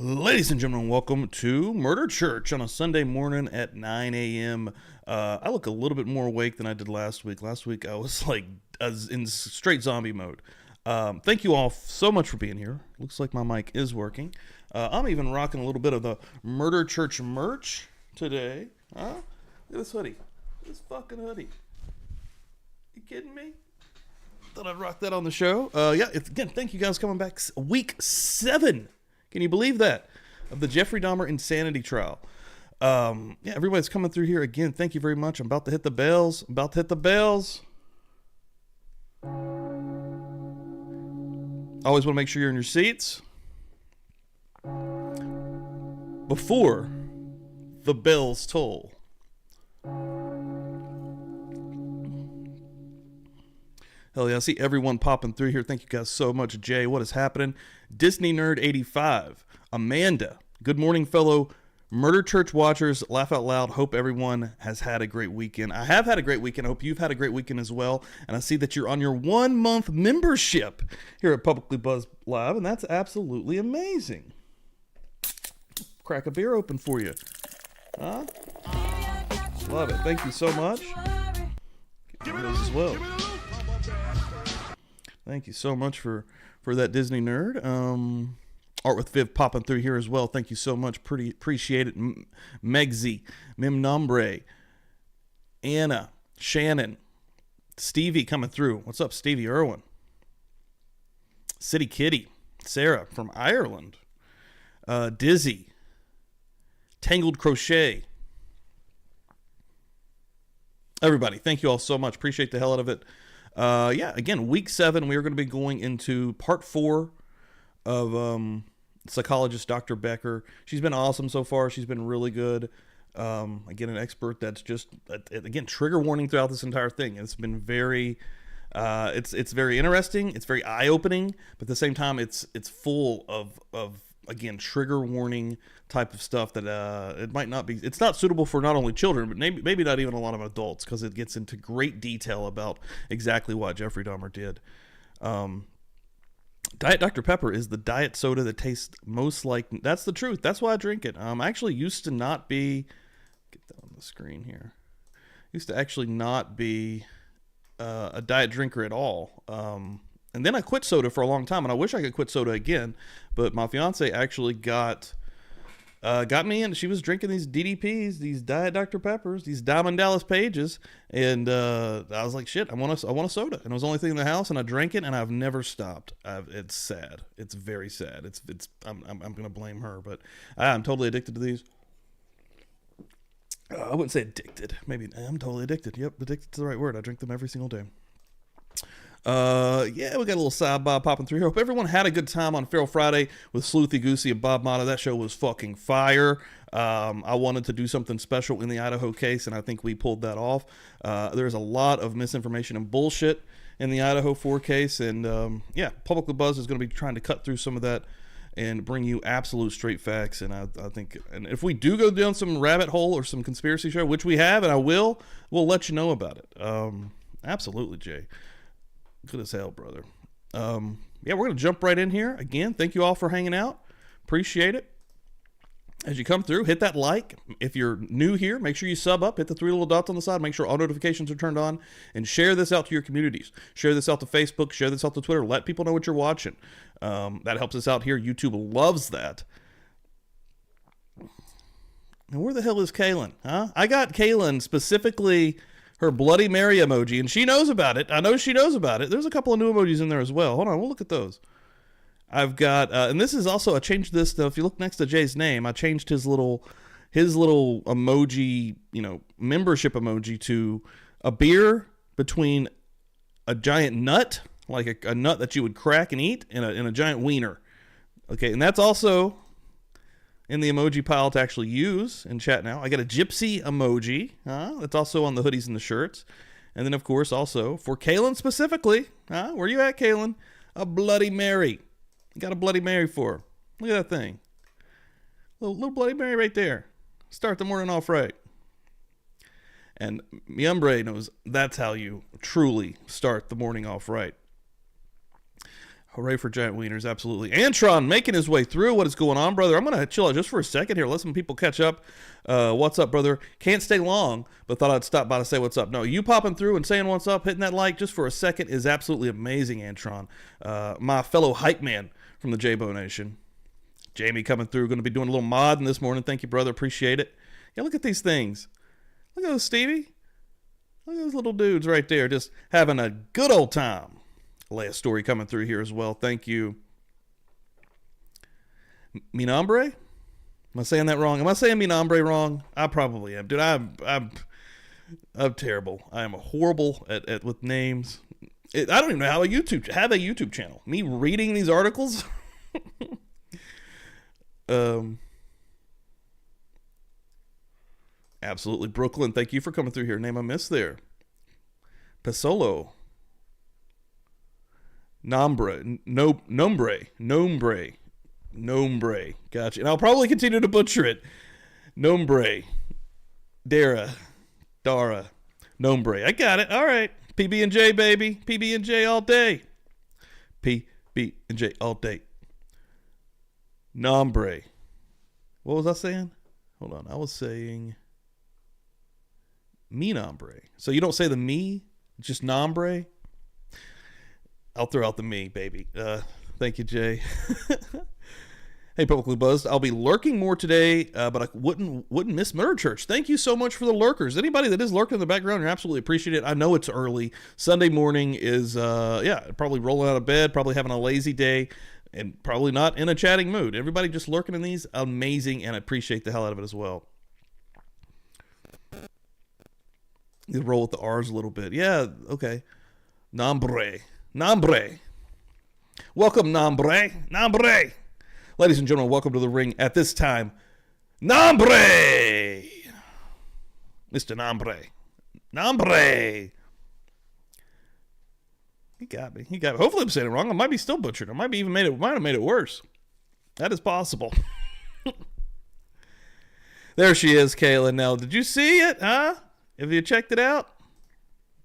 Ladies and gentlemen, welcome to Murder Church on a Sunday morning at 9 a.m. I look a little bit more awake than I did last week. Last week I was in straight zombie mode. Thank you all so much for being here. Looks like my mic is working. I'm even rocking a little bit of the Murder Church merch today. Huh? Look at this hoodie. This fucking hoodie. You kidding me? Thought I'd rock that on the show. Again, thank you guys for coming back. Week 7. Can you believe that? Of the Jeffrey Dahmer insanity trial. Everybody's coming through here again. Thank you very much. I'm about to hit the bells. Always want to make sure you're in your seats before the bells toll. Hell yeah, I see everyone popping through here. Thank you guys so much. Jay, what is happening? Disney Nerd 85. Amanda, good morning, fellow Murder Church watchers. Laugh out loud. Hope everyone has had a great weekend. I have had a great weekend. I hope you've had a great weekend as well. And I see that you're on your 1-month membership here at Publicly Buzzed Live, and that's absolutely amazing. Crack a beer open for you. Huh? Love it. Thank you so much. Get those as well. Thank you so much for that, Disney Nerd. Art with Viv popping through here as well. Thank you so much. Appreciate it. Megzy, Mim Nombre, Anna, Shannon, Stevie coming through. What's up, Stevie Irwin? City Kitty, Sarah from Ireland, Dizzy, Tangled Crochet. Everybody, thank you all so much. Appreciate the hell out of it. Again, week 7, we are going to be going into part 4 of psychologist Dr. Becker. She's been awesome so far. She's been really good. Again, an expert that's just, again, trigger warning throughout this entire thing. It's been very, it's very interesting. It's very eye-opening, but at the same time, it's full of again, trigger warning type of stuff that it might not be, it's not suitable for not only children, but maybe not even a lot of adults, because it gets into great detail about exactly what Jeffrey Dahmer did. Diet Dr. Pepper is the diet soda that tastes most like, that's the truth. That's why I drink it. I actually used to not be, get that on the screen here. Used to actually not be a diet drinker at all. And then I quit soda for a long time, and I wish I could quit soda again, but my fiance actually got me in. She was drinking these DDPs, these Diet Dr. Peppers, these Diamond Dallas Pages, and I was like, shit, I want a soda. And it was the only thing in the house, and I drank it, and I've never stopped. It's sad. It's very sad. I'm gonna blame her, but I'm totally addicted to these. I wouldn't say addicted. Maybe I'm totally addicted. Yep, addicted to the right word. I drink them every single day. We got a little sidebar popping through here. Hope everyone had a good time on Feral Friday with Sleuthy Goosey and Bob Mata. That show was fucking fire. I wanted to do something special in the Idaho case, and I think we pulled that off. There's a lot of misinformation and bullshit in the Idaho 4 case, and Publicly Buzzed is going to be trying to cut through some of that and bring you absolute straight facts. And I think, and if we do go down some rabbit hole or some conspiracy show, which we have, and we'll let you know about it. Absolutely, Jay. Good as hell, brother. We're going to jump right in here. Again, thank you all for hanging out. Appreciate it. As you come through, hit that like. If you're new here, make sure you sub up. Hit the 3 little dots on the side. Make sure all notifications are turned on. And share this out to your communities. Share this out to Facebook. Share this out to Twitter. Let people know what you're watching. That helps us out here. YouTube loves that. And where the hell is Kaylin? Huh? I got Kaylin specifically her Bloody Mary emoji, and she knows about it. I know she knows about it. There's a couple of new emojis in there as well. Hold on, we'll look at those. I've got, and this is also, I changed this, though. If you look next to Jay's name, I changed his little emoji, membership emoji to a beer between a giant nut, like a nut that you would crack and eat, and a giant wiener. Okay, and that's also in the emoji pile to actually use in chat now. I got a gypsy emoji. That's also on the hoodies and the shirts. And then, of course, also for Kaylin specifically. Where you at, Kaylin? A Bloody Mary. You got a Bloody Mary for her. Look at that thing. Little Bloody Mary right there. Start the morning off right. And Miumbre knows that's how you truly start the morning off right. Hooray for giant wieners, absolutely. Antron making his way through. What is going on, brother? I'm going to chill out just for a second here. Let some people catch up. What's up, brother? Can't stay long, but thought I'd stop by to say what's up. No, you popping through and saying what's up, hitting that like just for a second is absolutely amazing, Antron. My fellow hype man from the J-Bo Nation. Jamie coming through, going to be doing a little modding this morning. Thank you, brother. Appreciate it. Yeah, look at these things. Look at those, Stevie. Look at those little dudes right there just having a good old time. Last story coming through here as well. Thank you. Mi nombre? Am I saying that wrong? Am I saying mi nombre wrong? I probably am. Dude, I'm terrible. I am horrible at with names. I don't even know how have a YouTube channel. Me reading these articles? Absolutely. Brooklyn, thank you for coming through here. Name I missed there. Pesolo. Nombre. Gotcha. And I'll probably continue to butcher it. Nombre. Dara. Nombre. I got it. All right. PB&J, baby. PB&J all day. PB&J all day. Nombre. What was I saying? Hold on. I was saying mi nombre. So you don't say the me, just nombre? I'll throw out the me, baby. Thank you, Jay. Hey, Publicly Buzzed. I'll be lurking more today, but I wouldn't miss Murder Church. Thank you so much for the lurkers. Anybody that is lurking in the background, you're absolutely appreciate it. I know it's early. Sunday morning is, probably rolling out of bed, probably having a lazy day, and probably not in a chatting mood. Everybody just lurking in these, amazing, and I appreciate the hell out of it as well. You roll with the R's a little bit. Yeah, okay. Nombre. Welcome, Nombre. Ladies and gentlemen, welcome to the ring at this time. Nombre! Mr. Nombre. He got me. Hopefully I'm saying it wrong. I might be still butchered. I might have made it worse. That is possible. There she is, Kayla. Now, did you see it, huh? Have you checked it out?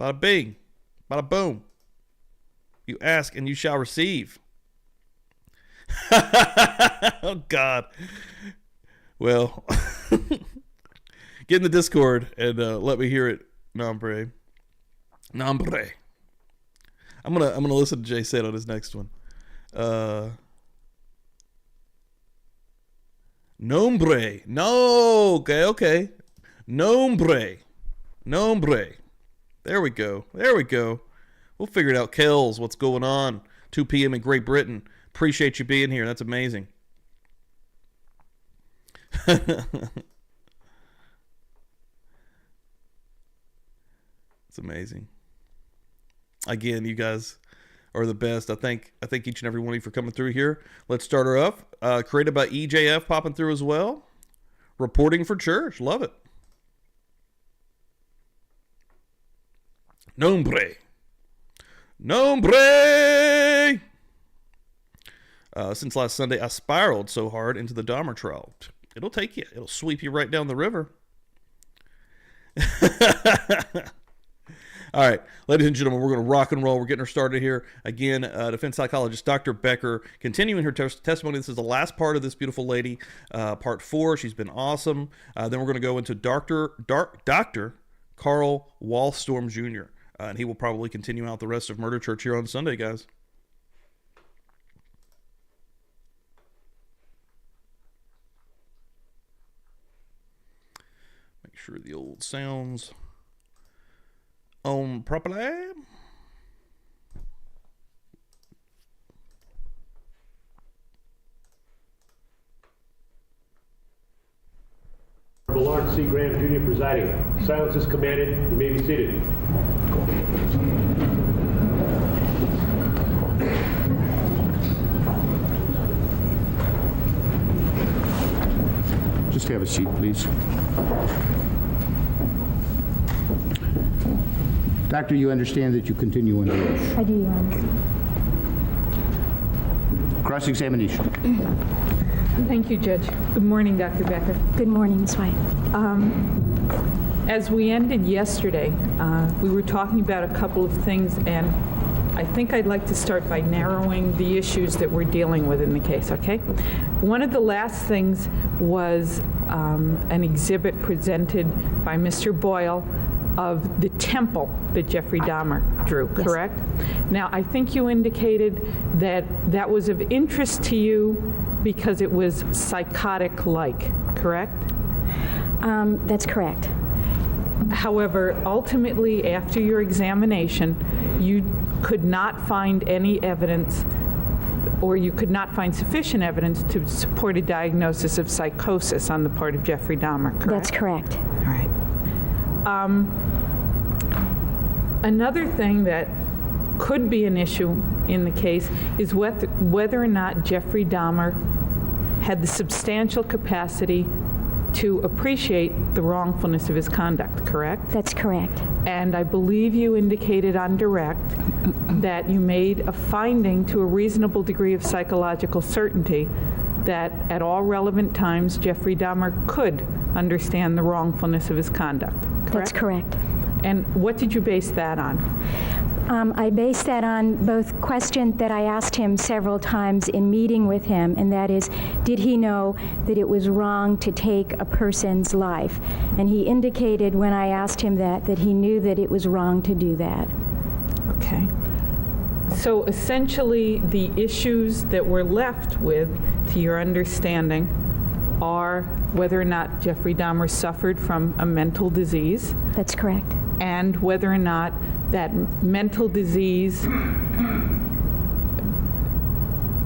Bada bing. Bada boom. You ask and you shall receive. Oh, God. Well, get in the Discord and let me hear it. Nombre. I'm gonna listen to Jay say it on his next one. Nombre. No. Okay. Nombre. There we go. We'll figure it out. Kells, what's going on? 2 p.m. in Great Britain. Appreciate you being here. That's amazing. It's amazing. Again, you guys are the best. I thank each and every one of you for coming through here. Let's start her up. Created by EJF popping through as well. Reporting for church. Love it. Nombre. Since last Sunday, I spiraled so hard into the Dahmer trial. It'll take you. It'll sweep you right down the river. All right, ladies and gentlemen, we're going to rock and roll. We're getting her started here. Again, defense psychologist Dr. Becker, continuing her testimony. This is the last part of this beautiful lady, part 4. She's been awesome. Then we're going to go into Dr. Carl Wallstrom Jr., and he will probably continue out the rest of Murder Church here on Sunday, guys. Make sure the old sounds on properly. Lawrence C. Graham Jr. presiding. Silence is commanded. You may be seated. Just have a seat, please. Doctor, you understand that you continue under oath. I do, Your Honor. Cross-examination. Thank you, Judge. Good morning, Dr. Becker. Good morning, Ms. White. As we ended yesterday, we were talking about a couple of things, and I think I'd like to start by narrowing the issues that we're dealing with in the case, okay? One of the last things was an exhibit presented by Mr. Boyle of the temple that Jeffrey Dahmer drew, correct? Now, I think you indicated that that was of interest to you because it was psychotic-like, correct? That's correct. However, ultimately, after your examination, you could not find any evidence, or you could not find sufficient evidence to support a diagnosis of psychosis on the part of Jeffrey Dahmer, correct? That's correct. All right. Another thing that could be an issue in the case is whether or not Jeffrey Dahmer had the substantial capacity to appreciate the wrongfulness of his conduct, correct? That's correct. And I believe you indicated on direct that you made a finding to a reasonable degree of psychological certainty that at all relevant times Jeffrey Dahmer could understand the wrongfulness of his conduct, correct? That's correct. And what did you base that on? I based that on both questions that I asked him several times in meeting with him, and that is, did he know that it was wrong to take a person's life? And he indicated when I asked him that he knew that it was wrong to do that. Okay. So essentially, the issues that we're left with, to your understanding, are whether or not Jeffrey Dahmer suffered from a mental disease, That's correct. and whether or not that mental disease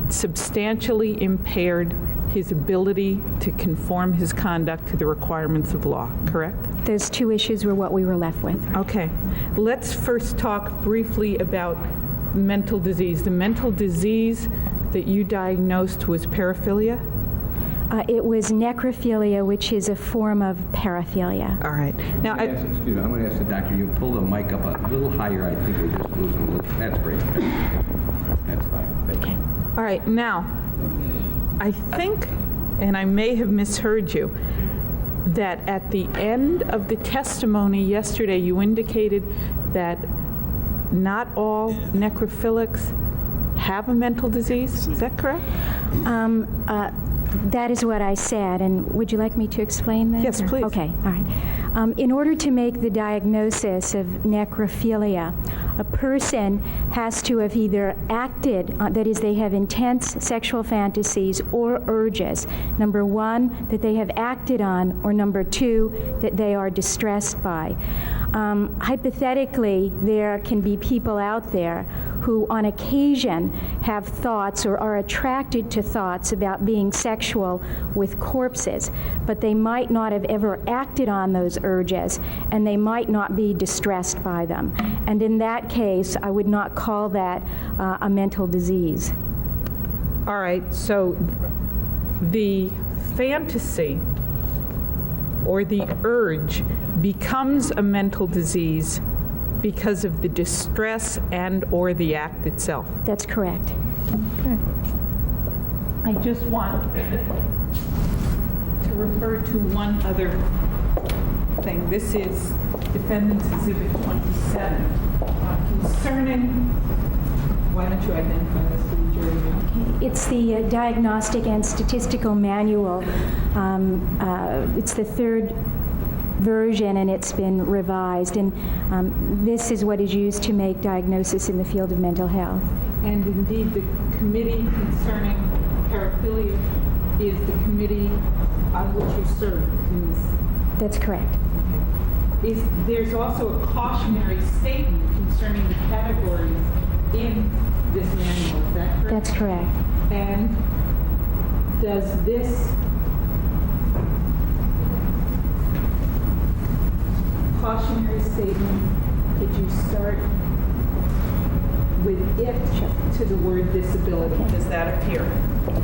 substantially impaired his ability to conform his conduct to the requirements of law, correct? Those two issues were what we were left with. Okay. Let's first talk briefly about mental disease. The mental disease that you diagnosed was paraphilia? It was necrophilia, which is a form of paraphilia. All right. Now, Excuse me, I'm going to ask the doctor, you pull the mic up a little higher, I think we're just losing a little, that's great. That's fine, thank you. all right. Now, I think, and I may have misheard you, that at the end of the testimony yesterday, you indicated that not all necrophilics have a mental disease. Is that correct? That is what I said, and would you like me to explain that? Yes, please. Okay, all right. In order to make the diagnosis of necrophilia, a person has to have either acted, that is, they have intense sexual fantasies or urges. Number one, that they have acted on, or number two, that they are distressed by. Hypothetically, there can be people out there who on occasion have thoughts or are attracted to thoughts about being sexual with corpses, but they might not have ever acted on those urges, and they might not be distressed by them. And in that case, I would not call that a mental disease. All right. So the fantasy or the urge becomes a mental disease because of the distress and or the act itself. That's correct. Okay. I just want to refer to one other thing. This is Defendant's Exhibit 27. Concerning, why don't you identify this for the jury? It's the Diagnostic and Statistical Manual. It's the third version, and it's been revised. And this is what is used to make diagnosis in the field of mental health. And indeed, the committee concerning paraphilia is the committee on which you serve in this. That's correct. There's also a cautionary statement concerning the categories in this manual, is that correct? That's correct. And does this cautionary statement, could you start with it to the word disability? Does that appear?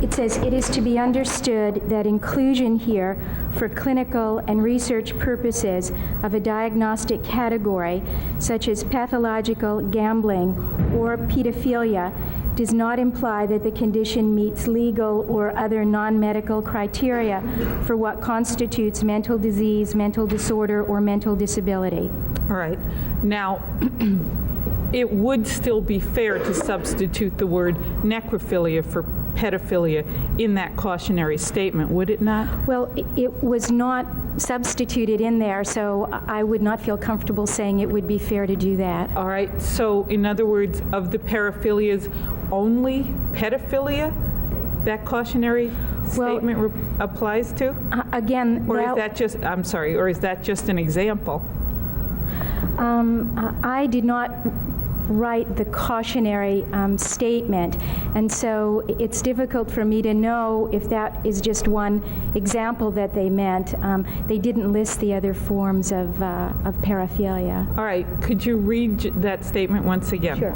It says, it is to be understood that inclusion here for clinical and research purposes of a diagnostic category, such as pathological gambling or pedophilia, does not imply that the condition meets legal or other non-medical criteria for what constitutes mental disease, mental disorder, or mental disability. All right. Now, it would still be fair to substitute the word necrophilia for pedophilia in that cautionary statement, would it not? Well, it was not substituted in there, so I would not feel comfortable saying it would be fair to do that. All right, so in other words, of the paraphilias, only pedophilia that cautionary statement applies to? Again, Or is that just, I'm sorry, or is that just an example? I did not write the cautionary statement, and so it's difficult for me to know if that is just one example that they meant. They didn't list the other forms of paraphilia. All right, could you read that statement once again? Sure.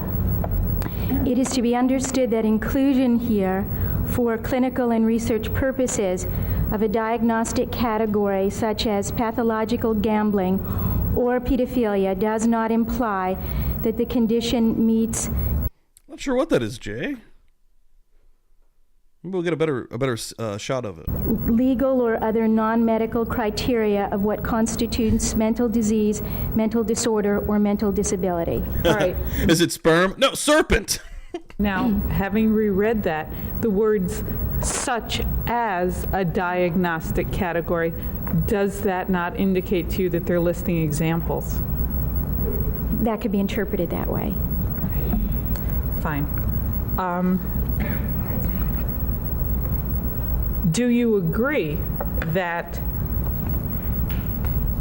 It is to be understood that inclusion here for clinical and research purposes of a diagnostic category such as pathological gambling or pedophilia does not imply that the condition meets. Not sure what that is, Jay. Maybe we'll get a better shot of it. Legal or other non-medical criteria of what constitutes mental disease, mental disorder, or mental disability. All right. Is it sperm? No, serpent. Now, having reread that, the words such as a diagnostic category, does that not indicate to you that they're listing examples? That could be interpreted that way. Fine. Do you agree that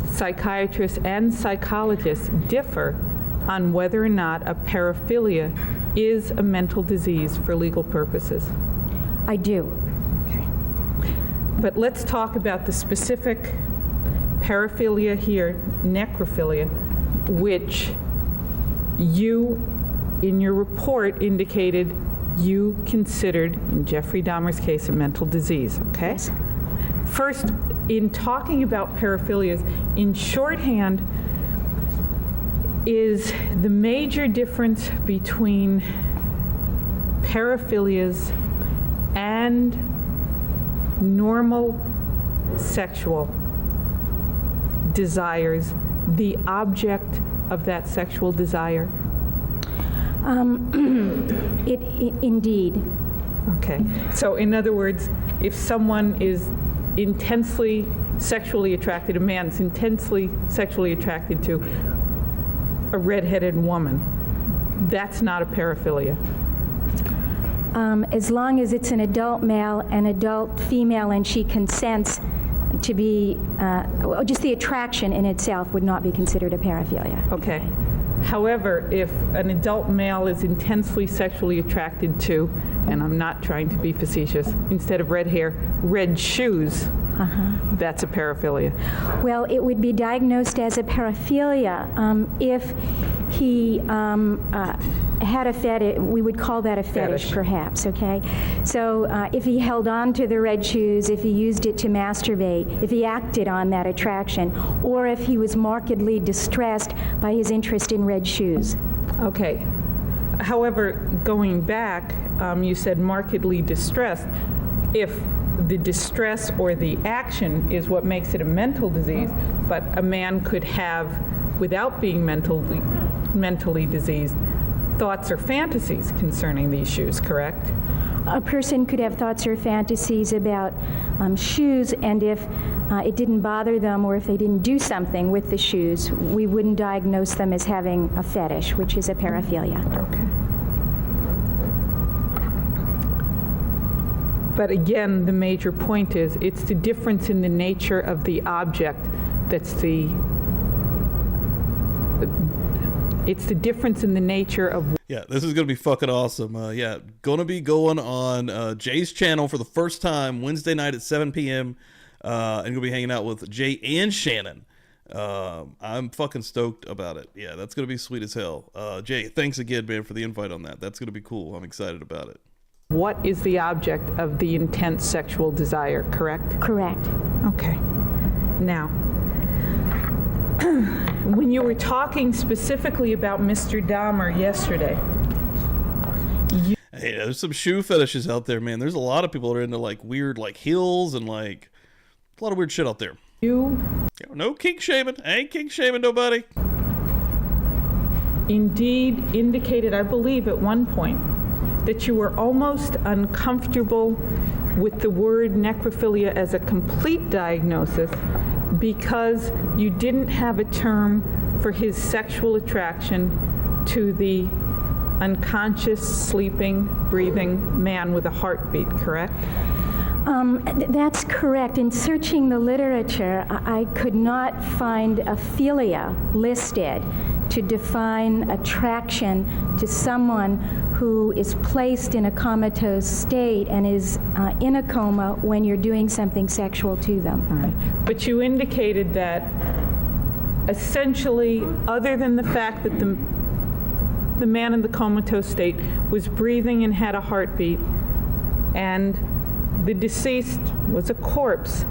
psychiatrists and psychologists differ on whether or not a paraphilia is a mental disease for legal purposes? I do. But let's talk about the specific paraphilia here, necrophilia, which you, in your report, indicated you considered, in Jeffrey Dahmer's case, a mental disease, okay? Yes. First, in talking about paraphilias, in shorthand, is the major difference between paraphilias and normal sexual desires the object of that sexual desire? Indeed. Okay. So in other words, if someone is intensely sexually attracted, a man's intensely sexually attracted to a redheaded woman, that's not a paraphilia. As long as it's an adult male and adult female and she consents to be, just the attraction in itself would not be considered a paraphilia. Okay. However, if an adult male is intensely sexually attracted to, and I'm not trying to be facetious, instead of red hair, red shoes, that's a paraphilia. Well, it would be diagnosed as a paraphilia if he had a fetish. We would call that a fetish, perhaps, okay? So if he held on to the red shoes, if he used it to masturbate, if he acted on that attraction, or if he was markedly distressed by his interest in red shoes. Okay. However, going back, you said markedly distressed. If the distress or the action is what makes it a mental disease, but a man could have, without being mentally diseased, thoughts or fantasies concerning these shoes, correct? A person could have thoughts or fantasies about shoes, and if it didn't bother them or if they didn't do something with the shoes, we wouldn't diagnose them as having a fetish, which is a paraphilia. Okay. But again, the major point is it's the difference in the nature of the object that's the difference in the nature of. Yeah, this is going to be fucking awesome. Yeah, going to be going on Jay's channel for the first time Wednesday night at 7 p.m. And going to be hanging out with Jay and Shannon. I'm fucking stoked about it. Yeah, that's going to be sweet as hell. Jay, thanks again, man, for the invite on that. That's going to be cool. I'm excited about it. What is the object of the intense sexual desire, correct? Correct. Okay. Now, when you were talking specifically about Mr. Dahmer yesterday, Hey, there's some shoe fetishes out there, man. There's a lot of people that are into like weird like heels and like a lot of weird shit out there. you No kink shaming. I ain't kink shaming nobody. indeed indicated, I believe, at one point, that you were almost uncomfortable with the word necrophilia as a complete diagnosis because you didn't have a term for his sexual attraction to the unconscious, sleeping, breathing man with a heartbeat, correct? That's correct. In searching the literature, I could not find a philia listed to define attraction to someone who is placed in a comatose state and is in a coma when you're doing something sexual to them. All right. But you indicated that essentially, other than the fact that the man in the comatose state was breathing and had a heartbeat, and the deceased was a corpse,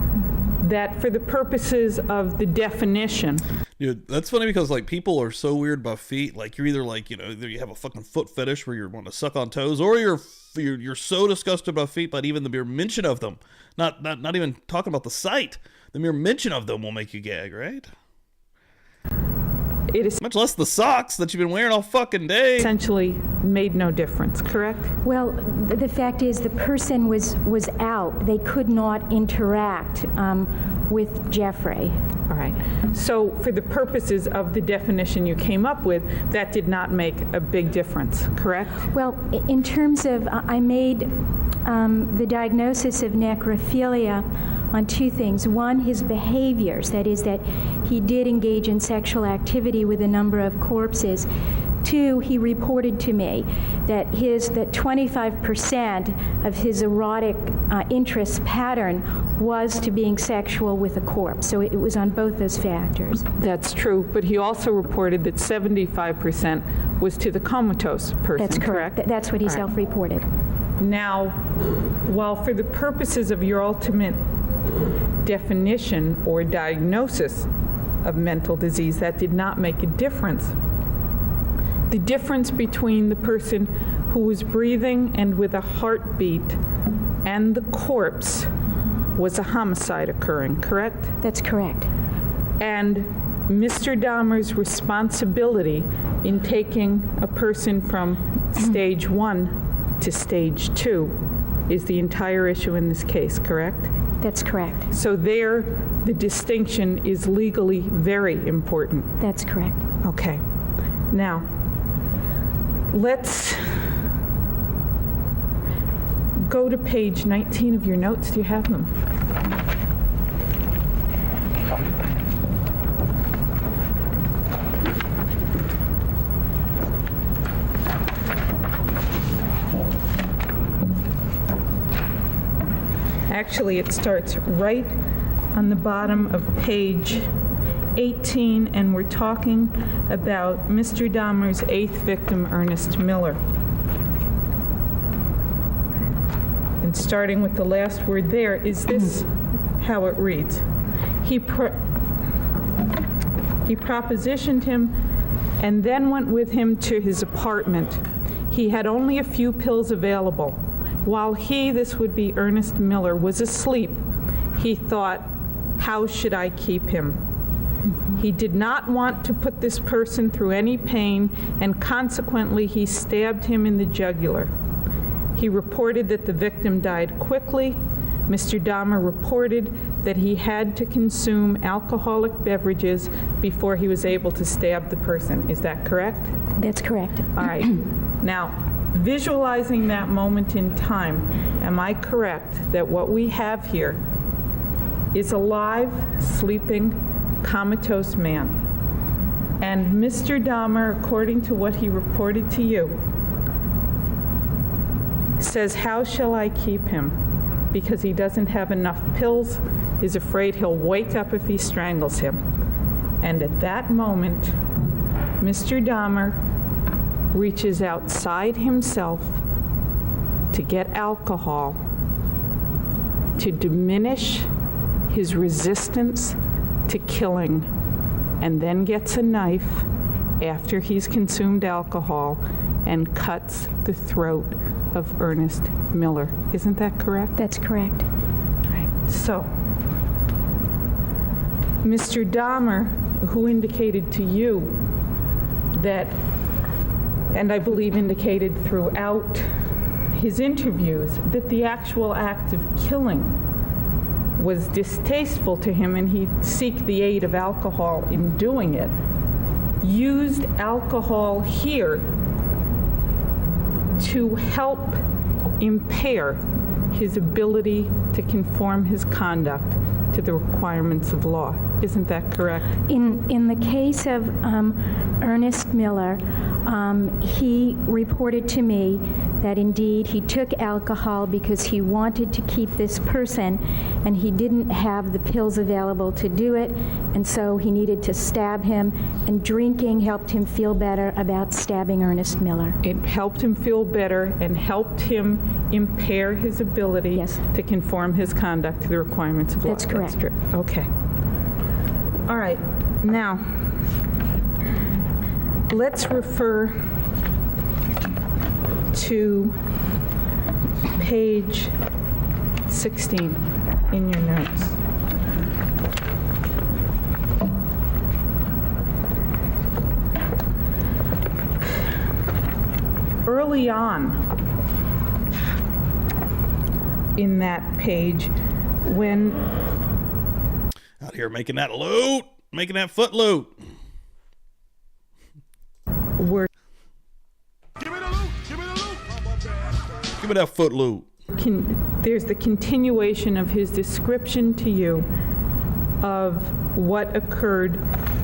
that for the purposes of the definition. Dude, that's funny because like people are so weird about feet. Like you're either like, either you have a fucking foot fetish where you want to suck on toes, or you're so disgusted about feet, but even the mere mention of them, not even talking about the sight, the mere mention of them will make you gag, right? It is Much less the socks that you've been wearing all fucking day. essentially made no difference, correct? Well, the fact is the person was out. They could not interact with Jeffrey. All right. So for the purposes of the definition you came up with, that did not make a big difference, correct? Well, in terms of, I made the diagnosis of necrophilia on two things. One, his behaviors, that is that he did engage in sexual activity with a number of corpses. Two, he reported to me that 25% of his erotic interest pattern was to being sexual with a corpse. So it was on both those factors. That's true, but he also reported that 75% was to the comatose person, That's correct. That's what he All right. self-reported. Now, while for the purposes of your ultimate definition or diagnosis of mental disease, that did not make a difference. The difference between the person who was breathing and with a heartbeat and the corpse was a homicide occurring, correct? That's correct. And Mr. Dahmer's responsibility in taking a person from stage 1 to stage 2 is the entire issue in this case, correct? That's correct. So there, the distinction is legally very important. That's correct. Okay. Now, let's go to page 19 of your notes. Do you have them? Actually, it starts right on the bottom of page 18, and we're talking about Mr. Dahmer's 8th victim, Ernest Miller. And starting with the last word there, is this how it reads? He propositioned him and then went with him to his apartment. He had only a few pills available. While he, this would be Ernest Miller, was asleep, he thought, how should I keep him? He did not want to put this person through any pain, and consequently he stabbed him in the jugular. He reported that the victim died quickly. Mr. Dahmer reported that he had to consume alcoholic beverages before he was able to stab the person. Is that correct? That's correct. All right. Now, visualizing that moment in time, am I correct that what we have here is a live, sleeping, comatose man? And Mr. Dahmer, according to what he reported to you, says, how shall I keep him? Because he doesn't have enough pills, is afraid he'll wake up if he strangles him. And at that moment, Mr. Dahmer reaches outside himself to get alcohol to diminish his resistance to killing, and then gets a knife after he's consumed alcohol and cuts the throat of Ernest Miller. Isn't that correct? That's correct. All right. So, Mr. Dahmer, who indicated to you that and I believe indicated throughout his interviews, that the actual act of killing was distasteful to him and he'd seek the aid of alcohol in doing it, used alcohol here to help impair his ability to conform his conduct to the requirements of law. Isn't that correct? In the case of Ernest Miller, he reported to me that indeed he took alcohol because he wanted to keep this person and he didn't have the pills available to do it, and so he needed to stab him, and drinking helped him feel better about stabbing Ernest Miller. It helped him feel better and helped him impair his ability Yes. to conform his conduct to the requirements of law. That's correct. true. Okay. All right. Now, let's refer to page 16 in your notes. Early on in that page, when Out here making that loot, making that foot loot. we're Give me that foot loot. there's the continuation of his description to you of what occurred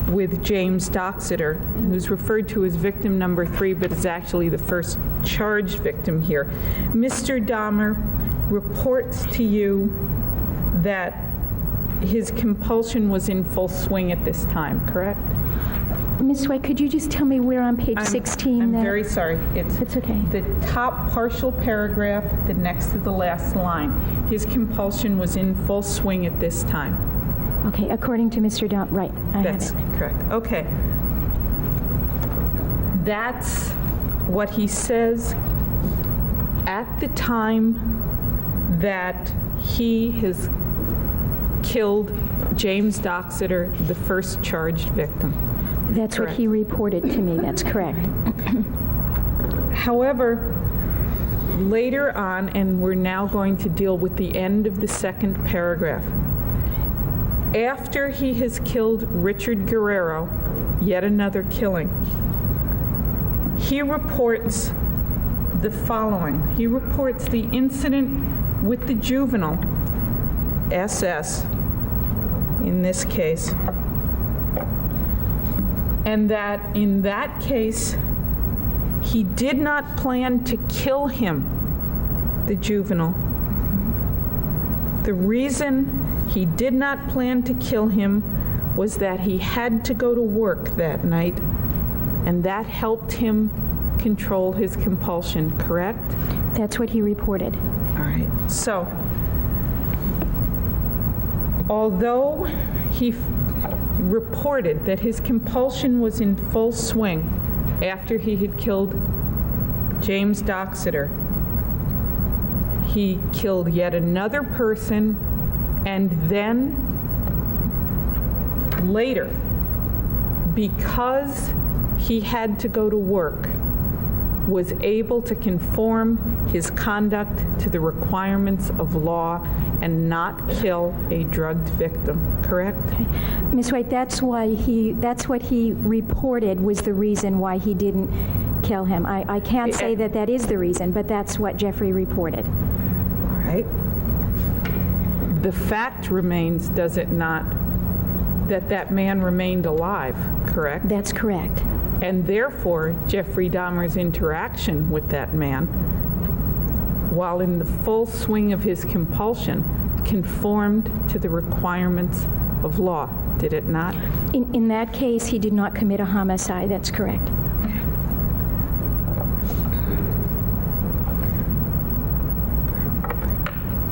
with James Doxeter, who's referred to as victim number 3, but is actually the first charged victim here. Mr. Dahmer reports to you that his compulsion was in full swing at this time, correct? Ms. White, could you just tell me where on page 16 I'm that... very sorry. It's okay. The top partial paragraph, the next to the last line. His compulsion was in full swing at this time. Okay, according to Mr. Dahmer, right, I have That's it. correct. Okay. That's what he says at the time that he has killed James Doxeter, the first charged victim. That's what he reported to me, that's correct. However, later on, and we're now going to deal with the end of the second paragraph, after he has killed Richard Guerrero, yet another killing, he reports the following. He reports the incident with the juvenile, SS, in this case, and that in that case, he did not plan to kill him, the juvenile. The reason he did not plan to kill him was that he had to go to work that night, and that helped him control his compulsion, correct? That's what he reported. All right. So, although he reported that his compulsion was in full swing after he had killed James Doxeter, he killed yet another person, and then later, because he had to go to work, was able to conform his conduct to the requirements of law and not kill a drugged victim, correct? Ms. White, that's what he reported was the reason why he didn't kill him. I can't say that that is the reason, but that's what Jeffrey reported. All right. The fact remains, does it not, that that man remained alive, correct? That's correct. And therefore, Jeffrey Dahmer's interaction with that man, while in the full swing of his compulsion, conformed to the requirements of law, did it not? In that case, he did not commit a homicide. That's correct.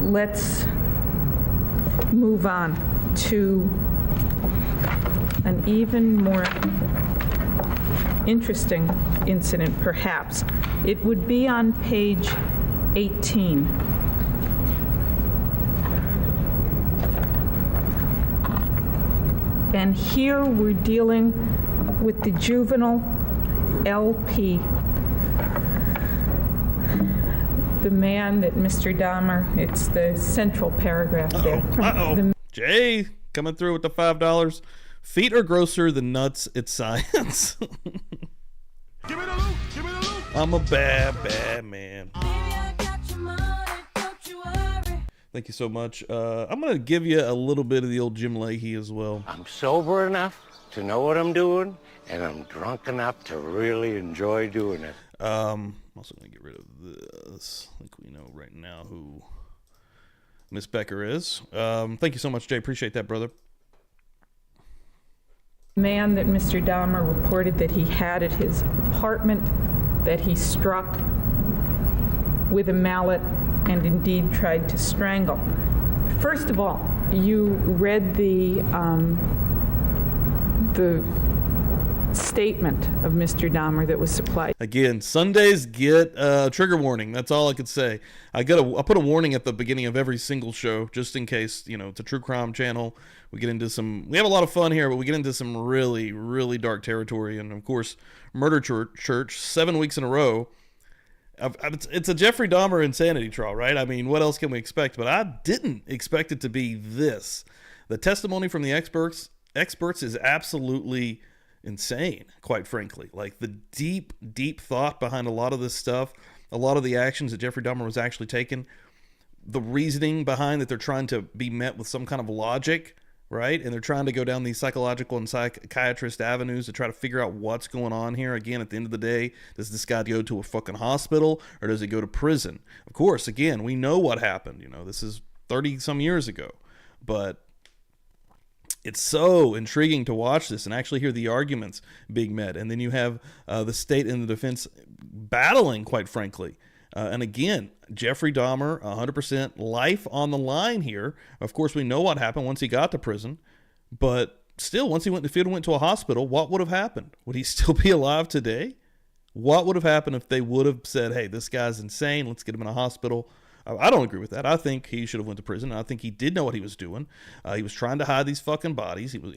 Let's move on to an even more interesting incident, perhaps. It would be on page 18. And here we're dealing with the juvenile LP, the man that Mr. Dahmer, it's the central paragraph there. Uh-oh. Jay, coming through with the $5. Feet are grosser than nuts. It's science. Give me the loot. Give me the loot. I'm a bad, bad man. Thank you so much. I'm going to give you a little bit of the old Jim Leahy as well. I'm sober enough to know what I'm doing, and I'm drunk enough to really enjoy doing it. I'm also going to get rid of this. I think we know right now who Miss Becker is. Thank you so much, Jay. Appreciate that, brother. Man that Mr. Dahmer reported that he had at his apartment, that he struck with a mallet and indeed tried to strangle. First of all, you read the statement of Mr. Dahmer that was supplied. Again, Sundays get trigger warning. That's all I could say. I put a warning at the beginning of every single show, just in case, it's a true crime channel. We have a lot of fun here, but we get into some really, really dark territory. And of course, Murder Church, 7 weeks in a row. It's a Jeffrey Dahmer insanity trial, right? I mean, what else can we expect? But I didn't expect it to be this. The testimony from the experts is absolutely insane, quite frankly. Like the deep, deep thought behind a lot of this stuff, a lot of the actions that Jeffrey Dahmer was actually taking, the reasoning behind that they're trying to be met with some kind of logic, right? And they're trying to go down these psychological and psychiatrist avenues to try to figure out what's going on here. Again, at the end of the day, does this guy go to a fucking hospital or does he go to prison? Of course, again, we know what happened. This is 30 some years ago, but it's so intriguing to watch this and actually hear the arguments being met. And then you have the state and the defense battling, quite frankly. And again, Jeffrey Dahmer, 100% life on the line here. Of course, we know what happened once he got to prison. But still, once if he went to a hospital, what would have happened? Would he still be alive today? What would have happened if they would have said, hey, this guy's insane, let's get him in a hospital? I don't agree with that. I think he should have went to prison. I think he did know what he was doing. He was trying to hide these fucking bodies. He was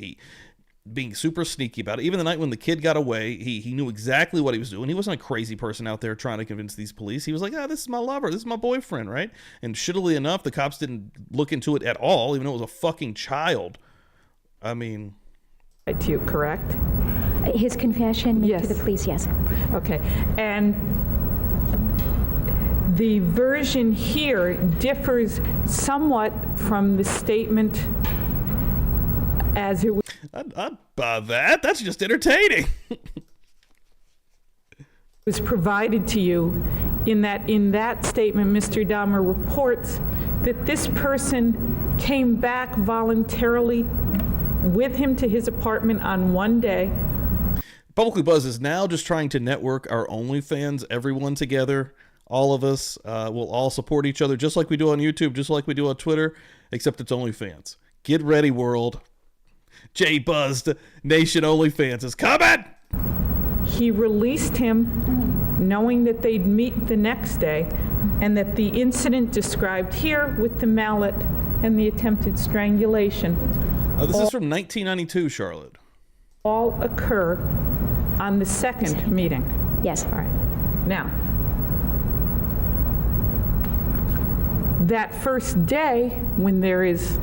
being super sneaky about it. Even the night when the kid got away, he knew exactly what he was doing. He wasn't a crazy person out there trying to convince these police. He was like, this is my lover. This is my boyfriend, right? And shittily enough, the cops didn't look into it at all, even though it was a fucking child. I mean... To you, correct? His confession made Yes. to the police, yes. Okay. And the version here differs somewhat from the statement as it I'd buy that. That's just entertaining. was provided to you, in that statement, Mr. Dahmer reports that this person came back voluntarily with him to his apartment on one day. PubliclyBuzzed is now just trying to network our OnlyFans, everyone together. All of us will all support each other, just like we do on YouTube, just like we do on Twitter, except it's OnlyFans. Get ready, world. Jay Buzzed Nation OnlyFans is coming! He released him knowing that they'd meet the next day and that the incident described here with the mallet and the attempted strangulation This is from 1992, Charlotte. all occur on the second meeting. Yes. All right. Now, that first day when there is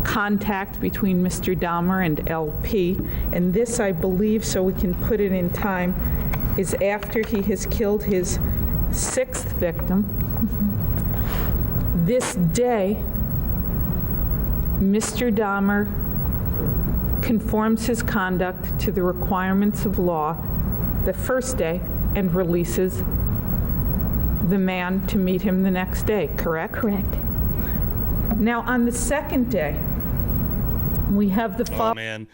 contact between Mr. Dahmer and LP, and this, I believe, so we can put it in time, is after he has killed his sixth victim. This day, Mr. Dahmer conforms his conduct to the requirements of law the first day and releases the man to meet him the next day, correct? Correct. Now, on the second day, we have the Oh, following. man.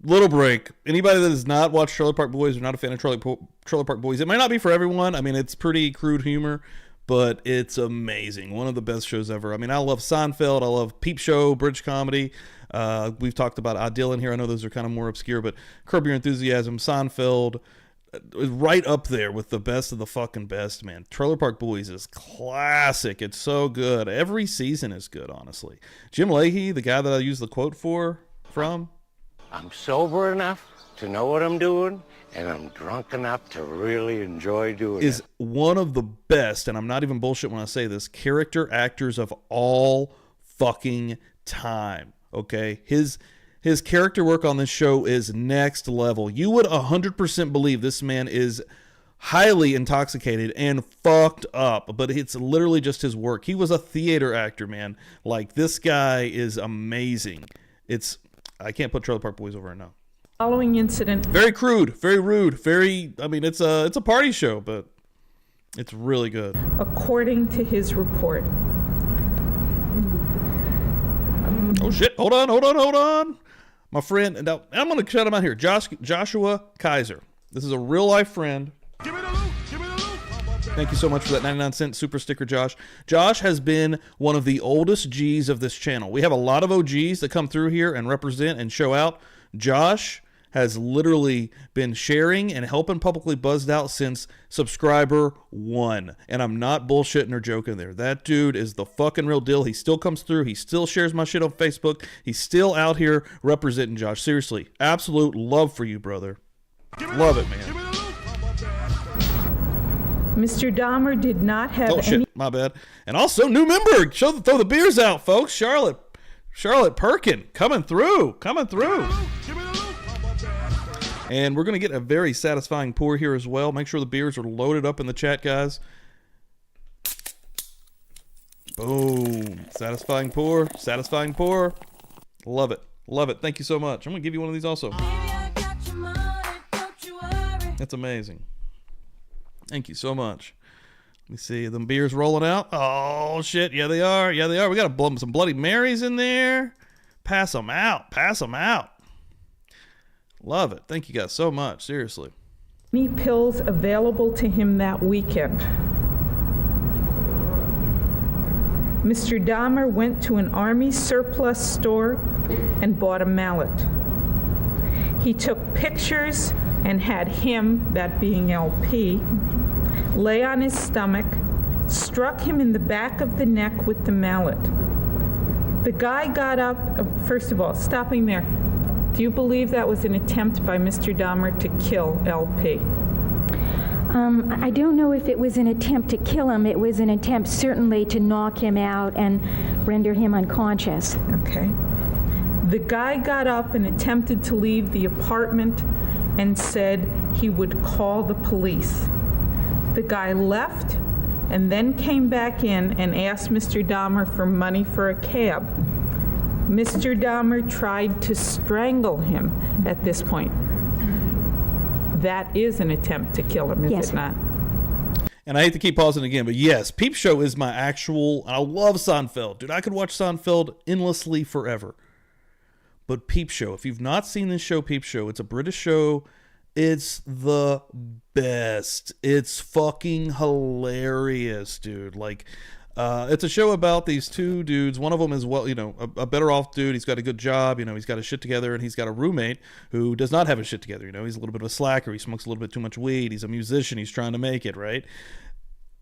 Little break. Anybody that has not watched Trailer Park Boys or not a fan of Trailer Park Boys, it might not be for everyone. I mean, it's pretty crude humor, but it's amazing. One of the best shows ever. I mean, I love Seinfeld. I love Peep Show, Bridge Comedy. We've talked about Ideal in here. I know those are kind of more obscure, but Curb Your Enthusiasm, Seinfeld, is right up there with the best of the fucking best, man. Trailer Park Boys is classic. It's so good. Every season is good, honestly. Jim Leahy, the guy that I used the quote from, I'm sober enough to know what I'm doing, and I'm drunk enough to really enjoy doing is it. one of the best, and I'm not even bullshit when I say this, character actors of all fucking time. Okay? His character work on this show is next level. You would 100% believe this man is highly intoxicated and fucked up, but it's literally just his work. He was a theater actor, man. Like, this guy is amazing. I can't put Trailer Park Boys over it now. Following incident. Very crude, very rude, it's a party show, but it's really good. According to his report. Oh shit, hold on. My friend, and now I'm going to shout him out here, Joshua Kaiser. This is a real life friend. Give me the loot. Give me the loot. Thank you so much for that 99-cent super sticker, Josh. Josh has been one of the oldest G's of this channel. We have a lot of OGs that come through here and represent and show out. Josh has literally been sharing and helping Publicly Buzzed out since subscriber 1. And I'm not bullshitting or joking there. That dude is the fucking real deal. He still comes through. He still shares my shit on Facebook. He's still out here representing Josh. Seriously, absolute love for you, brother. Love it, man. Mr. Dahmer did not have Oh shit, my bad. And also, new member. Throw the beers out, folks. Charlotte Perkin coming through. And we're going to get a very satisfying pour here as well. Make sure the beers are loaded up in the chat, guys. Boom. Satisfying pour. Love it. Thank you so much. I'm going to give you one of these also. That's amazing. Thank you so much. Let me see. Them beers rolling out. Oh, shit. Yeah, they are. We got some Bloody Marys in there. Pass them out. Love it. Thank you guys so much. Seriously. any pills available to him that weekend. Mr. Dahmer went to an Army surplus store and bought a mallet. He took pictures and had him, that being LP, lay on his stomach, struck him in the back of the neck with the mallet. The guy got up, first of all, stopping there. Do you believe that was an attempt by Mr. Dahmer to kill LP? I don't know if it was an attempt to kill him. It was an attempt certainly to knock him out and render him unconscious. Okay. The guy got up and attempted to leave the apartment and said he would call the police. The guy left and then came back in and asked Mr. Dahmer for money for a cab. Mr. Dahmer tried to strangle him at this point. That is an attempt to kill him, is it not? And I hate to keep pausing again, but yes, Peep Show is my actual... I love Seinfeld. Dude, I could watch Seinfeld endlessly forever. But Peep Show, if you've not seen this show, Peep Show, it's a British show. It's the best. It's fucking hilarious, dude. Like, it's a show about these two dudes. One of them is, well, you know, a better off dude. He's got a good job. You know, he's got his shit together, and he's got a roommate who does not have his shit together. You know, he's a little bit of a slacker. He smokes a little bit too much weed. He's a musician. He's trying to make it, right?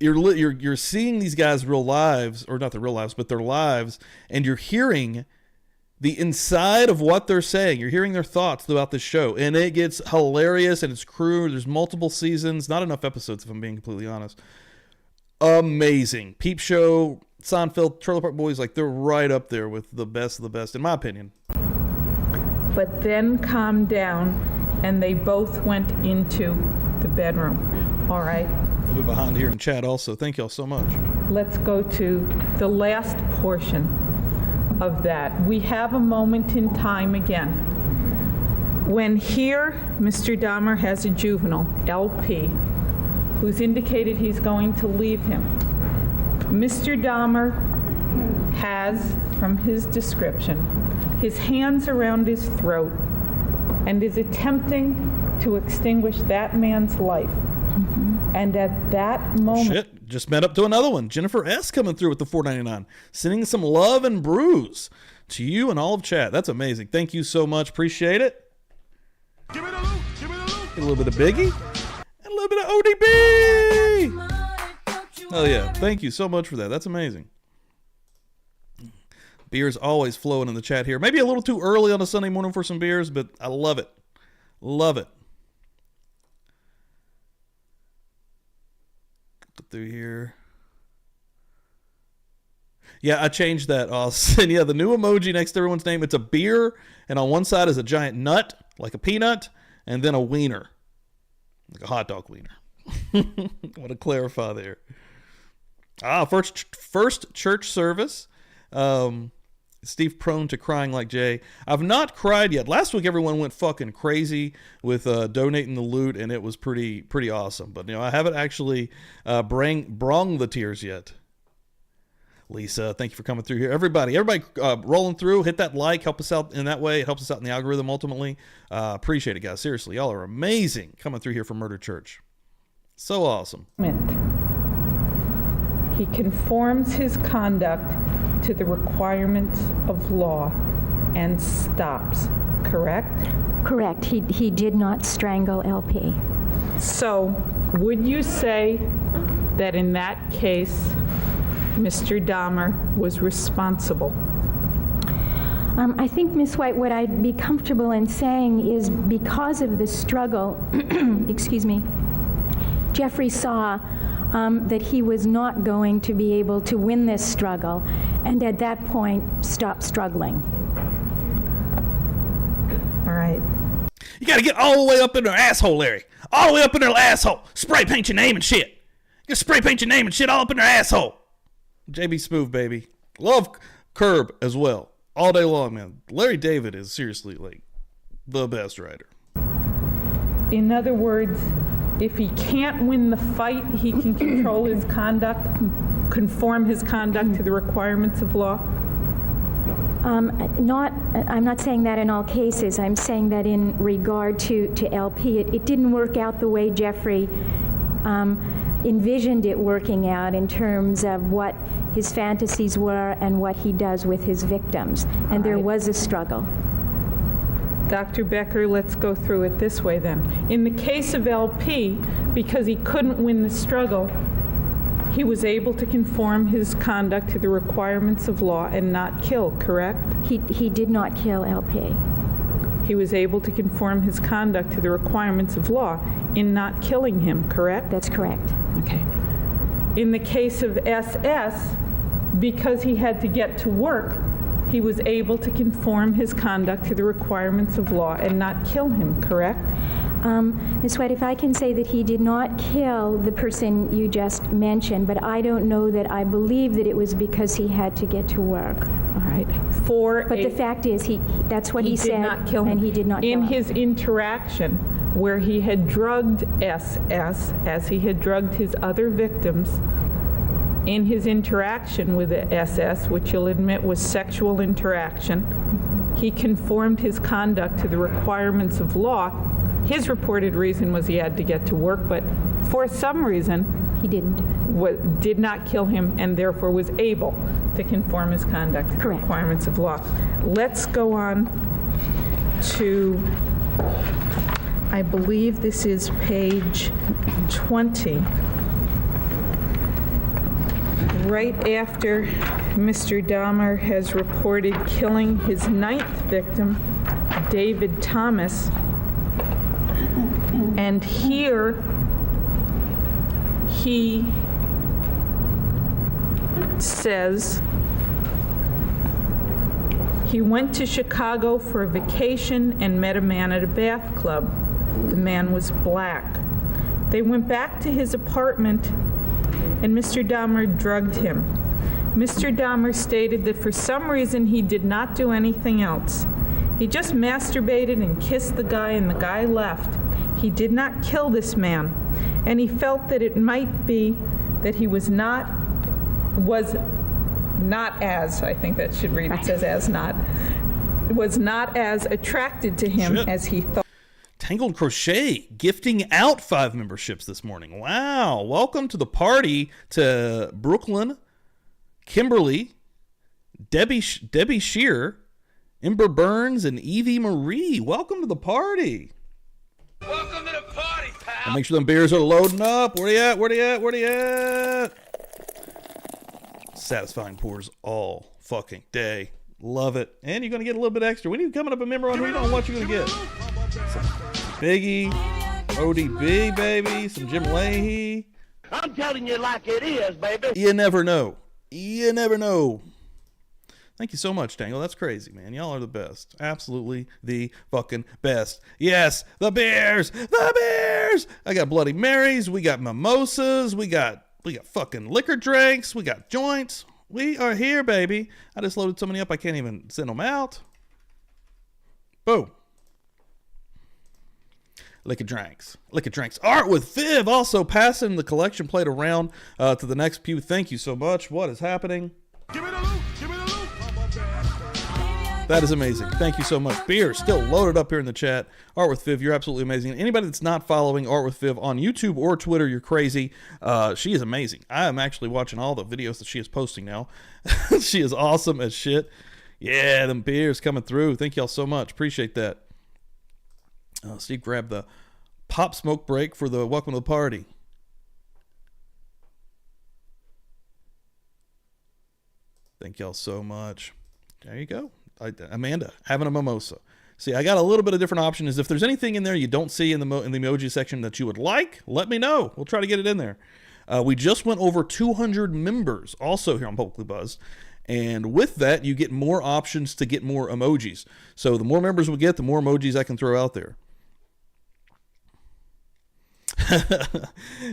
You're seeing these guys' real lives, or not their real lives, but their lives, and you're hearing the inside of what they're saying. You're hearing their thoughts throughout the show, and it gets hilarious, and it's crude. There's multiple seasons, not enough episodes, if I'm being completely honest. Amazing. Peep Show, Seinfeld, Trailer Park Boys, like, they're right up there with the best of the best, in my opinion. But then calmed down, and they both went into the bedroom. All right? A little bit behind here in chat also. Thank y'all so much. Let's go to the last portion of that. We have a moment in time again. When here, Mr. Dahmer has a juvenile, LP, who's indicated he's going to leave him. Mr. Dahmer has, from his description, his hands around his throat and is attempting to extinguish that man's life. And at that moment... Shit, just met up to another one. Jennifer S. coming through with the $4.99. Sending some love and brews to you and all of chat. That's amazing. Thank you so much. Appreciate it. Give me the loot. Give me the loot. Get a little bit of Biggie. And a little bit of ODB. Oh yeah, thank you so much for that. That's amazing. Beers always flowing in the chat here. Maybe a little too early on a Sunday morning for some beers, but I love it. Love it. Go through here. Yeah, I changed that, Austin. Yeah, the new emoji next to everyone's name, it's a beer, and on one side is a giant nut, like a peanut, and then a wiener, like a hot dog wiener. I want to clarify there. First church service. Steve prone to crying like Jay. I've not cried yet. Last week everyone went fucking crazy with donating the loot, and it was pretty awesome. But I haven't actually brung the tears yet. Lisa, thank you for coming through here. Everybody rolling through. Hit that like. Help us out in that way. It helps us out in the algorithm ultimately. Appreciate it, guys. Seriously, y'all are amazing coming through here from Murder Church. So awesome. He conforms his conduct to the requirements of law and stops, correct? Correct. He did not strangle LP. So, would you say that in that case, Mr. Dahmer was responsible? I think, Ms. White, what I'd be comfortable in saying is because of the struggle, excuse me, Jeffrey saw that he was not going to be able to win this struggle, and at that point, stopped struggling. All right. You got to get all the way up in their asshole, Larry. All the way up in their asshole. Spray paint your name and shit. Just spray paint your name and shit all up in their asshole. JB Smooth, baby. Love Curb as well. All day long, man. Larry David is seriously like the best writer. In other words, if he can't win the fight, he can control his conduct, conform his conduct to the requirements of law? I'm not saying that in all cases. I'm saying that in regard to LP, it didn't work out the way Jeffrey envisioned it working out in terms of what his fantasies were and what he does with his victims. And there was a struggle. Dr. Becker, let's go through it this way then. In the case of LP, because he couldn't win the struggle, he was able to conform his conduct to the requirements of law and not kill, correct? He did not kill LP. He was able to conform his conduct to the requirements of law in not killing him, correct? That's correct. Okay. In the case of SS, because he had to get to work, he was able to conform his conduct to the requirements of law and not kill him, correct? Ms. White, if I can say that he did not kill the person you just mentioned, but I don't know that I believe that it was because he had to get to work. All right. But the fact is, that's what he said, did not kill him. and he did not kill him. In his interaction, where he had drugged SS as he had drugged his other victims, in his interaction with the SS, which you'll admit was sexual interaction, he conformed his conduct to the requirements of law. His reported reason was he had to get to work, but for some reason, he did not kill him and therefore was able to conform his conduct to the requirements of law. Let's go on to, I believe this is page 20. Right after Mr. Dahmer has reported killing his 9th victim, David Thomas, and here he says he went to Chicago for a vacation and met a man at a bath club. The man was black. They went back to his apartment and Mr. Dahmer drugged him. Mr. Dahmer stated that for some reason he did not do anything else. He just masturbated and kissed the guy and the guy left. He did not kill this man, and he felt that it might be that he was not as, I think that should read, it says as not, was not as attracted to him as he thought. Tangled Crochet gifting out 5 memberships this morning. Wow. Welcome to the party to Brooklyn, Kimberly, Debbie Shear, Ember Burns, and Evie Marie. Welcome to the party. Welcome to the party, pal. And make sure them beers are loading up. Where they at? Where they at? Where they at? Satisfying pours all fucking day. Love it. And you're going to get a little bit extra. When you coming up a member on here, you don't know what you're going to get. Some Biggie, ODB, baby, some Jim Leahy. I'm telling you like it is, baby. You never know. You never know. Thank you so much, Dangle. That's crazy, man. Y'all are the best. Absolutely the fucking best. Yes, the beers. The beers. I got Bloody Marys. We got mimosas. We got fucking liquor drinks. We got joints. We are here, baby. I just loaded so many up I can't even send them out. Boom. Liquor drinks. Liquor drinks. Art with Viv also passing the collection plate around to the next pew. Thank you so much. What is happening? Give me the loot. Give me the loot. That is amazing. Thank you so much. Beer still loaded up here in the chat. Art with Viv, you're absolutely amazing. Anybody that's not following Art with Viv on YouTube or Twitter, you're crazy. She is amazing. I am actually watching all the videos that she is posting now. She is awesome as shit. Yeah, them beers coming through. Thank y'all so much. Appreciate that. Steve grabbed the pop smoke break for the welcome to the party. Thank y'all so much. There you go. Amanda, having a mimosa. See, I got a little bit of different options. If there's anything in there you don't see in the emoji section that you would like, let me know. We'll try to get it in there. We just went over 200 members also here on Publicly Buzzed. And with that, you get more options to get more emojis. So the more members we get, the more emojis I can throw out there.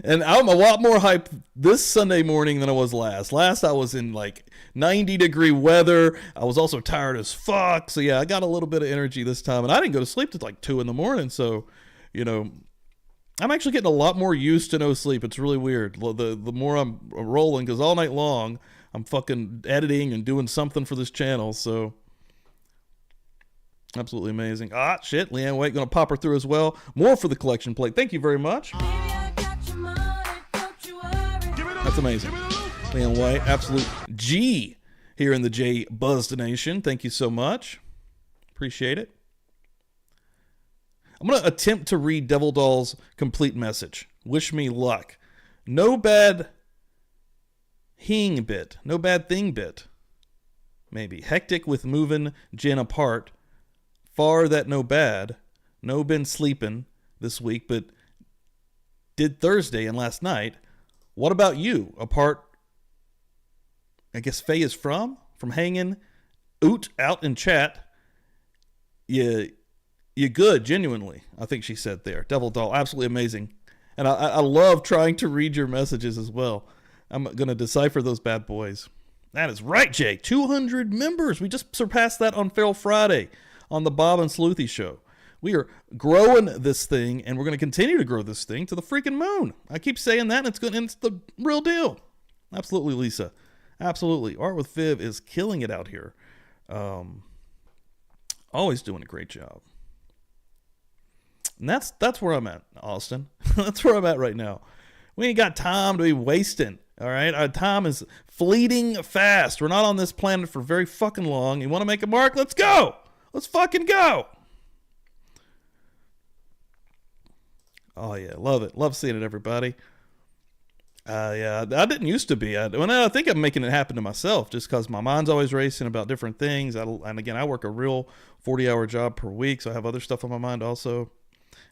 And I'm a lot more hyped this Sunday morning than I was last. Last I was in like 90-degree weather. I was also tired as fuck. So yeah, I got a little bit of energy this time. And I didn't go to sleep till like 2 in the morning. So, you know, I'm actually getting a lot more used to no sleep. It's really weird. The more I'm rolling, because all night long I'm fucking editing and doing something for this channel. So absolutely amazing. Ah, shit. Leanne White going to pop her through as well. More for the collection plate. Thank you very much. That's amazing. Leanne White, absolute G here in the J Buzzed Nation. Thank you so much. Appreciate it. I'm going to attempt to read Devil Doll's complete message. Wish me luck. No bad hing bit. No bad thing bit. Maybe. Hectic with moving Jen apart. Far that no bad. No been sleeping this week, but did Thursday and last night. What about you? Apart, I guess Faye is from hanging out in chat. You good, genuinely. I think she said there. Devil Doll, absolutely amazing. And I love trying to read your messages as well. I'm going to decipher those bad boys. That is right, Jake. 200 members. We just surpassed that on Feral Friday on the Bob and Sleuthy show. We are growing this thing, and we're going to continue to grow this thing to the freaking moon. I keep saying that, and it's the real deal. Absolutely, Lisa. Absolutely. Art with Viv is killing it out here. Always doing a great job. And that's where I'm at, Austin. That's where I'm at right now. We ain't got time to be wasting. All right, our time is fleeting fast. We're not on this planet for very fucking long. You want to make a mark? Let's go. Let's fucking go. Oh yeah, love it. Love seeing it, everybody. Yeah, I didn't used to be. I think I'm making it happen to myself just because my mind's always racing about different things. And again, I work a real 40-hour job per week, so I have other stuff on my mind also.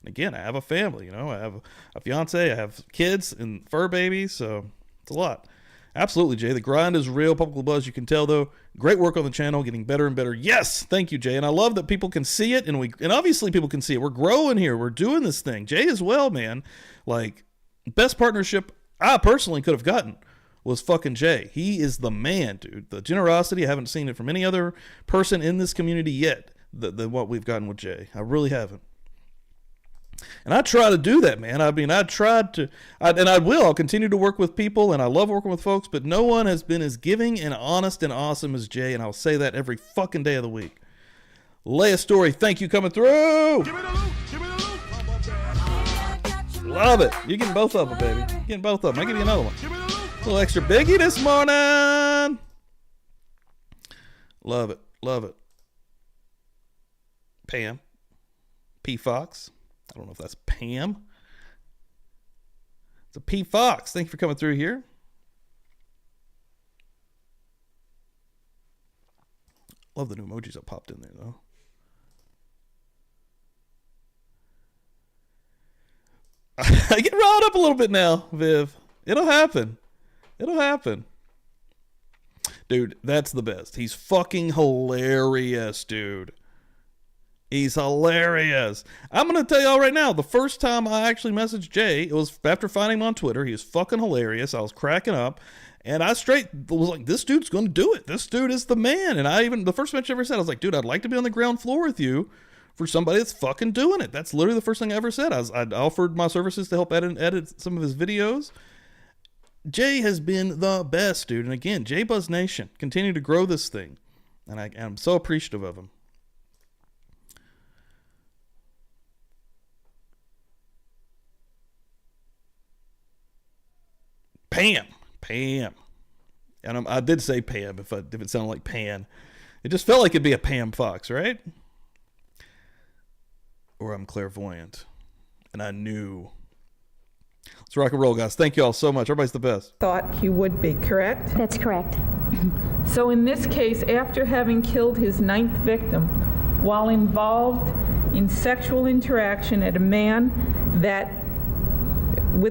And again, I have a family, you know. I have a fiance, I have kids and fur babies, so it's a lot. Absolutely, Jay. The grind is real. Publicly Buzzed, you can tell, though. Great work on the channel, getting better and better. Yes, thank you, Jay. And I love that people can see it, and obviously people can see it. We're growing here. We're doing this thing. Jay as well, man. Like, best partnership I personally could have gotten was fucking Jay. He is the man, dude. The generosity, I haven't seen it from any other person in this community yet than what we've gotten with Jay. I really haven't. And I try to do that, man. I mean, I tried to, and I will. I'll continue to work with people, and I love working with folks, but no one has been as giving and honest and awesome as Jay, and I'll say that every fucking day of the week. Leia Story, thank you coming through. Give me the loot. Give me the loot. Love it. You're getting both of them, baby. You're getting both of them. I'll give you another one. Give me the loot. A little extra biggie this morning. Love it. Love it. Pam. P. Fox. I don't know if that's Pam. It's a P. Fox. Thank you for coming through here. Love the new emojis that popped in there, though. I get riled up a little bit now, Viv. It'll happen. It'll happen. Dude, that's the best. He's fucking hilarious, dude. He's hilarious. I'm going to tell y'all right now, the first time I actually messaged Jay, it was after finding him on Twitter. He was fucking hilarious. I was cracking up. And I straight was like, this dude's going to do it. This dude is the man. And the first mention I ever said, I was like, dude, I'd like to be on the ground floor with you for somebody that's fucking doing it. That's literally the first thing I ever said. I'd offered my services to help edit some of his videos. Jay has been the best, dude. And again, Jay Buzz Nation, continue to grow this thing. And I'm so appreciative of him. Pam. And I did say Pam if it sounded like Pan. It just felt like it'd be a Pam Fox, right? Or I'm clairvoyant. And I knew. Let's rock and roll, guys. Thank you all so much. Everybody's the best. Thought he would be, correct? That's correct. So in this case, after having killed his 9th victim, while involved in sexual interaction with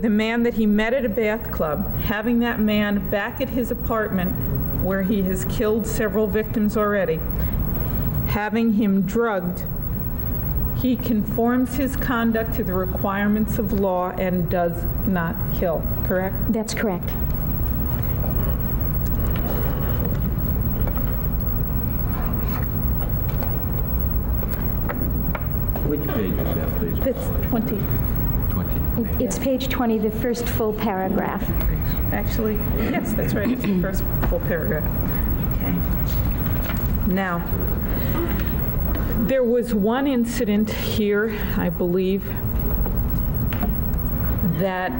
a man that he met at a bath club, having that man back at his apartment where he has killed several victims already, having him drugged, he conforms his conduct to the requirements of law and does not kill, correct? That's correct. Which page is that, please? That's 20. 20. It's page 20, the first full paragraph. Actually, yes, that's right. It's the first full paragraph. Okay. Now, there was one incident here, I believe, that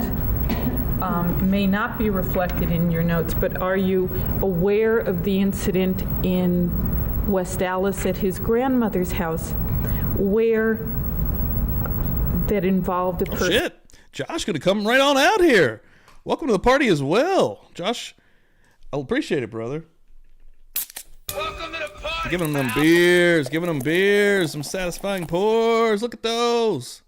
may not be reflected in your notes, but are you aware of the incident in West Allis at his grandmother's house where that involved a person? Oh, shit. Josh could have come right on out here. Welcome to the party as well. Josh, I'll appreciate it, brother. Welcome to the party. Giving them beers, some satisfying pours. Look at those.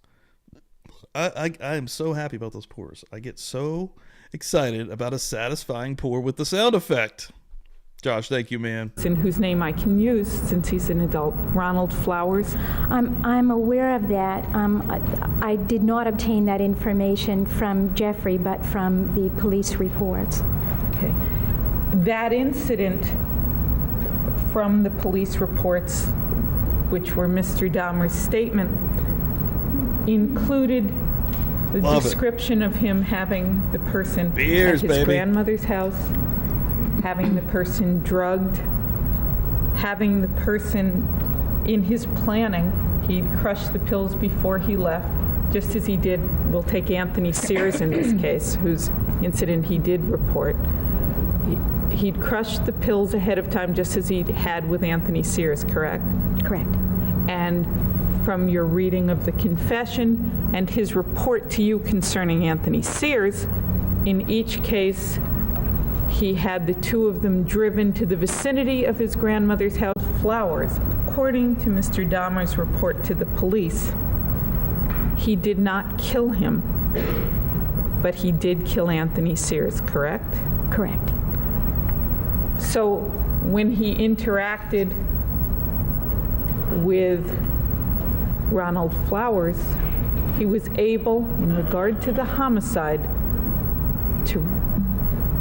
I am so happy about those pours. I get so excited about a satisfying pour with the sound effect. Josh, thank you, man. In whose name I can use since he's an adult, Ronald Flowers. I'm aware of that. I did not obtain that information from Jeffrey, but from the police reports. Okay. That incident from the police reports, which were Mr. Dahmer's statement, included the description of him having the person at his grandmother's house, having the person drugged, having the person in his planning. He'd crushed the pills before he left, just as he did, we'll take Anthony Sears in this case, whose incident he did report. He'd crushed the pills ahead of time, just as he had with Anthony Sears, correct? Correct. And from your reading of the confession and his report to you concerning Anthony Sears, in each case, he had the two of them driven to the vicinity of his grandmother's house. Flowers, according to Mr. Dahmer's report to the police, he did not kill him, but he did kill Anthony Sears, correct? Correct. So when he interacted with Ronald Flowers, he was able, in regard to the homicide, to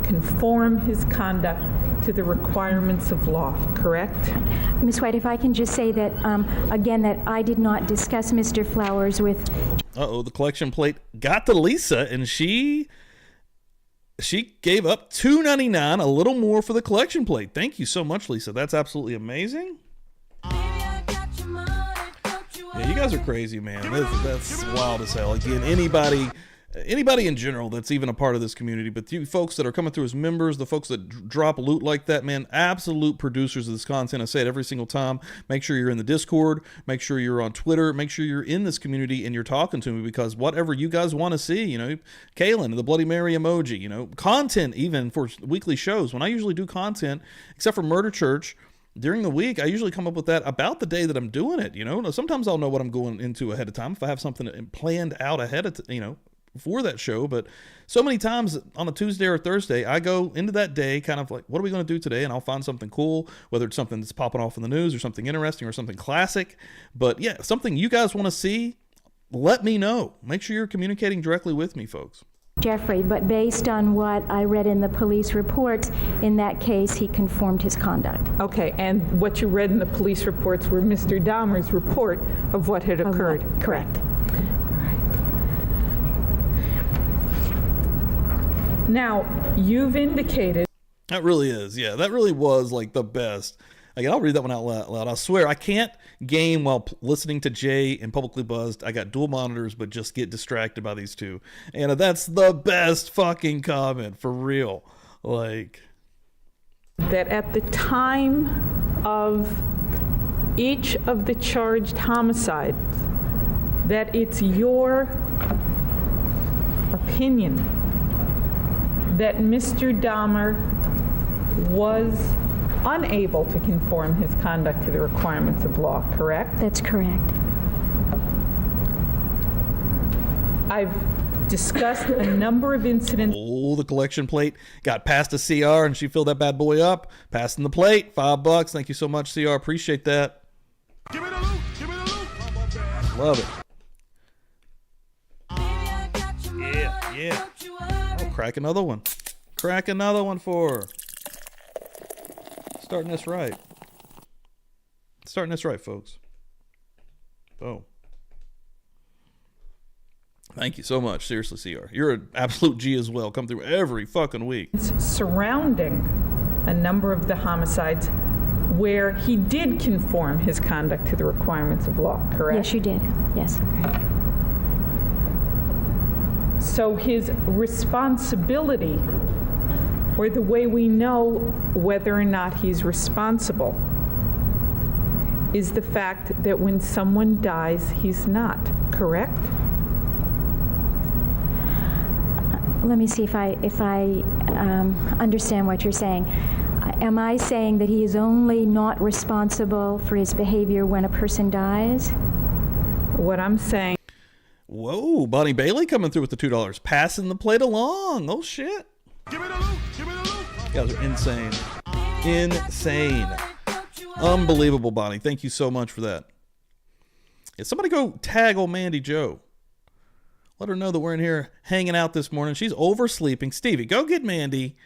conform his conduct to the requirements of law, correct? Ms. White, if I can just say that, again, that I did not discuss Mr. Flowers with... Uh-oh, the collection plate got to Lisa, and she gave up $2.99, a little more for the collection plate. Thank you so much, Lisa. That's absolutely amazing. Yeah, you guys are crazy, man. That's wild as hell. Again, anybody in general that's even a part of this community, but you folks that are coming through as members, the folks that drop loot like that, man, absolute producers of this content. I say it every single time. Make sure you're in the Discord. Make sure you're on Twitter. Make sure you're in this community and you're talking to me, because whatever you guys want to see, you know, Kaylin, the Bloody Mary emoji, you know, content even for weekly shows. When I usually do content, except for Murder Church, during the week, I usually come up with that about the day that I'm doing it. Now, sometimes I'll know what I'm going into ahead of time if I have something planned out ahead of, for that show. But so many times on a Tuesday or Thursday, I go into that day kind of like, what are we going to do today? And I'll find something cool, whether it's something that's popping off in the news or something interesting or something classic. But yeah, something you guys want to see, let me know. Make sure you're communicating directly with me, folks. Jeffrey, but based on what I read in the police reports, in that case, he conformed his conduct. Okay, and what you read in the police reports were Mr. Dahmer's report of what had occurred. Correct. All right. Now, you've indicated... That really is, yeah. That really was like the best. Again, I'll read that one out loud. I swear, I can't game while listening to Jay and Publicly Buzzed. I got dual monitors, but just get distracted by these two. And that's the best fucking comment, for real. Like... that at the time of each of the charged homicides, that it's your opinion that Mr. Dahmer was unable to conform his conduct to the requirements of law, correct? That's correct. I've discussed a number of incidents. Oh, the collection plate got past a CR and she filled that bad boy up. Passing the plate, $5. Thank you so much, CR. Appreciate that. Give me the loot, give me the loot. Come on, man. Love it. Yeah. Oh, crack another one. Crack another one for her. Starting this right. Folks. Boom. Thank you so much. Seriously, CR. You're an absolute G as well. Come through every fucking week. Surrounding a number of the homicides where he did conform his conduct to the requirements of law, correct? Yes, you did. Yes. So his responsibility, or the way we know whether or not he's responsible, is the fact that when someone dies, he's not, correct? Let me see if I understand what you're saying. Am I saying that he is only not responsible for his behavior when a person dies? What I'm saying... Whoa, Bonnie Bailey coming through with the $2. Passing the plate along. Oh, shit. Give me the loot, give me the loot. You guys are insane. Insane. Unbelievable, Bonnie. Thank you so much for that. Yeah, somebody go tag old Mandy Joe. Let her know that we're in here hanging out this morning. She's oversleeping. Stevie, go get Mandy.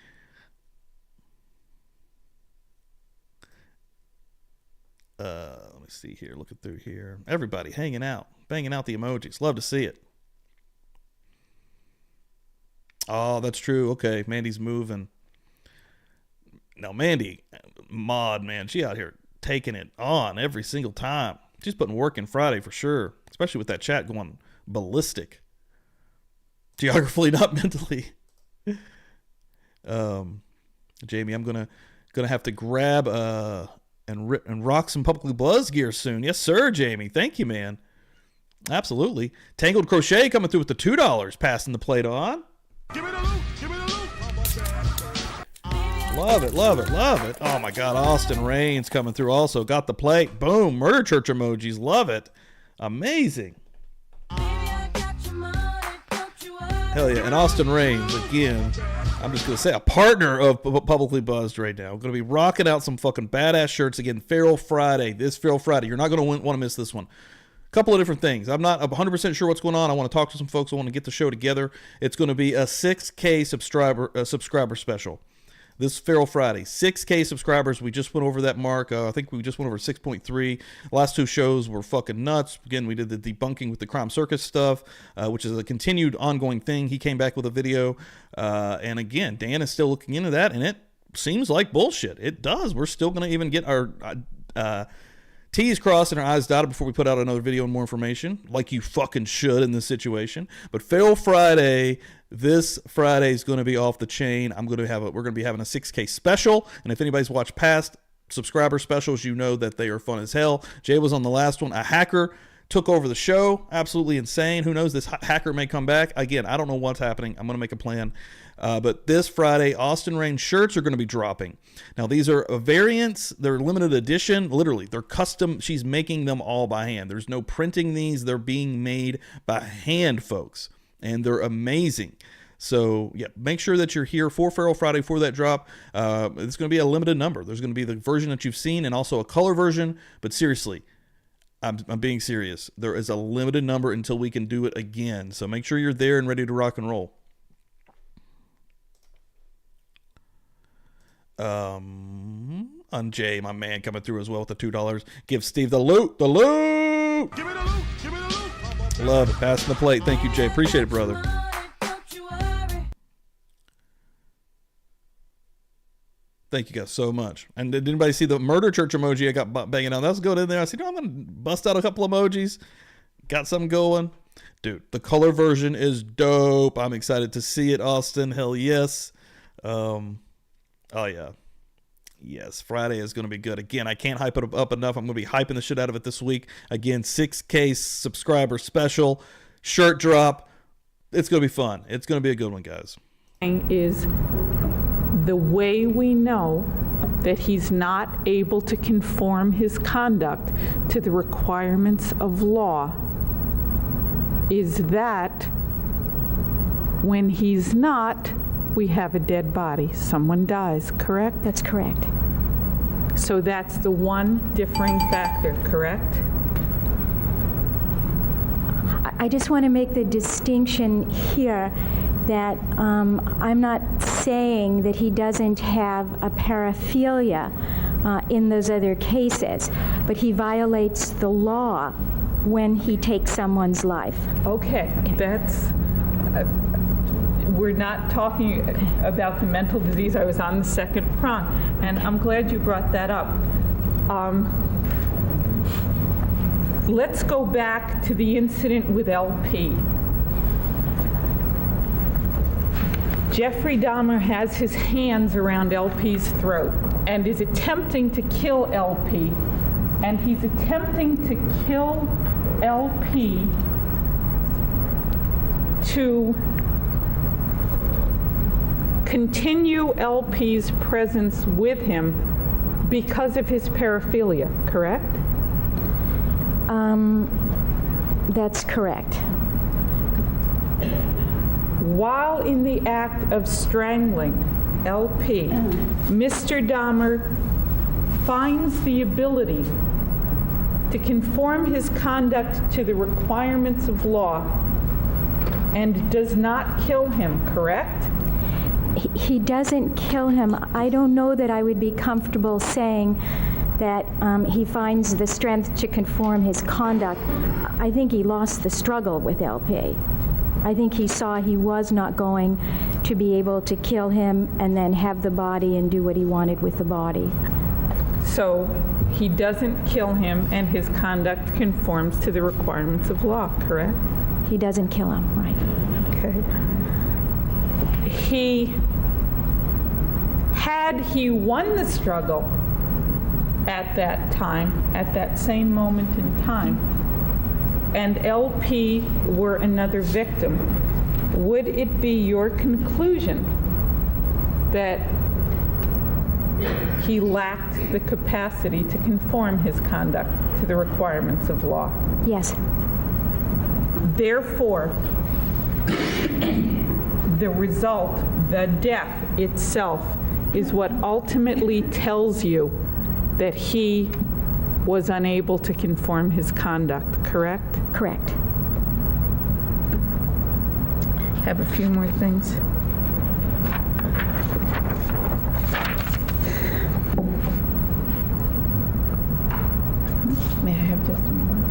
Let me see here. Looking through here. Everybody hanging out. Banging out the emojis. Love to see it. Oh, that's true. Okay, Mandy's moving. Now, Mandy, mod, man, she out here taking it on every single time. She's putting work in Friday for sure, especially with that chat going ballistic. Geographically, not mentally. Jamie, I'm gonna have to grab and rock some Publicly Buzzed gear soon. Yes, sir, Jamie. Thank you, man. Absolutely. Tangled Crochet coming through with the $2, passing the plate on. Give me the loot, give me the loot. Come on, man. Love it, love it, love it. Oh my God, Austin Raines coming through also. Got the plate. Boom, Murder Church emojis. Love it. Amazing. Hell yeah. And Austin Raines, again, I'm just going to say a partner of Publicly Buzzed right now. We're going to be rocking out some fucking badass shirts again. Feral Friday. This Feral Friday. You're not going to want to miss this one. Couple of different things. I'm not 100% sure what's going on. I want to talk to some folks. I want to get the show together. It's going to be a 6K subscriber special. This Feral Friday. 6K subscribers. We just went over that mark. I think we just went over 6.3. Last two shows were fucking nuts. Again, we did the debunking with the Crime Circus stuff, which is a continued ongoing thing. He came back with a video. And again, Dan is still looking into that, and it seems like bullshit. It does. We're still going to even get our T's crossed and our I's dotted before we put out another video and more information, like you fucking should in this situation. But Feral Friday, this Friday is going to be off the chain. We're going to be having a 6K special, and if anybody's watched past subscriber specials, you know that they are fun as hell. Jay was on the last one. A hacker took over the show. Absolutely insane. Who knows? This hacker may come back. Again, I don't know what's happening. I'm going to make a plan. But this Friday, Austin Rain shirts are going to be dropping. Now, these are variants. They're limited edition. Literally, they're custom. She's making them all by hand. There's no printing these. They're being made by hand, folks. And they're amazing. So, yeah, make sure that you're here for Feral Friday for that drop. It's going to be a limited number. There's going to be the version that you've seen and also a color version. But seriously, I'm being serious. There is a limited number until we can do it again. So make sure you're there and ready to rock and roll. Jay, my man, coming through as well with the $2. Give Steve the loot. The loot! Give me the loot. Give me the loot. Love it. Passing the plate. Thank you, Jay. Appreciate it, brother. Thank you guys so much. And did anybody see the murder church emoji I got banging on? That was good in there. I said, I'm going to bust out a couple emojis. Got something going. Dude, the color version is dope. I'm excited to see it, Austin. Hell yes. Oh, yeah. Yes, Friday is going to be good. Again, I can't hype it up enough. I'm going to be hyping the shit out of it this week. Again, 6K subscriber special, shirt drop. It's going to be fun. It's going to be a good one, guys. Is the way we know that he's not able to conform his conduct to the requirements of law is that when he's not, we have a dead body. Someone dies, correct? That's correct. So that's the one differing factor, correct? I just want to make the distinction here that I'm not saying that he doesn't have a paraphilia in those other cases, but he violates the law when he takes someone's life. Okay. That's, we're not talking about the mental disease. I was on the second prong, and I'm glad you brought that up. Let's go back to the incident with LP. Jeffrey Dahmer has his hands around LP's throat and is attempting to kill LP. And he's attempting to kill LP to continue LP's presence with him because of his paraphilia, correct? That's correct. While in the act of strangling LP, Mr. Dahmer finds the ability to conform his conduct to the requirements of law and does not kill him, correct? He doesn't kill him. I don't know that I would be comfortable saying that he finds the strength to conform his conduct. I think he lost the struggle with LP. I think he saw he was not going to be able to kill him and then have the body and do what he wanted with the body. So he doesn't kill him and his conduct conforms to the requirements of law, correct? He doesn't kill him, right. Okay. Had he won the struggle at that time, at that same moment in time, and LP were another victim, would it be your conclusion that he lacked the capacity to conform his conduct to the requirements of law? Yes. Therefore, the result, the death itself, is what ultimately tells you that he was unable to conform his conduct, correct? Correct. Have a few more things. May I have just a moment?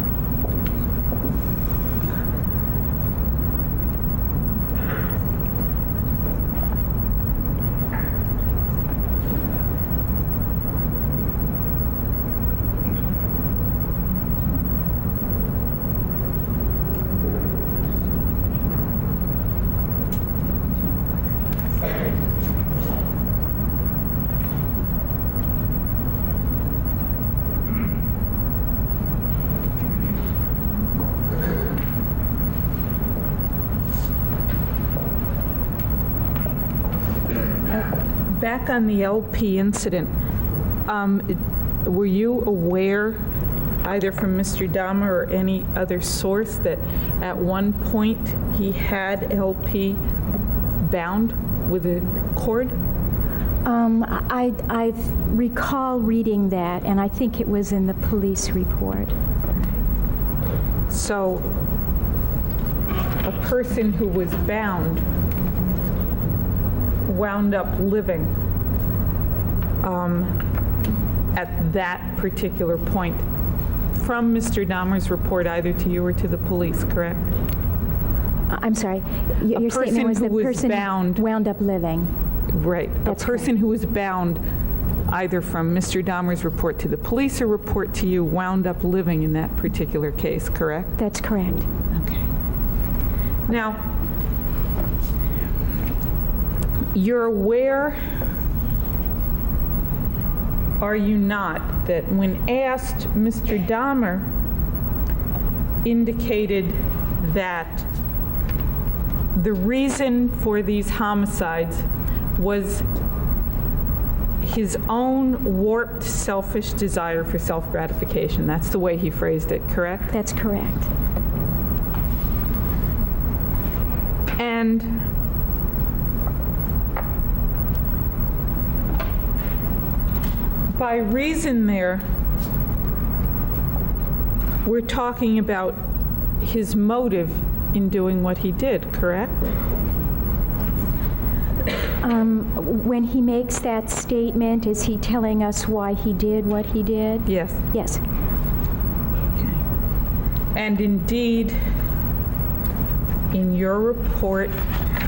back on the LP incident, were you aware, either from Mr. Dahmer or any other source, that at one point he had LP bound with a cord? I recall reading that, and I think it was in the police report. So a person who was bound wound up living at that particular point from Mr. Dahmer's report, either to you or to the police, correct? I'm sorry, your statement was the person bound, wound up living. Right. That's a person correct. who was bound either from Mr. Dahmer's report to the police or report to you wound up living in that particular case, correct? That's correct. Okay. Now, you're aware, are you not, that when asked, Mr. Dahmer indicated that the reason for these homicides was his own warped, selfish desire for self-gratification. That's the way he phrased it, correct? That's correct. And by reason there, we're talking about his motive in doing what he did, correct? When he makes that statement, is he telling us why he did what he did? Yes. Yes. Okay. And indeed, in your report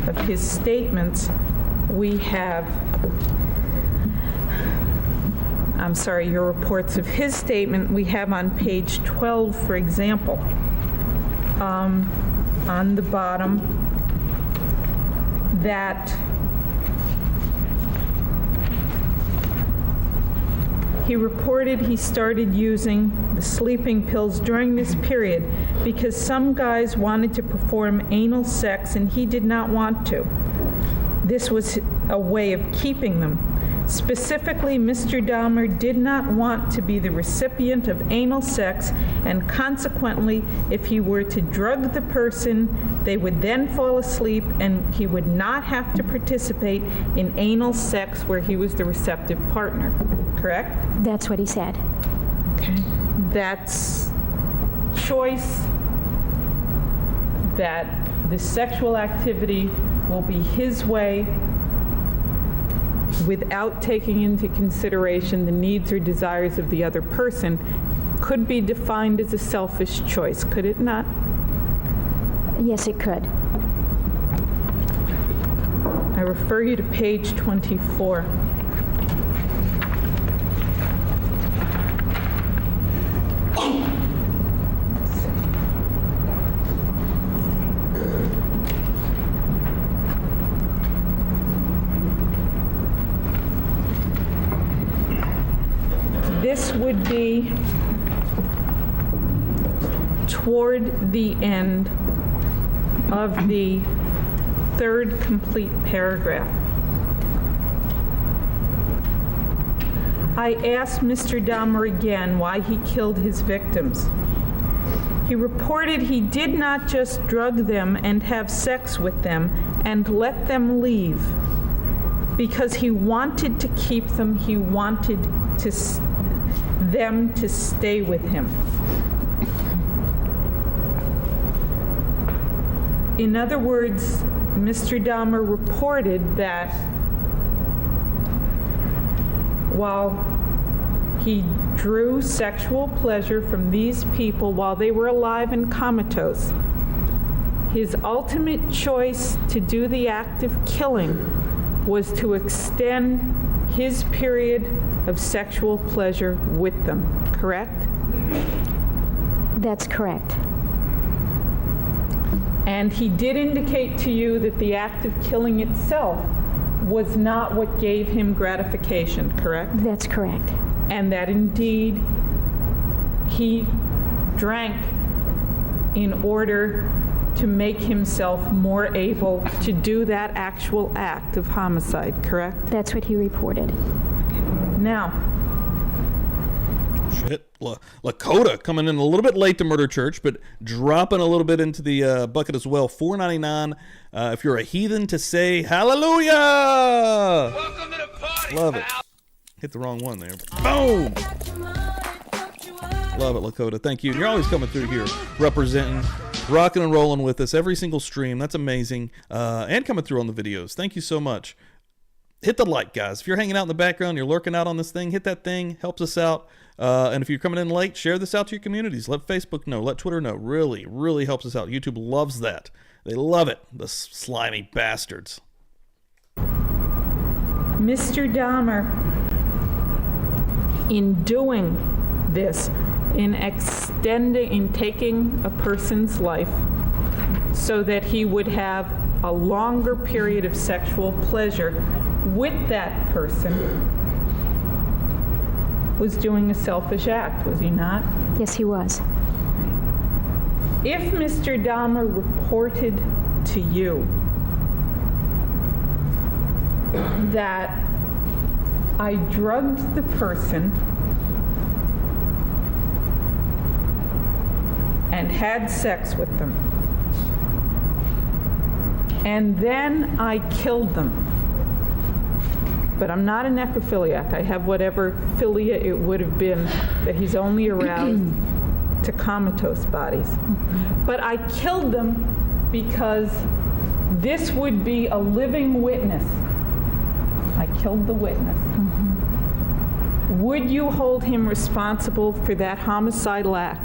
of his statements, we have, I'm sorry, your reports of his statement, we have on page 12, for example, on the bottom, that he reported he started using the sleeping pills during this period because some guys wanted to perform anal sex and he did not want to. This was a way of keeping them. Specifically, Mr. Dahmer did not want to be the recipient of anal sex, and consequently, if he were to drug the person, they would then fall asleep and he would not have to participate in anal sex where he was the receptive partner. Correct? That's what he said. Okay. That's choice, that the sexual activity will be his way without taking into consideration the needs or desires of the other person, could be defined as a selfish choice, could it not? Yes, it could. I refer you to page 24. This would be toward the end of the third complete paragraph. I asked Mr. Dahmer again why he killed his victims. He reported he did not just drug them and have sex with them and let them leave because he wanted to keep them, he wanted them to stay with him. In other words, Mr. Dahmer reported that while he drew sexual pleasure from these people while they were alive and comatose, his ultimate choice to do the act of killing was to extend his period of sexual pleasure with them, correct? That's correct. And he did indicate to you that the act of killing itself was not what gave him gratification, correct? That's correct. And that indeed he drank in order to make himself more able to do that actual act of homicide, correct? That's what he reported. Now, Shit. Lakota coming in a little bit late to Murder Church, but dropping a little bit into the bucket as well. $4.99 if you're a heathen to say hallelujah. Welcome to the party, Love it. Hit the wrong one there. Boom. Love it, Lakota. Thank you. And you're always coming through here representing, rocking and rolling with us every single stream. That's amazing. And coming through on the videos. Thank you so much. Hit the like, guys. If you're hanging out in the background, you're lurking out on this thing, hit that thing. Helps us out. And if you're coming in late, share this out to your communities. Let Facebook know. Let Twitter know. Really, really helps us out. YouTube loves that. They love it. The slimy bastards. Mr. Dahmer, in doing this, in taking a person's life so that he would have a longer period of sexual pleasure with that person, was doing a selfish act, was he not? Yes, he was. If Mr. Dahmer reported to you that I drugged the person and had sex with them, and then I killed them, but I'm not a necrophiliac. I have whatever philia it would have been that he's only aroused to comatose bodies. But I killed them because this would be a living witness. I killed the witness. Would you hold him responsible for that homicidal act?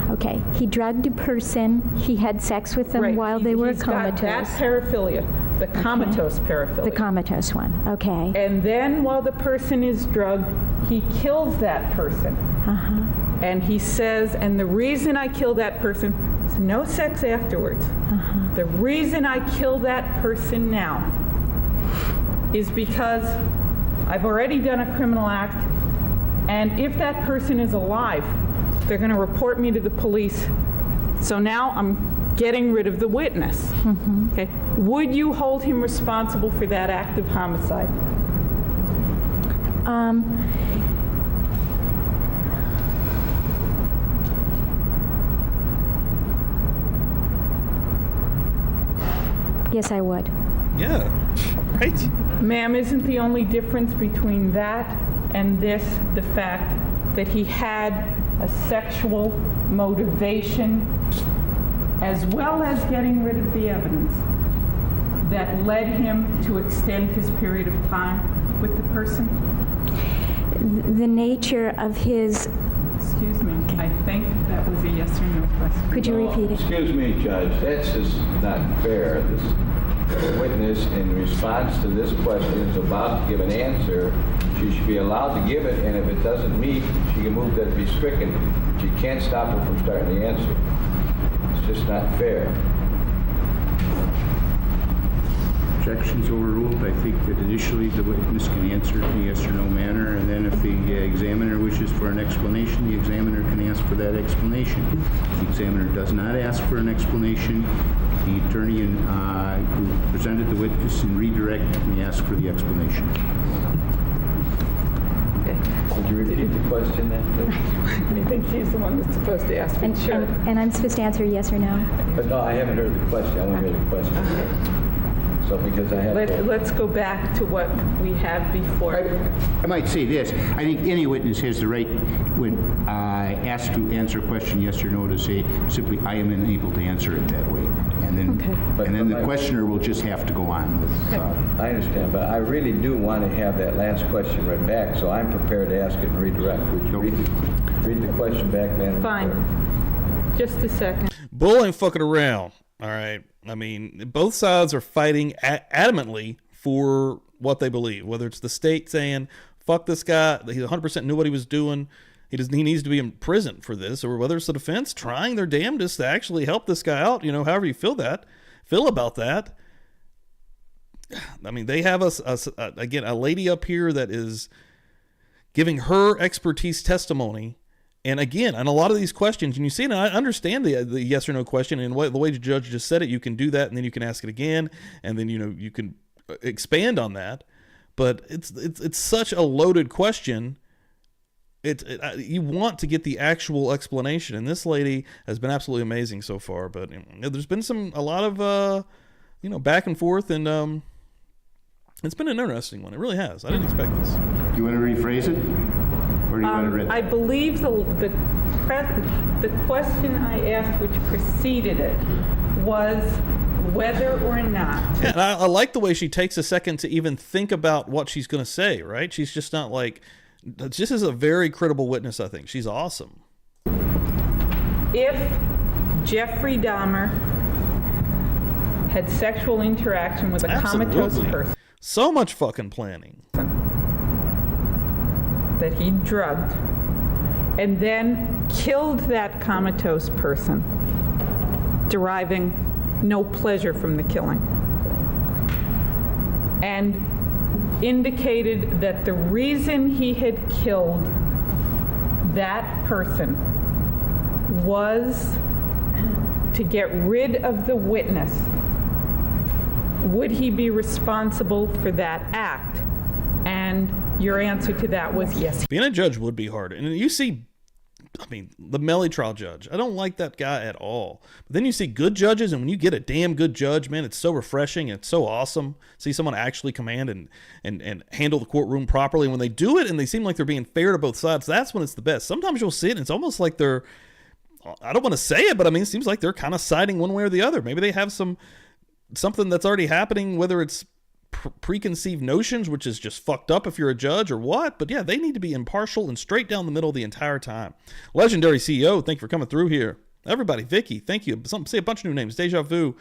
Okay, he drugged a person, he had sex with them Right. while they were He's got that comatose. paraphilia, the comatose paraphilia. The comatose one, okay. And then while the person is drugged, he kills that person. And he says, and the reason I kill that person is no sex afterwards. The reason I kill that person now is because I've already done a criminal act, and if that person is alive, they're going to report me to the police. So now I'm getting rid of the witness. Okay. Would you hold him responsible for that act of homicide? Yes, I would. Yeah, right? Ma'am, isn't the only difference between that and this the fact that he had a sexual motivation as well as getting rid of the evidence that led him to extend his period of time with the person? The nature of his, Excuse me, I think that was a yes or no question. could you repeat it? Excuse me, Judge, that's just not fair. This witness, in response to this question, is about to give an answer. She should be allowed to give it, and if it doesn't meet, she can move that to be stricken. She can't stop her from starting the answer. It's just not fair. Objections overruled. I think that initially the witness can answer in a yes or no manner, and then if the examiner wishes for an explanation, the examiner can ask for that explanation. If the examiner does not ask for an explanation, the attorney who presented the witness in redirect may ask for the explanation. Would you repeat the question then, please? I think she's the one that's supposed to ask. And, Sure. and I'm supposed to answer yes or no? But no, I haven't heard the question. I want to hear the question. So because I have to... Let's go back to what we had before. I might say this. I think any witness has the right, when asked to answer a question yes or no, to say simply, I am unable to answer it that way. And then, and then the questioner will just have to go on with... I understand, but I really do want to have that last question read back, so I'm prepared to ask it and redirect. Would you read the question back, Madam Clerk? Fine. Just a second. Bull ain't fucking around. All right. I mean, both sides are fighting adamantly for what they believe, whether it's the state saying, fuck this guy, he 100% knew what he was doing, he needs to be in prison for this, or whether it's the defense trying their damnedest to actually help this guy out, however you feel about that. I mean, they have again, a lady up here that is giving her expertise testimony, And again, on a lot of these questions, and you see, and I understand the yes or no question, and the way the judge just said it, you can do that, and then you can ask it again, and then you can expand on that. But it's such a loaded question. You want to get the actual explanation, and this lady has been absolutely amazing so far. But there's been a lot of back and forth, and it's been an interesting one. It really has. I didn't expect this. Do you want to rephrase it, or do you want to read it? I believe the question I asked, which preceded it, was whether or not. Yeah, and I like the way she takes a second to even think about what she's going to say. Right? She's just not like. This is a very credible witness, I think. She's awesome. If Jeffrey Dahmer had sexual interaction with a comatose person so much fucking planning that he drugged and then killed that comatose person, deriving no pleasure from the killing, and indicated that the reason he had killed that person was to get rid of the witness, would he be responsible for that act? And your answer to that was yes. Being a judge would be hard. And you see, the Melly trial judge, I don't like that guy at all. But then you see good judges, and when you get a damn good judge, man, it's so refreshing. It's so awesome. See someone actually command and handle the courtroom properly. And when they do it and they seem like they're being fair to both sides, that's when it's the best. Sometimes you'll see it and it's almost like they're, I don't want to say it, but it seems like they're kind of siding one way or the other. Maybe they have something that's already happening, whether it's preconceived notions, which is just fucked up if you're a judge or what. But yeah, they need to be impartial and straight down the middle the entire time. Legendary CEO, thank you for coming through here. Everybody, Vicky, thank you. Say a bunch of new names. Deja Vu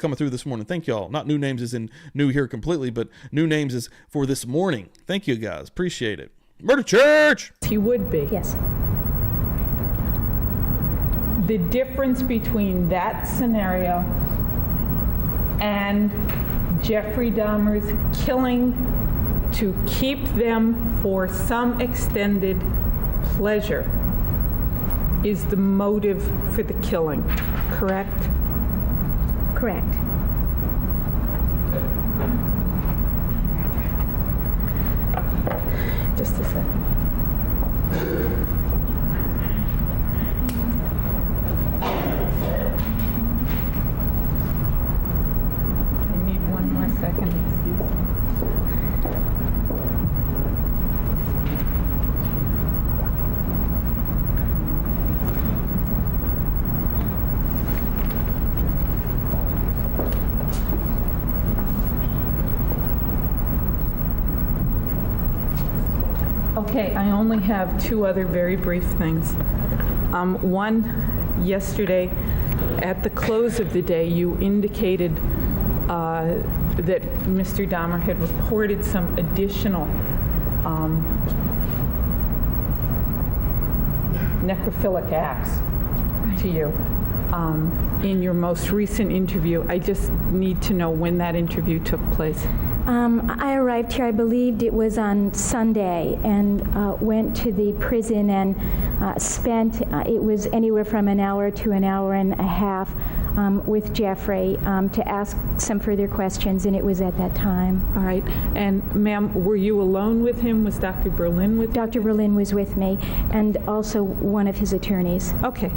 coming through this morning. Thank y'all. Not new names as in new here completely, but new names as for this morning. Thank you guys. Appreciate it. Murder Church! He would be. Yes. The difference between that scenario and Jeffrey Dahmer's killing to keep them for some extended pleasure is the motive for the killing, correct? Correct. Just a second. Second, excuse me. Okay, I only have two other very brief things. One, yesterday, at the close of the day, you indicated that Mr. Dahmer had reported some additional necrophilic acts to you in your most recent interview. I just need to know when that interview took place. I arrived here, I believed it was on Sunday, and went to the prison and spent, it was anywhere from an hour to an hour and a half with Jeffrey to ask some further questions, and it was at that time. All right. And ma'am, were you alone with him? Was Dr. Berlin with you? Dr. Berlin was with me, and also one of his attorneys. Okay.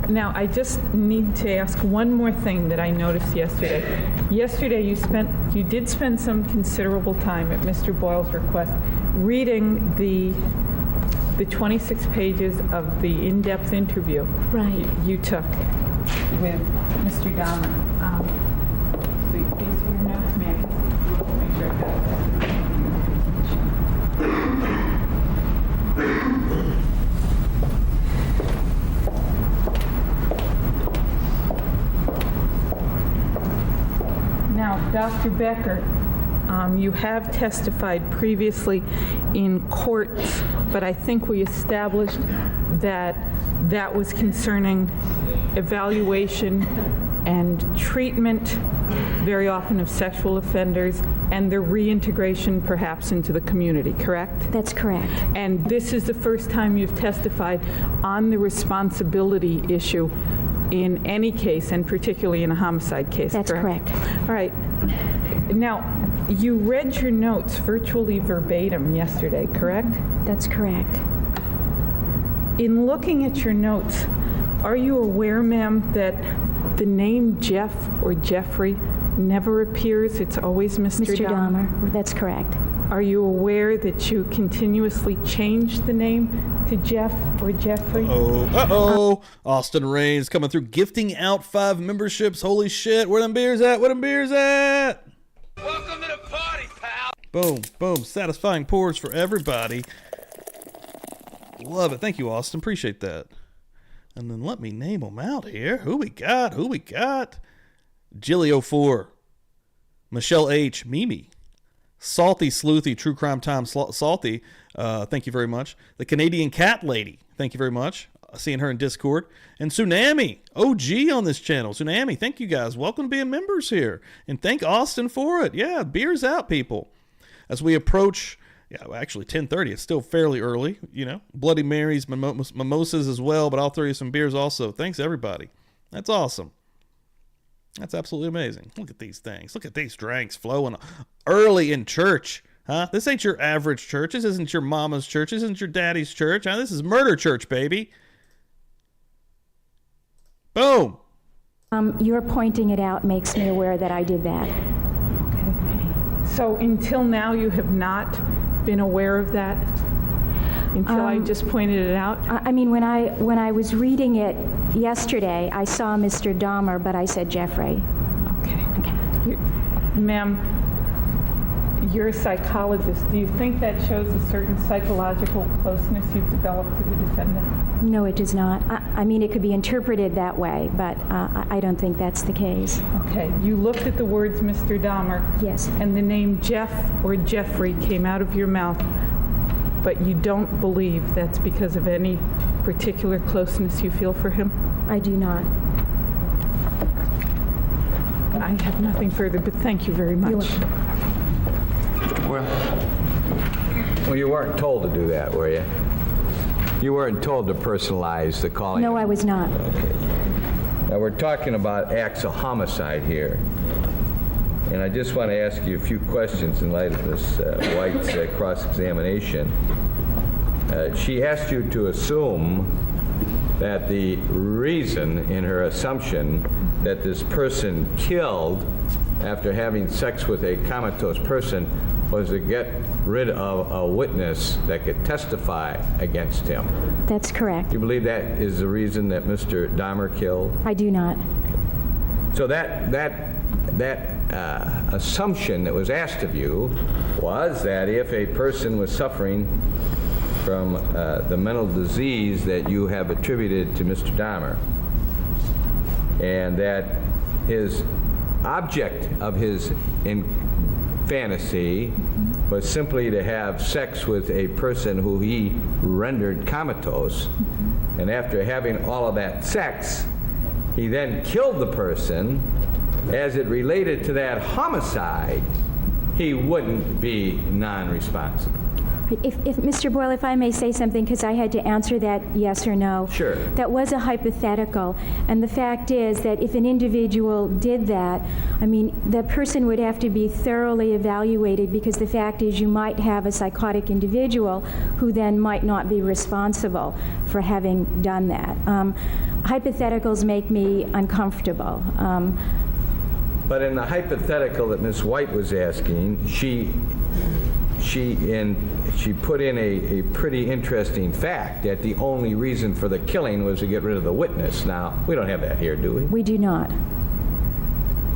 Now, I just need to ask one more thing that I noticed yesterday. Yesterday, you did spend some considerable time, at Mr. Boyle's request, reading the 26 pages of the in-depth interview you took with Mr. Dahmer. These are your notes, ma'am. Make sure I got Now, Dr. Becker, you have testified previously in courts, but I think we established that that was concerning evaluation and treatment, very often of sexual offenders, and their reintegration perhaps into the community, correct? That's correct. And this is the first time you've testified on the responsibility issue in any case, and particularly in a homicide case, That's correct. All right. Now, you read your notes virtually verbatim yesterday, correct? That's correct. In looking at your notes, are you aware, ma'am, that the name Jeff or Jeffrey never appears? It's always Mr. Mr. Dahmer. That's correct. Are you aware that you continuously change the name to Jeff or Jeffrey? Uh-oh. Austin Raines coming through, gifting out 5 memberships. Holy shit. Where them beers at? Where them beers at? Welcome to the party, pal. Boom, boom. Satisfying pours for everybody. Love it. Thank you, Austin. Appreciate that. And then let me name them out here. Who we got? Gilly 04. Michelle H. Mimi. Salty Sleuthy, True Crime Time Salty. Thank you very much. The Canadian Cat Lady. Thank you very much. Seeing her in Discord. And Tsunami, OG on this channel. Tsunami, thank you guys. Welcome to being members here. And thank Austin for it. Yeah, beers out, people. As we approach, actually 10:30. It's still fairly early, Bloody Marys, mimosas as well, but I'll throw you some beers also. Thanks, everybody. That's awesome. That's absolutely amazing. Look at these things. Look at these drinks flowing early in church. Huh? This ain't your average church. This isn't your mama's church. This isn't your daddy's church. Huh? This is murder church, baby. Boom. Your pointing it out makes me aware that I did that. Okay. So until now, you have not been aware of that? Until I just pointed it out? I mean, when I was reading it yesterday, I saw Mr. Dahmer, but I said Jeffrey. Okay. Ma'am, you're a psychologist. Do you think that shows a certain psychological closeness you've developed to the defendant? No, it does not. I mean, it could be interpreted that way, but I don't think that's the case. Okay. You looked at the words Mr. Dahmer. Yes. And the name Jeff or Jeffrey came out of your mouth, but you don't believe that's because of any particular closeness you feel for him? I do not. I have nothing further, but thank you very much. Well, you weren't told to do that, were you? You weren't told to personalize the calling? No, I was not. Okay. Now, we're talking about acts of homicide here. And I just want to ask you a few questions in light of this White's cross-examination. She asked you to assume that the reason in her assumption that this person killed after having sex with a comatose person was to get rid of a witness that could testify against him. That's correct. Do you believe that is the reason that Mr. Dahmer killed? I do not. So that assumption that was asked of you was that if a person was suffering from the mental disease that you have attributed to Mr. Dahmer, and that his object of his fantasy was simply to have sex with a person who he rendered comatose, and after having all of that sex, he then killed the person. As it related to that homicide, he wouldn't be non-responsible. If Mr. Boyle, if I may say something, because I had to answer that yes or no. Sure. That was a hypothetical, and the fact is that if an individual did that, I mean, the person would have to be thoroughly evaluated, because the fact is you might have a psychotic individual who then might not be responsible for having done that. Hypotheticals make me uncomfortable. But in the hypothetical that Ms. White was asking, she put in a pretty interesting fact that the only reason for the killing was to get rid of the witness. Now, we don't have that here, do we? We do not.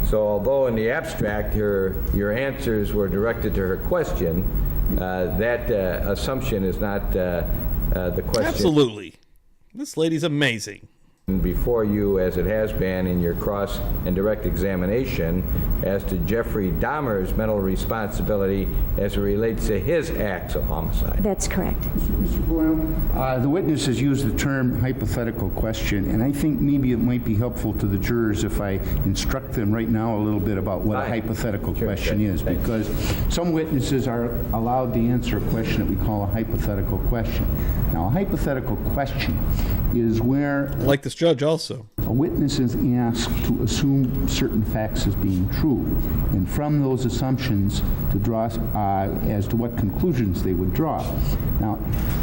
So although in the abstract your answers were directed to her question, that assumption is not the question. Absolutely. This lady's amazing. before you, as it has been in your cross and direct examination, as to Jeffrey Dahmer's mental responsibility as it relates to his acts of homicide. That's correct. Mr. Boyle, the witness has used the term hypothetical question, and I think maybe it might be helpful to the jurors if I instruct them right now a little bit about what a hypothetical question is, because some witnesses are allowed to answer a question that we call a hypothetical question. Now, a hypothetical question is where Like this judge also. a witness is asked to assume certain facts as being true, and from those assumptions to draw as to what conclusions they would draw. Now,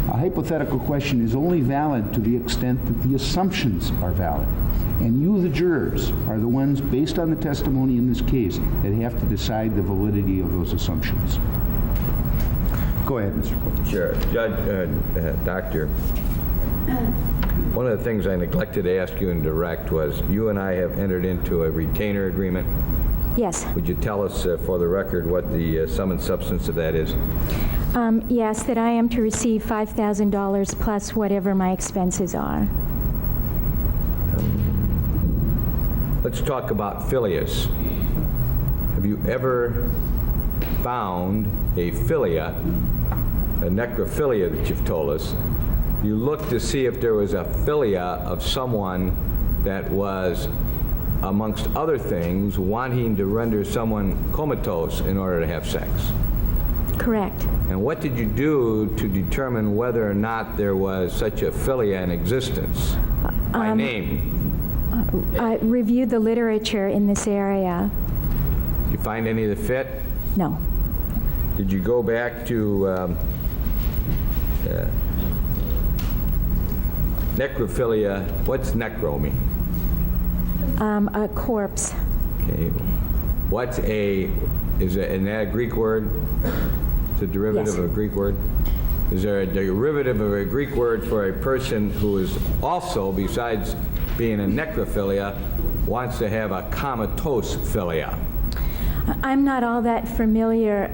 a hypothetical question is only valid to the extent that the assumptions are valid. And you, the jurors, are the ones, based on the testimony in this case, that have to decide the validity of those assumptions. Go ahead, Mr. Boyle. Sure. Judge, Doctor, one of the things I neglected to ask you in direct was you and I have entered into a retainer agreement. Yes. Would you tell us, for the record, what the sum and substance of that is? Yes, that I am to receive $5,000 plus whatever my expenses are. Let's talk about filias. Have you ever found a filia, a necrophilia that you've told us? You looked to see if there was a filia of someone that was, amongst other things, wanting to render someone comatose in order to have sex. Correct. And what did you do to determine whether or not there was such a filia in existence? By name? I reviewed the literature in this area. Did you find any that fit? No. Did you go back to necrophilia? What's necro mean? A corpse. Okay. What's isn't that a Greek word? It's a derivative Yes. of a Greek word? Is there a derivative of a Greek word for a person who is also, besides being a necrophilia, wants to have a comatose philia? I'm not all that familiar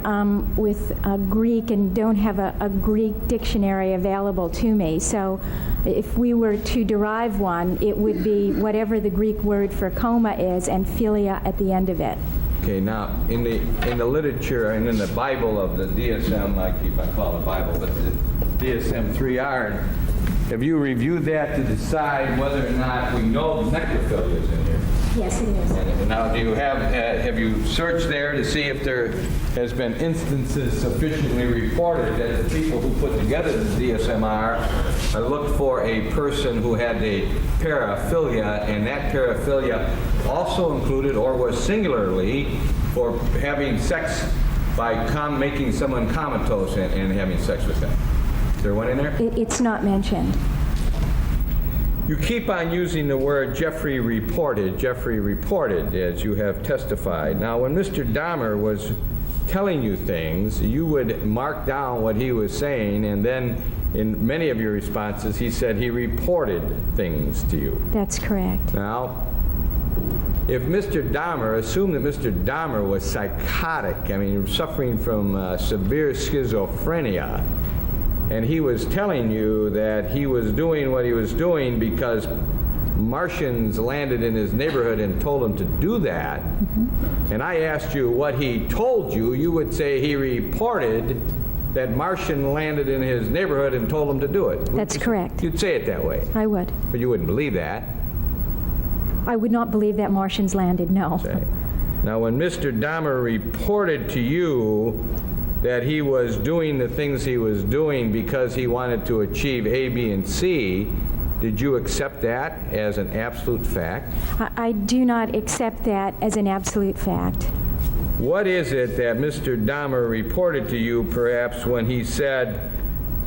with Greek and don't have a Greek dictionary available to me. So if we were to derive one, it would be whatever the Greek word for coma is and philia at the end of it. Okay, now, in the literature and in the Bible of the DSM, I call it Bible, but the DSM 3R, have you reviewed that to decide whether or not we know the necrophilia is in here? Yes, it is. And now, do you have you searched there to see if there has been instances sufficiently reported that the people who put together the DSMR looked for a person who had a paraphilia, and that paraphilia also included or was singularly for having sex by making someone comatose and having sex with them? Is there one in there? It's not mentioned. You keep on using the word Jeffrey reported, as you have testified. Now, when Mr. Dahmer was telling you things, you would mark down what he was saying, and then in many of your responses, he said he reported things to you. That's correct. Now, if Mr. Dahmer, assume that Mr. Dahmer was psychotic, I mean, suffering from severe schizophrenia, and he was telling you that he was doing what he was doing because Martians landed in his neighborhood and told him to do that, and I asked you what he told you, you would say he reported that Martian landed in his neighborhood and told him to do it. That's correct. You'd say it that way. I would. But you wouldn't believe that. I would not believe that Martians landed, no. Say. Now, when Mr. Dahmer reported to you that he was doing the things he was doing because he wanted to achieve A, B, and C, did you accept that as an absolute fact? I do not accept that as an absolute fact. What is it that Mr. Dahmer reported to you, perhaps, when he said...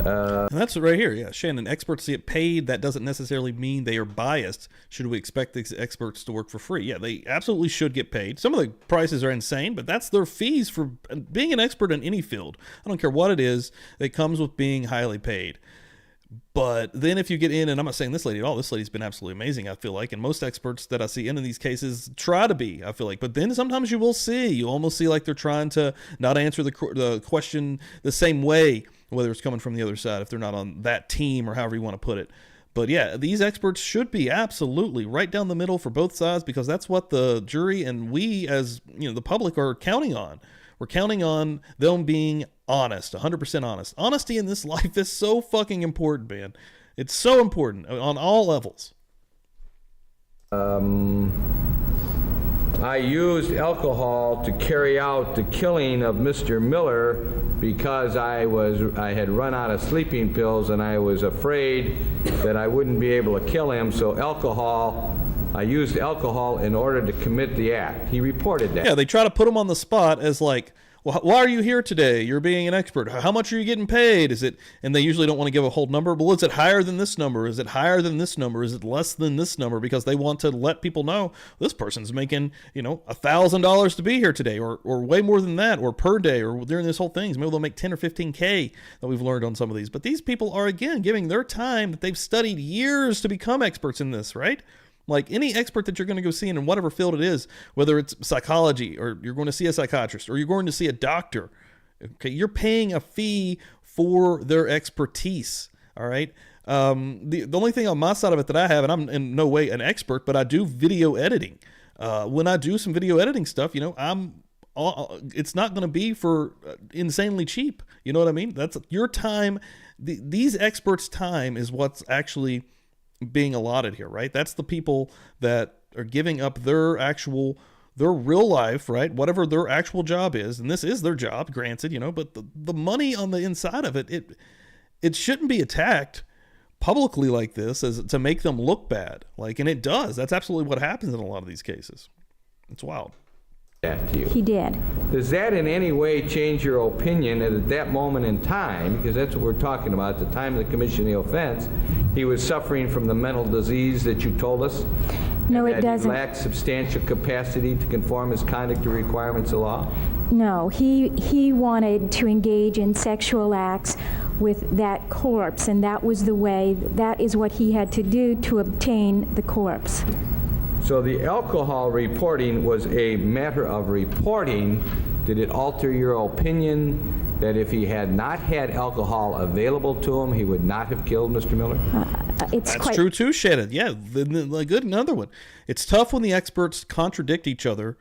And that's right here, yeah. Shannon, experts get paid. That doesn't necessarily mean they are biased. Should we expect these experts to work for free? Yeah, they absolutely should get paid. Some of the prices are insane, but that's their fees for being an expert in any field. I don't care what it is. It comes with being highly paid. But then if you get in, and I'm not saying this lady at all, this lady's been absolutely amazing, I feel like, and most experts that I see in these cases try to be, I feel like. But then sometimes you almost see like they're trying to not answer the question the same way, whether it's coming from the other side, if they're not on that team or however you want to put it. But yeah, these experts should be absolutely right down the middle for both sides, because that's what the jury and we as the public are counting on. We're counting on them being honest, 100% honest. Honesty in this life is so fucking important, man. It's so important on all levels. I used alcohol to carry out the killing of Mr. Miller because I had run out of sleeping pills and I was afraid that I wouldn't be able to kill him. So I used alcohol in order to commit the act. He reported that. Yeah, they try to put him on the spot as like, well, why are you here today? You're being an expert. How much are you getting paid? Is it, and they usually don't want to give a whole number. Well, is it higher than this number? Is it higher than this number? Is it less than this number? Because they want to let people know this person's making, $1,000 to be here today, or way more than that, or per day, or during this whole thing. Maybe they'll make 10 or 15K that we've learned on some of these. But these people are, again, giving their time that they've studied years to become experts in this, right? Like any expert that you're going to go see in whatever field it is, whether it's psychology, or you're going to see a psychiatrist, or you're going to see a doctor, okay, you're paying a fee for their expertise, all right? The only thing on my side of it that I have, and I'm in no way an expert, but I do video editing. When I do some video editing stuff, it's not going to be for insanely cheap. You know what I mean? That's your time. These experts' time is what's actually being allotted here, right? That's the people that are giving up their real life, right? Whatever their actual job is, and this is their job, granted, but the money on the inside of it shouldn't be attacked publicly like this as to make them look bad. And it does. That's absolutely what happens in a lot of these cases. It's wild. That to you. He did. Does that in any way change your opinion that at that moment in time, because that's what we're talking about, the time of the commission of the offense, he was suffering from the mental disease that you told us? No, and it doesn't. He lacked substantial capacity to conform his conduct to requirements of law? No, he wanted to engage in sexual acts with that corpse, and that is what he had to do to obtain the corpse. So the alcohol reporting was a matter of reporting. Did it alter your opinion that if he had not had alcohol available to him, he would not have killed Mr. Miller? That's true too, Shannon. Yeah, another one. It's tough when the experts contradict each other.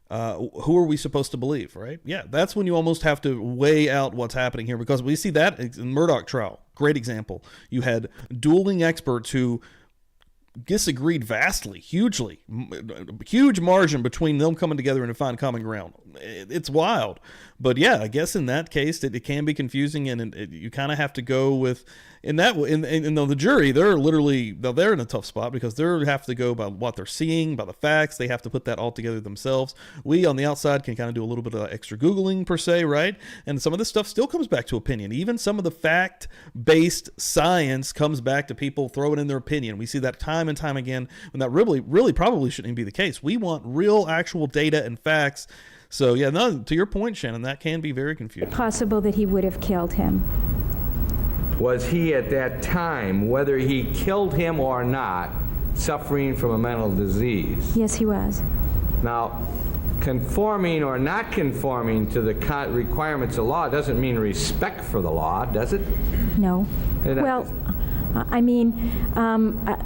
Who are we supposed to believe, right? Yeah, that's when you almost have to weigh out what's happening here, because we see that in Murdoch trial. Great example. You had dueling experts who disagreed vastly, hugely, huge margin between them coming together and to find common ground. It's wild. But yeah, I guess in that case it can be confusing, and you kind of have to go with the jury. They're in a tough spot because they have to go by what they're seeing, by the facts. They have to put that all together themselves. We on the outside can kind of do a little bit of extra Googling per se, right? And some of this stuff still comes back to opinion. Even some of the fact-based science comes back to people throwing in their opinion. We see that time and time again, when that really probably shouldn't even be the case. We want real actual data and facts. So yeah, no, to your point, Shannon, that can be very confusing. Possible that he would have killed him. Was he at that time, whether he killed him or not, suffering from a mental disease? Yes, he was. Now, conforming or not conforming to the requirements of law doesn't mean respect for the law, does it? No. Well, I mean,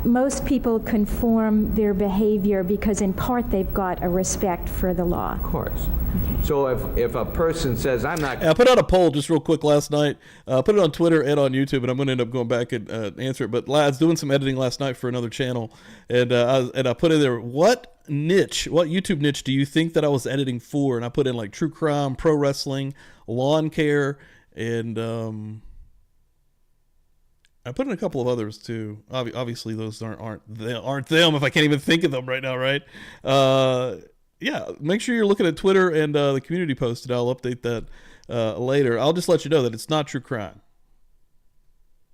most people conform their behavior because in part they've got a respect for the law. Of course. Okay. So if a person says, I'm not... I put out a poll just real quick last night. Put it on Twitter and on YouTube, and I'm going to end up going back and answer it. But I was doing some editing last night for another channel, and I put in there, what YouTube niche do you think that I was editing for? And I put in like true crime, pro wrestling, lawn care, and... I put in a couple of others too. Obviously, those aren't them. If I can't even think of them right now, right? Yeah. Make sure you're looking at Twitter and the community post, and I'll update that later. I'll just let you know that it's not true crime.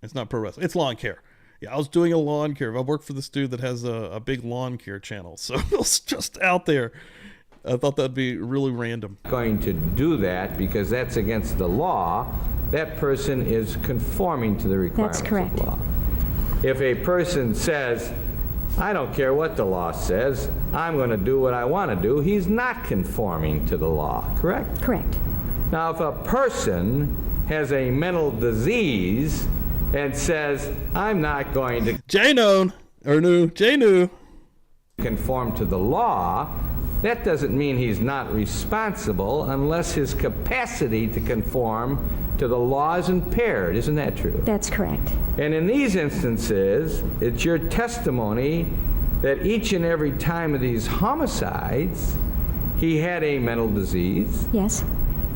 It's not pro wrestling. It's lawn care. Yeah, I was doing a lawn care. I work for this dude that has a big lawn care channel, so it's just out there. I thought that'd be really random. Going to do that because that's against the law. That person is conforming to the requirements of law. If a person says, I don't care what the law says, I'm going to do what I want to do, he's not conforming to the law, correct? Correct. Now, if a person has a mental disease and says, I'm not going to Jay knew. conform to the law, that doesn't mean he's not responsible unless his capacity to conform to the law is impaired. Isn't that true? That's correct. And in these instances, it's your testimony that each and every time of these homicides, he had a mental disease. Yes.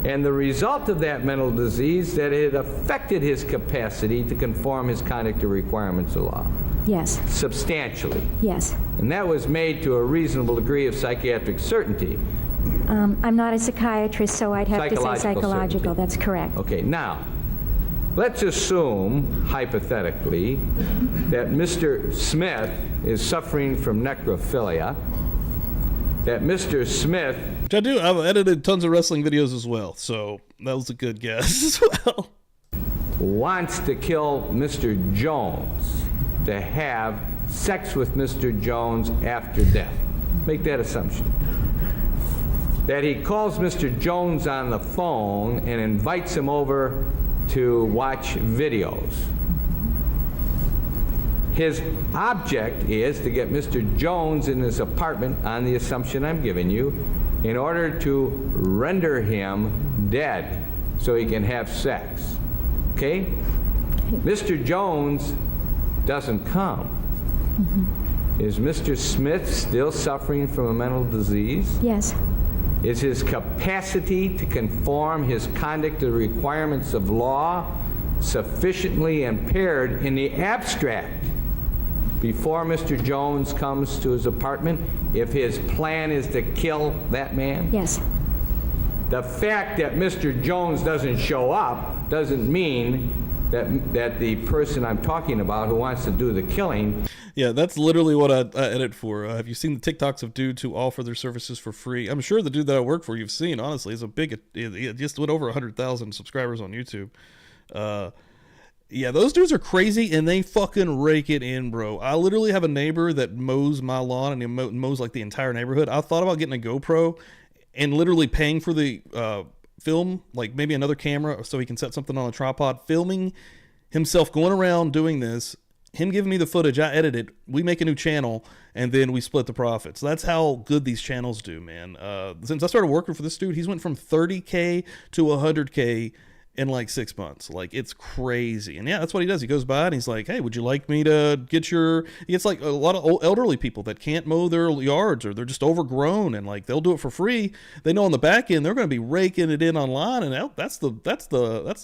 And the result of that mental disease, that it affected his capacity to conform his conduct to requirements of law. Yes. Substantially. Yes. And that was made to a reasonable degree of psychiatric certainty. I'm not a psychiatrist, so I'd have to say psychological. Certainty. That's correct. Okay, now, let's assume, hypothetically, that Mr. Smith is suffering from necrophilia, that Mr. Smith... Which I do. I've edited tons of wrestling videos as well, so that was a good guess as well. ...wants to kill Mr. Jones, to have sex with Mr. Jones after death. Make that assumption. That he calls Mr. Jones on the phone and invites him over to watch videos. His object is to get Mr. Jones in his apartment, on the assumption I'm giving you, in order to render him dead so he can have sex. Okay? Mr. Jones doesn't come. Is Mr. Smith still suffering from a mental disease? Yes. Is his capacity to conform his conduct to the requirements of law sufficiently impaired in the abstract before Mr. Jones comes to his apartment, if his plan is to kill that man? Yes. The fact that Mr. Jones doesn't show up doesn't mean that the person I'm talking about who wants to do the killing... Yeah, that's literally what I edit for. Have you seen the TikToks of dudes who offer their services for free? I'm sure the dude that I work for, you've seen, honestly, is a big... It just went over 100,000 subscribers on YouTube. Yeah, those dudes are crazy, and they fucking rake it in, bro. I literally have a neighbor that mows my lawn, and he mows, like, the entire neighborhood. I thought about getting a GoPro and literally paying for the film, like maybe another camera so he can set something on a tripod, filming himself going around doing this, him giving me the footage, I edit it, we make a new channel, and then we split the profits. That's how good these channels do, man. Since I started working for this dude, he's went from 30K to 100K in like 6 months. Like, it's crazy. And yeah, that's what he does. He goes by and he's like, hey, would you like me to get your... He gets like a lot of old elderly people that can't mow their yards, or they're just overgrown, and like they'll do it for free. They know on the back end they're going to be raking it in online, and that's the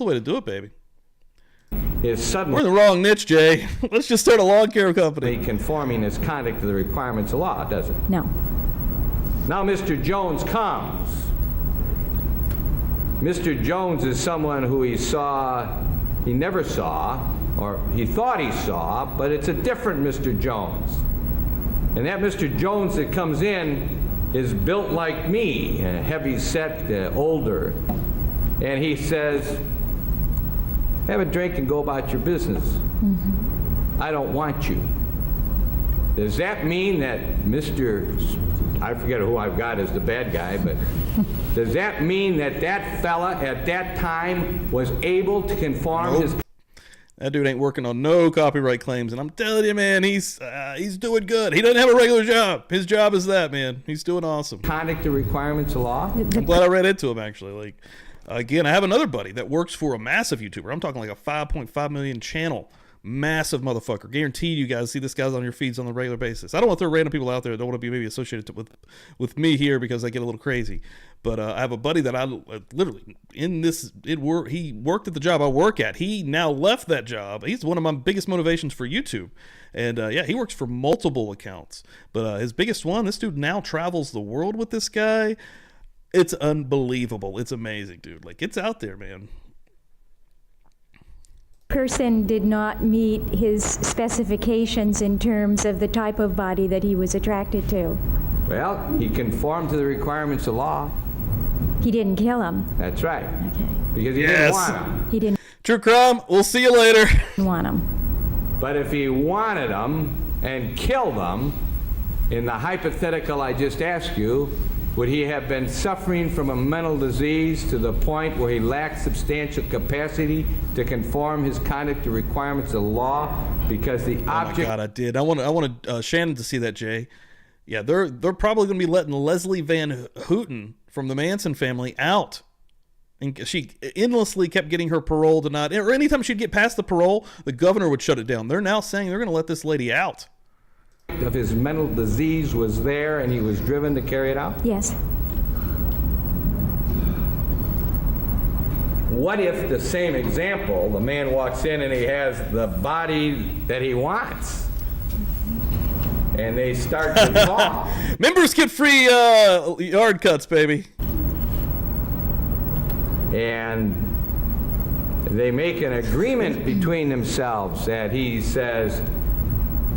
way to do it, baby. Is suddenly... We're in the wrong niche, Jay. Let's just start a lawn care company. ...conforming his conduct to the requirements of law, does it? No. Now Mr. Jones comes. Mr. Jones is someone who he never saw, or he thought he saw, but it's a different Mr. Jones. And that Mr. Jones that comes in is built like me, heavy set, older. And he says, have a drink and go about your business. I don't want you. Does that mean that I forget who I've got as the bad guy, but does that mean that that fella at that time was able to conform his... That dude ain't working on no copyright claims, and I'm telling you, man, he's doing good. He doesn't have a regular job. His job is that, man. He's doing awesome. Conduct to requirements of law? I'm glad I ran into him, actually. Like, again, I have another buddy that works for a massive YouTuber. I'm talking like a 5.5 million channel. Massive motherfucker. Guaranteed you guys see this guy's on your feeds on a regular basis. I don't want to throw random people out there that don't want to be maybe associated with me here because I get a little crazy. But I have a buddy that I literally, he worked at the job I work at. He now left that job. He's one of my biggest motivations for YouTube. And yeah, he works for multiple accounts. But his biggest one, this dude now travels the world with this guy. It's unbelievable. It's amazing, dude. Like, it's out there, man. Person did not meet his specifications in terms of the type of body that he was attracted to. Well, he conformed to the requirements of law. He didn't kill him. That's right. Okay. Because he didn't want him. He didn't True crime. We'll see you later. want him. But if he wanted them and killed them, in the hypothetical I just asked you, would he have been suffering from a mental disease to the point where he lacked substantial capacity to conform his conduct to requirements of the law because the Oh my object... God, I did. I want Shannon to see that, Jay. Yeah, they're probably going to be letting Leslie Van Houten from the Manson family out. And she endlessly kept getting her parole denied. Or anytime she'd get past the parole, the governor would shut it down. They're now saying they're going to let this lady out. of his mental disease was there and he was driven to carry it out? Yes. What if the same example, the man walks in and he has the body that he wants? And they start to talk. Members get free yard cuts, baby. And they make an agreement between themselves that he says,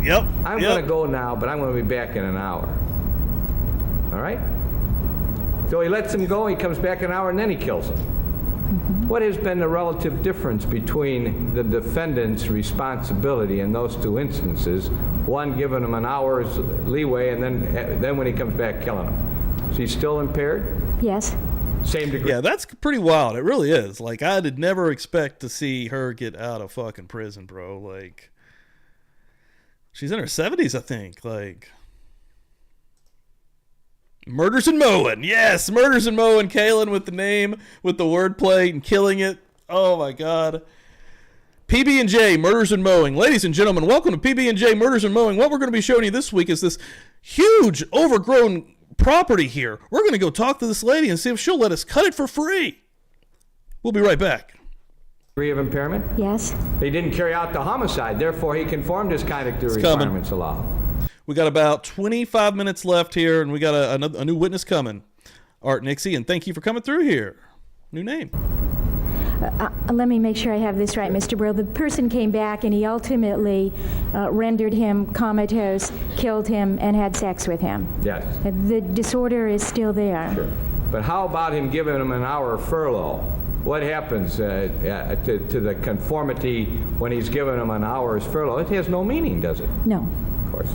Yep. I'm going to go now, but I'm going to be back in an hour. All right? So he lets him go, he comes back in an hour, and then he kills him. What has been the relative difference between the defendant's responsibility in those two instances, one giving him an hour's leeway and then when he comes back killing him? Is he still impaired? Yes. Same degree? Yeah, that's pretty wild. It really is. Like, I did never expect to see her get out of fucking prison, bro. Like, she's in her 70s, I think. Like, Murders in Mowing. Yes, Murders in Mowing. Kalen with the name, with the wordplay, and killing it. Oh, my God. PB&J, Murders in Mowing. Ladies and gentlemen, welcome to PB&J, Murders in Mowing. What we're going to be showing you this week is this huge, overgrown property here. We're going to go talk to this lady and see if she'll let us cut it for free. We'll be right back. Degree of impairment? Yes. He didn't carry out the homicide, therefore he conformed his conduct to requirements of law. We got about 25 minutes left here, and we got a new witness coming. Art Nixie, and thank you for coming through here. New name. Let me make sure I have this right, Mr. Brill. The person came back, and he ultimately rendered him comatose, killed him, and had sex with him. Yes. The disorder is still there. Sure. But how about him giving him an hour furlough? What happens to the conformity when he's given him an hour's furlough? It has no meaning, does it? No. Of course.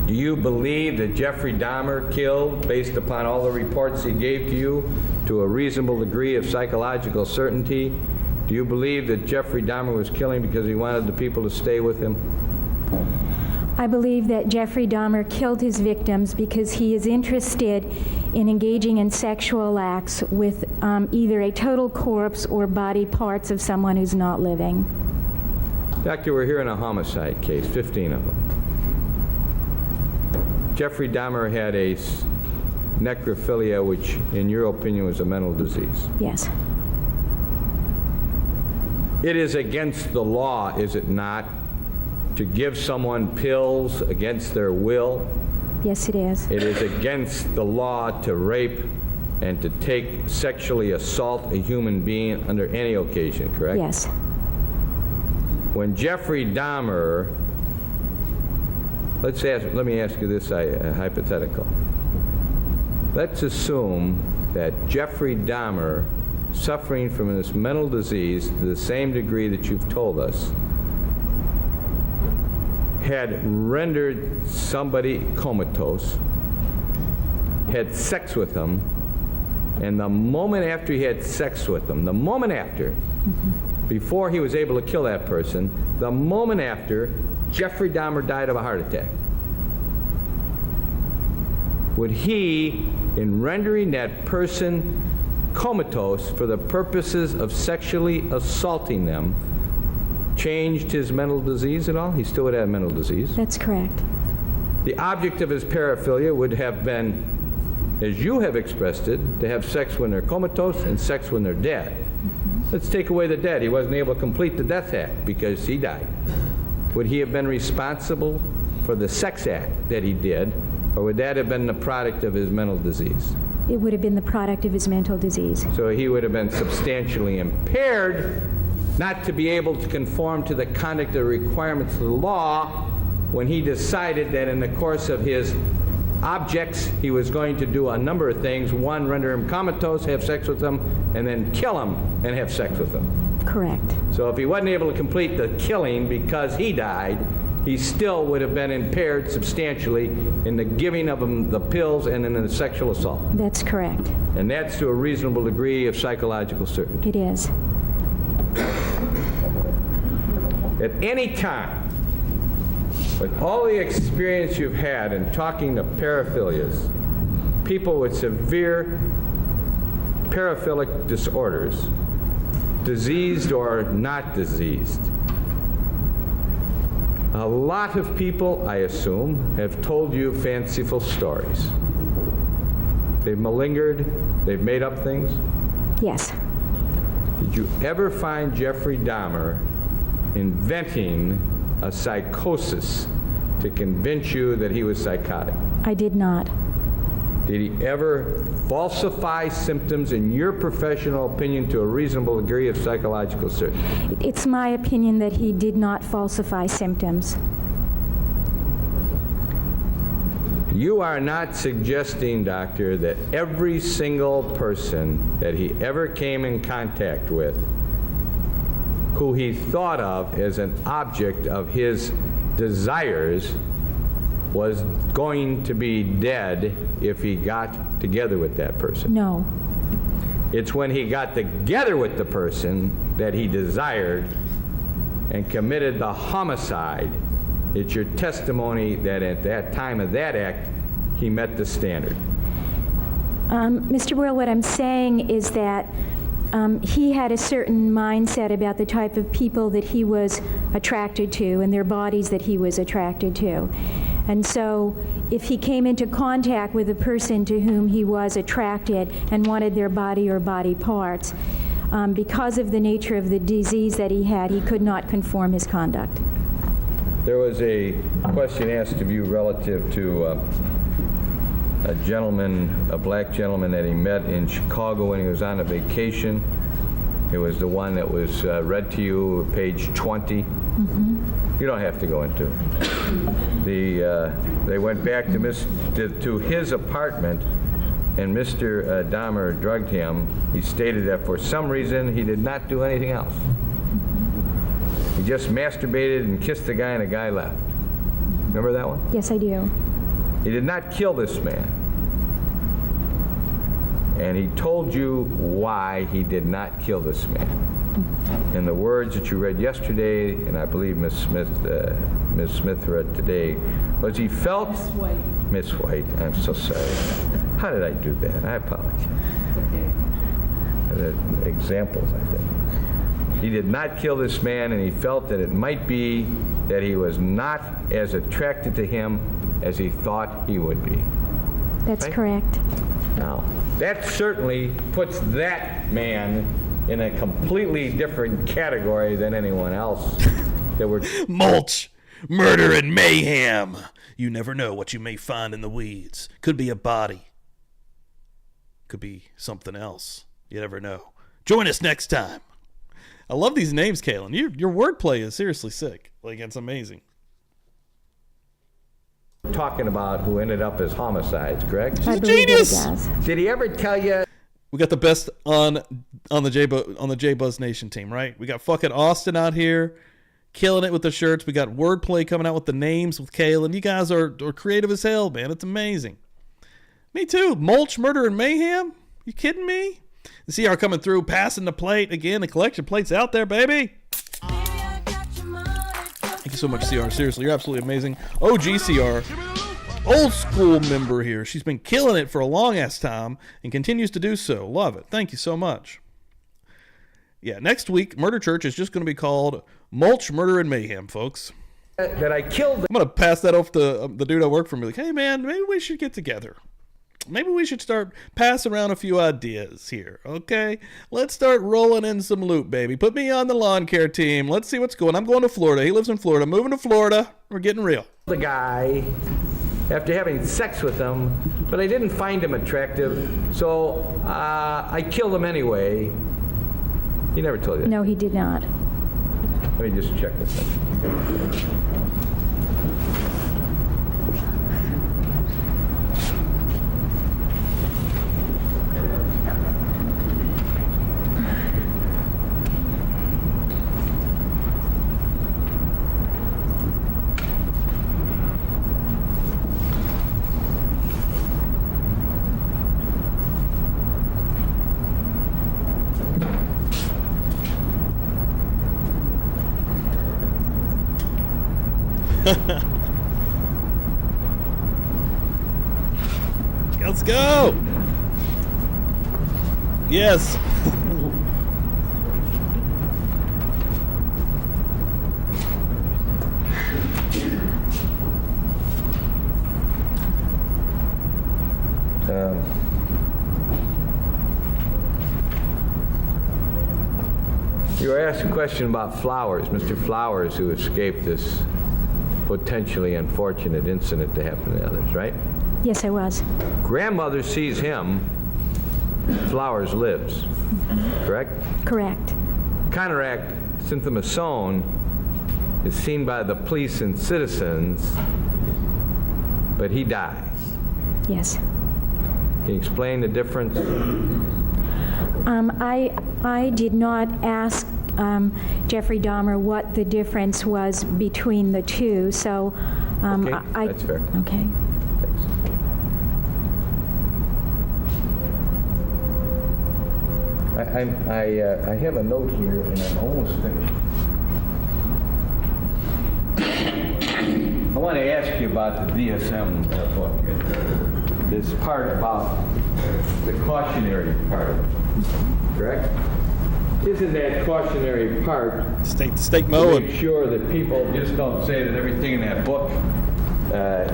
Do you believe that Jeffrey Dahmer killed, based upon all the reports he gave to you, to a reasonable degree of psychological certainty? Do you believe that Jeffrey Dahmer was killing because he wanted the people to stay with him? I believe that Jeffrey Dahmer killed his victims because he is interested in engaging in sexual acts with either a total corpse or body parts of someone who's not living. Doctor, we're hearing a homicide case, 15 of them. Jeffrey Dahmer had a necrophilia, which, in your opinion, was a mental disease. Yes. It is against the law, is it not, to give someone pills against their will? Yes, it is. It is against the law to rape and to sexually assault a human being under any occasion, correct? Yes. When Jeffrey Dahmer, let me ask you this hypothetical. Let's assume that Jeffrey Dahmer, suffering from this mental disease to the same degree that you've told us, had rendered somebody comatose, had sex with them, and the moment after he had sex with them, the moment after, before he was able to kill that person, the moment after, Jeffrey Dahmer died of a heart attack. Would he, in rendering that person comatose for the purposes of sexually assaulting them, changed his mental disease at all? He still would have mental disease. That's correct. The object of his paraphilia would have been, as you have expressed it, to have sex when they're comatose and sex when they're dead. Let's take away the dead. He wasn't able to complete the death act because he died. Would he have been responsible for the sex act that he did, or would that have been the product of his mental disease? It would have been the product of his mental disease. So he would have been substantially impaired not to be able to conform to the conduct or requirements of the law when he decided that in the course of his objects he was going to do a number of things. One, render him comatose, have sex with him, and then kill him and have sex with him. Correct. So if he wasn't able to complete the killing because he died, he still would have been impaired substantially in the giving of him the pills and in the sexual assault. That's correct. And that's to a reasonable degree of psychological certainty. It is. At any time, with all the experience you've had in talking to paraphilias, people with severe paraphilic disorders, diseased or not diseased, a lot of people, I assume, have told you fanciful stories. They've malingered, they've made up things. Yes. Did you ever find Jeffrey Dahmer inventing a psychosis to convince you that he was psychotic? I did not. Did he ever falsify symptoms, in your professional opinion, to a reasonable degree of psychological certainty? It's my opinion that he did not falsify symptoms. You are not suggesting, doctor, that every single person that he ever came in contact with, who he thought of as an object of his desires, was going to be dead if he got together with that person. No. It's when he got together with the person that he desired and committed the homicide. It's your testimony that at that time of that act, he met the standard. Mr. Boyle, what I'm saying is that he had a certain mindset about the type of people that he was attracted to and their bodies that he was attracted to. And so if he came into contact with a person to whom he was attracted and wanted their body or body parts, because of the nature of the disease that he had, he could not conform his conduct. There was a question asked of you relative to a gentleman, a black gentleman that he met in Chicago when he was on a vacation. It was the one that was read to you, page 20. You don't have to go into it. They went back to his apartment, and Mr. Dahmer drugged him. He stated that for some reason he did not do anything else. He just masturbated and kissed the guy, and the guy left. Remember that one? Yes, I do. He did not kill this man. And he told you why he did not kill this man. In the words that you read yesterday, and I believe Ms. Smith read today, was he felt... Miss White, I'm so sorry. How did I do that? I apologize. It's okay. Examples, I think. He did not kill this man, and he felt that it might be that he was not as attracted to him as he thought he would be. That's right? correct. Now, that certainly puts that man in a completely different category than anyone else that were... Mulch, murder, and mayhem. You never know what you may find in the weeds. Could be a body. Could be something else. You never know. Join us next time. I love these names, Kaylin. Your wordplay is seriously sick. Like, it's amazing. Talking about who ended up as homicides, correct? She's a genius. Did he ever tell you? We got the best on the J Buzz Nation team, right? We got fucking Austin out here, killing it with the shirts. We got wordplay coming out with the names with Kaylin. You guys are creative as hell, man. It's amazing. Me too. Mulch, murder, and mayhem. You kidding me? The CR coming through, passing the plate again. The collection plate's out there, baby. Thank you so much, CR. Seriously, you're absolutely amazing. OG CR, old school member here. She's been killing it for a long ass time and continues to do so. Love it. Thank you so much. Yeah, next week, Murder Church is just going to be called Mulch, Murder, and Mayhem, folks. That I killed. I'm going to pass that off to the dude I work for and be like, hey, man, maybe we should get together. Maybe we should start passing around a few ideas here, okay? Let's start rolling in some loot, baby. Put me on the lawn care team. Let's see what's going on. I'm going to Florida. He lives in Florida. I'm moving to Florida. We're getting real. The guy, after having sex with him, but I didn't find him attractive, so I killed him anyway. He never told you that. No, he did not. Let me just check this out. Let's go. Yes. You were asked a question about Flowers, Mr. Flowers, who escaped this potentially unfortunate incident that happened to others, right? Yes, I was. Grandmother sees him, Flowers lives, correct? Correct. Counteract Synthomasone is seen by the police and citizens, but he dies. Yes. Can you explain the difference? I did not ask Jeffrey Dahmer what the difference was between the two, so Okay, that's fair. Okay. Thanks. I have a note here, and I'm almost finished. I want to ask you about the DSM book. This part about the cautionary part of it, correct? Isn't that cautionary part State to state to mowing. make sure that people just don't say that everything in that book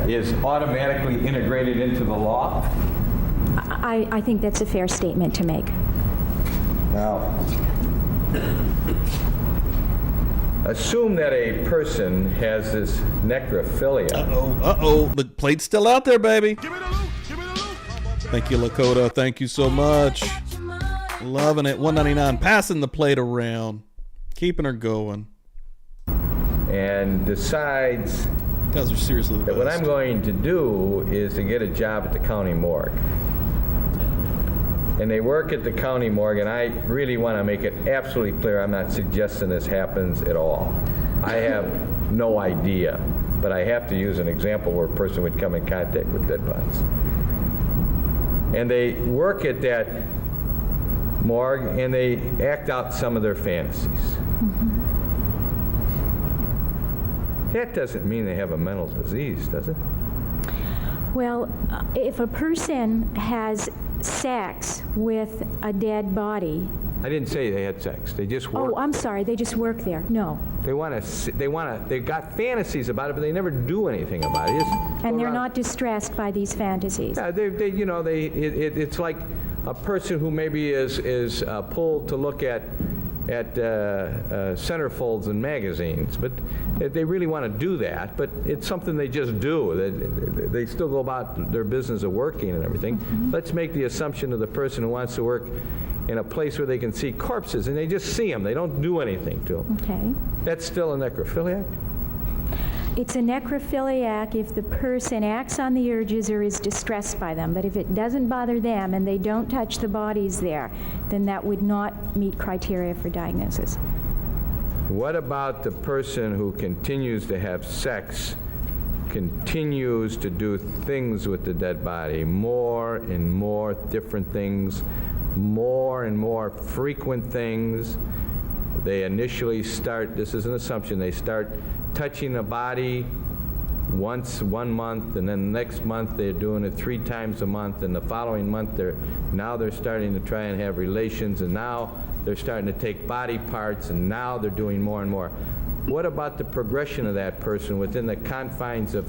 is automatically integrated into the law? I think that's a fair statement to make. Now, assume that a person has this necrophilia. Uh-oh. The plate's still out there, baby. Thank you, Lakota. Thank you so much. Loving it. $1.99. Passing the plate around. Keeping her going. And decides You guys are seriously the that what best. I'm going to do is to get a job at the county morgue. And they work at the county morgue, and I really want to make it absolutely clear I'm not suggesting this happens at all. I have no idea, but I have to use an example where a person would come in contact with dead bodies. And they work at that morgue, and they act out some of their fantasies. That doesn't mean they have a mental disease, does it? Well, if a person has sex with a dead body, I didn't say they had sex. They just work. oh, I'm sorry, they just work there. No. They've got fantasies about it, but they never do anything about it. And they're not distressed by these fantasies. Yeah, it's like a person who maybe is pulled to look at centerfolds in magazines, but they really want to do that, but it's something they just do. They still go about their business of working and everything. Let's make the assumption of the person who wants to work in a place where they can see corpses, and they just see them. They don't do anything to them. Okay. That's still a necrophiliac? It's a necrophiliac if the person acts on the urges or is distressed by them. But if it doesn't bother them and they don't touch the bodies there, then that would not meet criteria for diagnosis. What about the person who continues to have sex, continues to do things with the dead body, more and more different things, more and more frequent things? They initially start, this is an assumption, they start touching a body once 1 month, and then the next month they're doing it 3 times a month, and the following month they're starting to try and have relations, and now they're starting to take body parts, and now they're doing more and more. What about the progression of that person within the confines of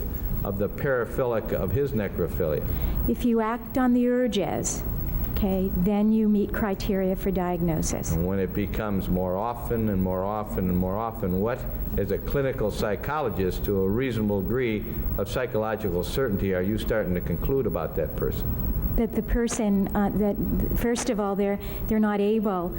the paraphilic of his necrophilia? If you act on the urges, okay, then you meet criteria for diagnosis. And when it becomes more often and more often and more often, what, as a clinical psychologist, to a reasonable degree of psychological certainty, are you starting to conclude about that person? That the person, that first of all, they're not able,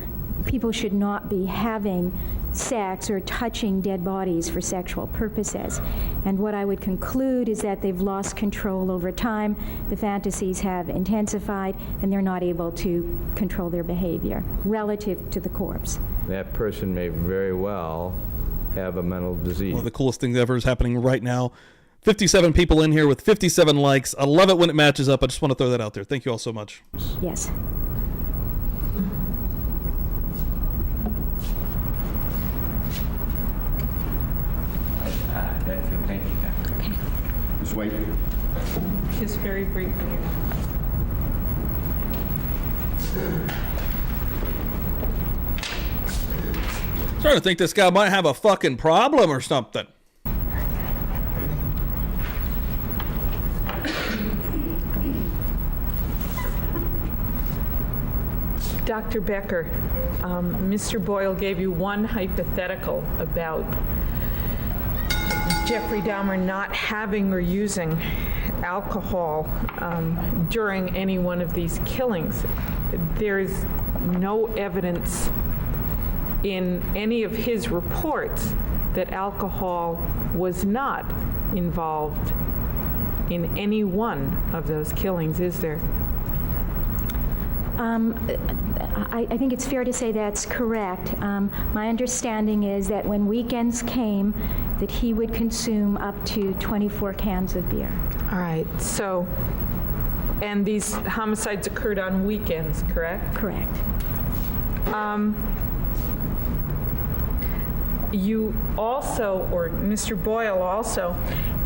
people should not be having sex or touching dead bodies for sexual purposes. And what I would conclude is that they've lost control over time, the fantasies have intensified, and they're not able to control their behavior relative to the corpse. That person may very well have a mental disease. One of the coolest things ever is happening right now. 57 people in here with 57 likes. I love it when it matches up. I just want to throw that out there. Thank you all so much. Yes. That's it. Thank you, Doctor. Ms. White? Just very briefly. Starting to think this guy might have a fucking problem or something. Dr. Becker, Mr. Boyle gave you one hypothetical about Jeffrey Dahmer not having or using alcohol during any one of these killings. There's no evidence in any of his reports that alcohol was not involved in any one of those killings, is there? I think it's fair to say that's correct. My understanding is that when weekends came, that he would consume up to 24 cans of beer. All right, so, and these homicides occurred on weekends, correct? Correct. You also, or Mr. Boyle also,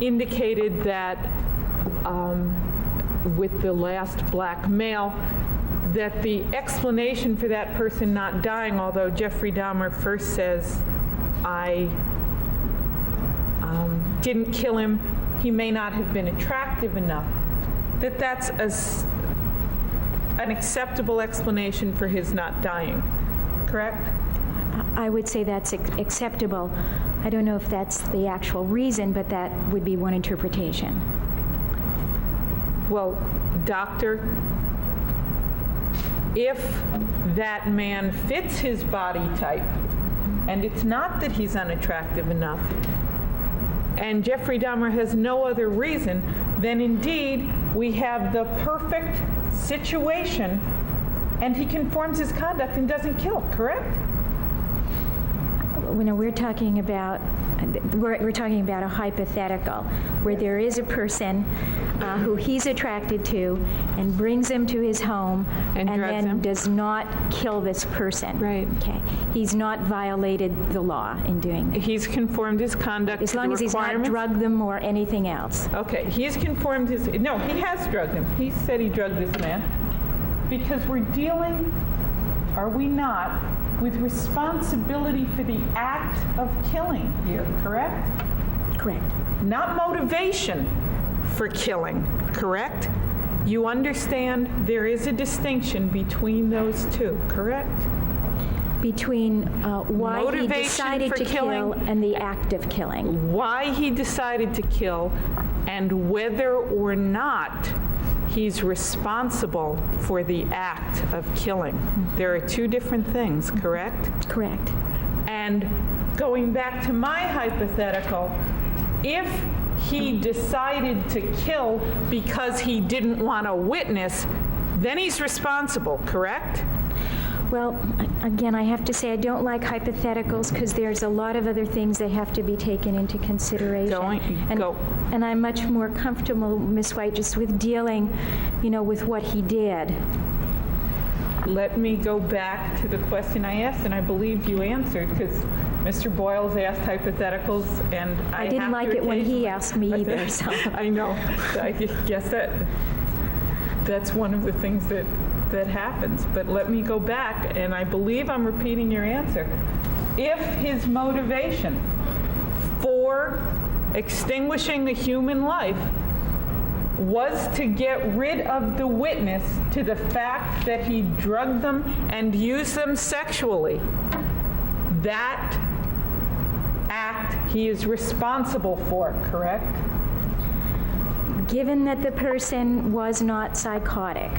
indicated that with the last black male, that the explanation for that person not dying, although Jeffrey Dahmer first says, I didn't kill him, he may not have been attractive enough, that that's an acceptable explanation for his not dying, correct? I would say that's acceptable. I don't know if that's the actual reason, but that would be one interpretation. Well, doctor, if that man fits his body type, and it's not that he's unattractive enough, and Jeffrey Dahmer has no other reason, then indeed we have the perfect situation, and he conforms his conduct and doesn't kill, correct? You know, we're talking about a hypothetical where there is a person who he's attracted to and brings him to his home and then does not kill this person. Right. Okay. He's not violated the law in doing that. He's conformed his conduct as to long the as he's not requirements? drugged them or anything else. Okay, he's conformed his, no, he has drugged him. He said he drugged this man. Because we're dealing, are we not, with responsibility for the act of killing here, correct? Correct. Not motivation for killing, correct? You understand there is a distinction between those two, correct? Between why he Motivation decided for to killing. kill and the act of killing. Why he decided to kill and whether or not he's responsible for the act of killing. There are two different things, correct? Correct. And going back to my hypothetical, if he decided to kill because he didn't want a witness, then he's responsible, correct? Well, again, I have to say I don't like hypotheticals because there's a lot of other things that have to be taken into consideration. And I'm much more comfortable, Ms. White, just with dealing, with what he did. Let me go back to the question I asked, and I believe you answered, because Mr. Boyles asked hypotheticals, and I didn't like it when he asked me either, so. I know. I guess that's one of the things that happens. But let me go back, and I believe I'm repeating your answer. If his motivation for extinguishing the human life was to get rid of the witness to the fact that he drugged them and used them sexually, that act he is responsible for, correct? Given that the person was not psychotic.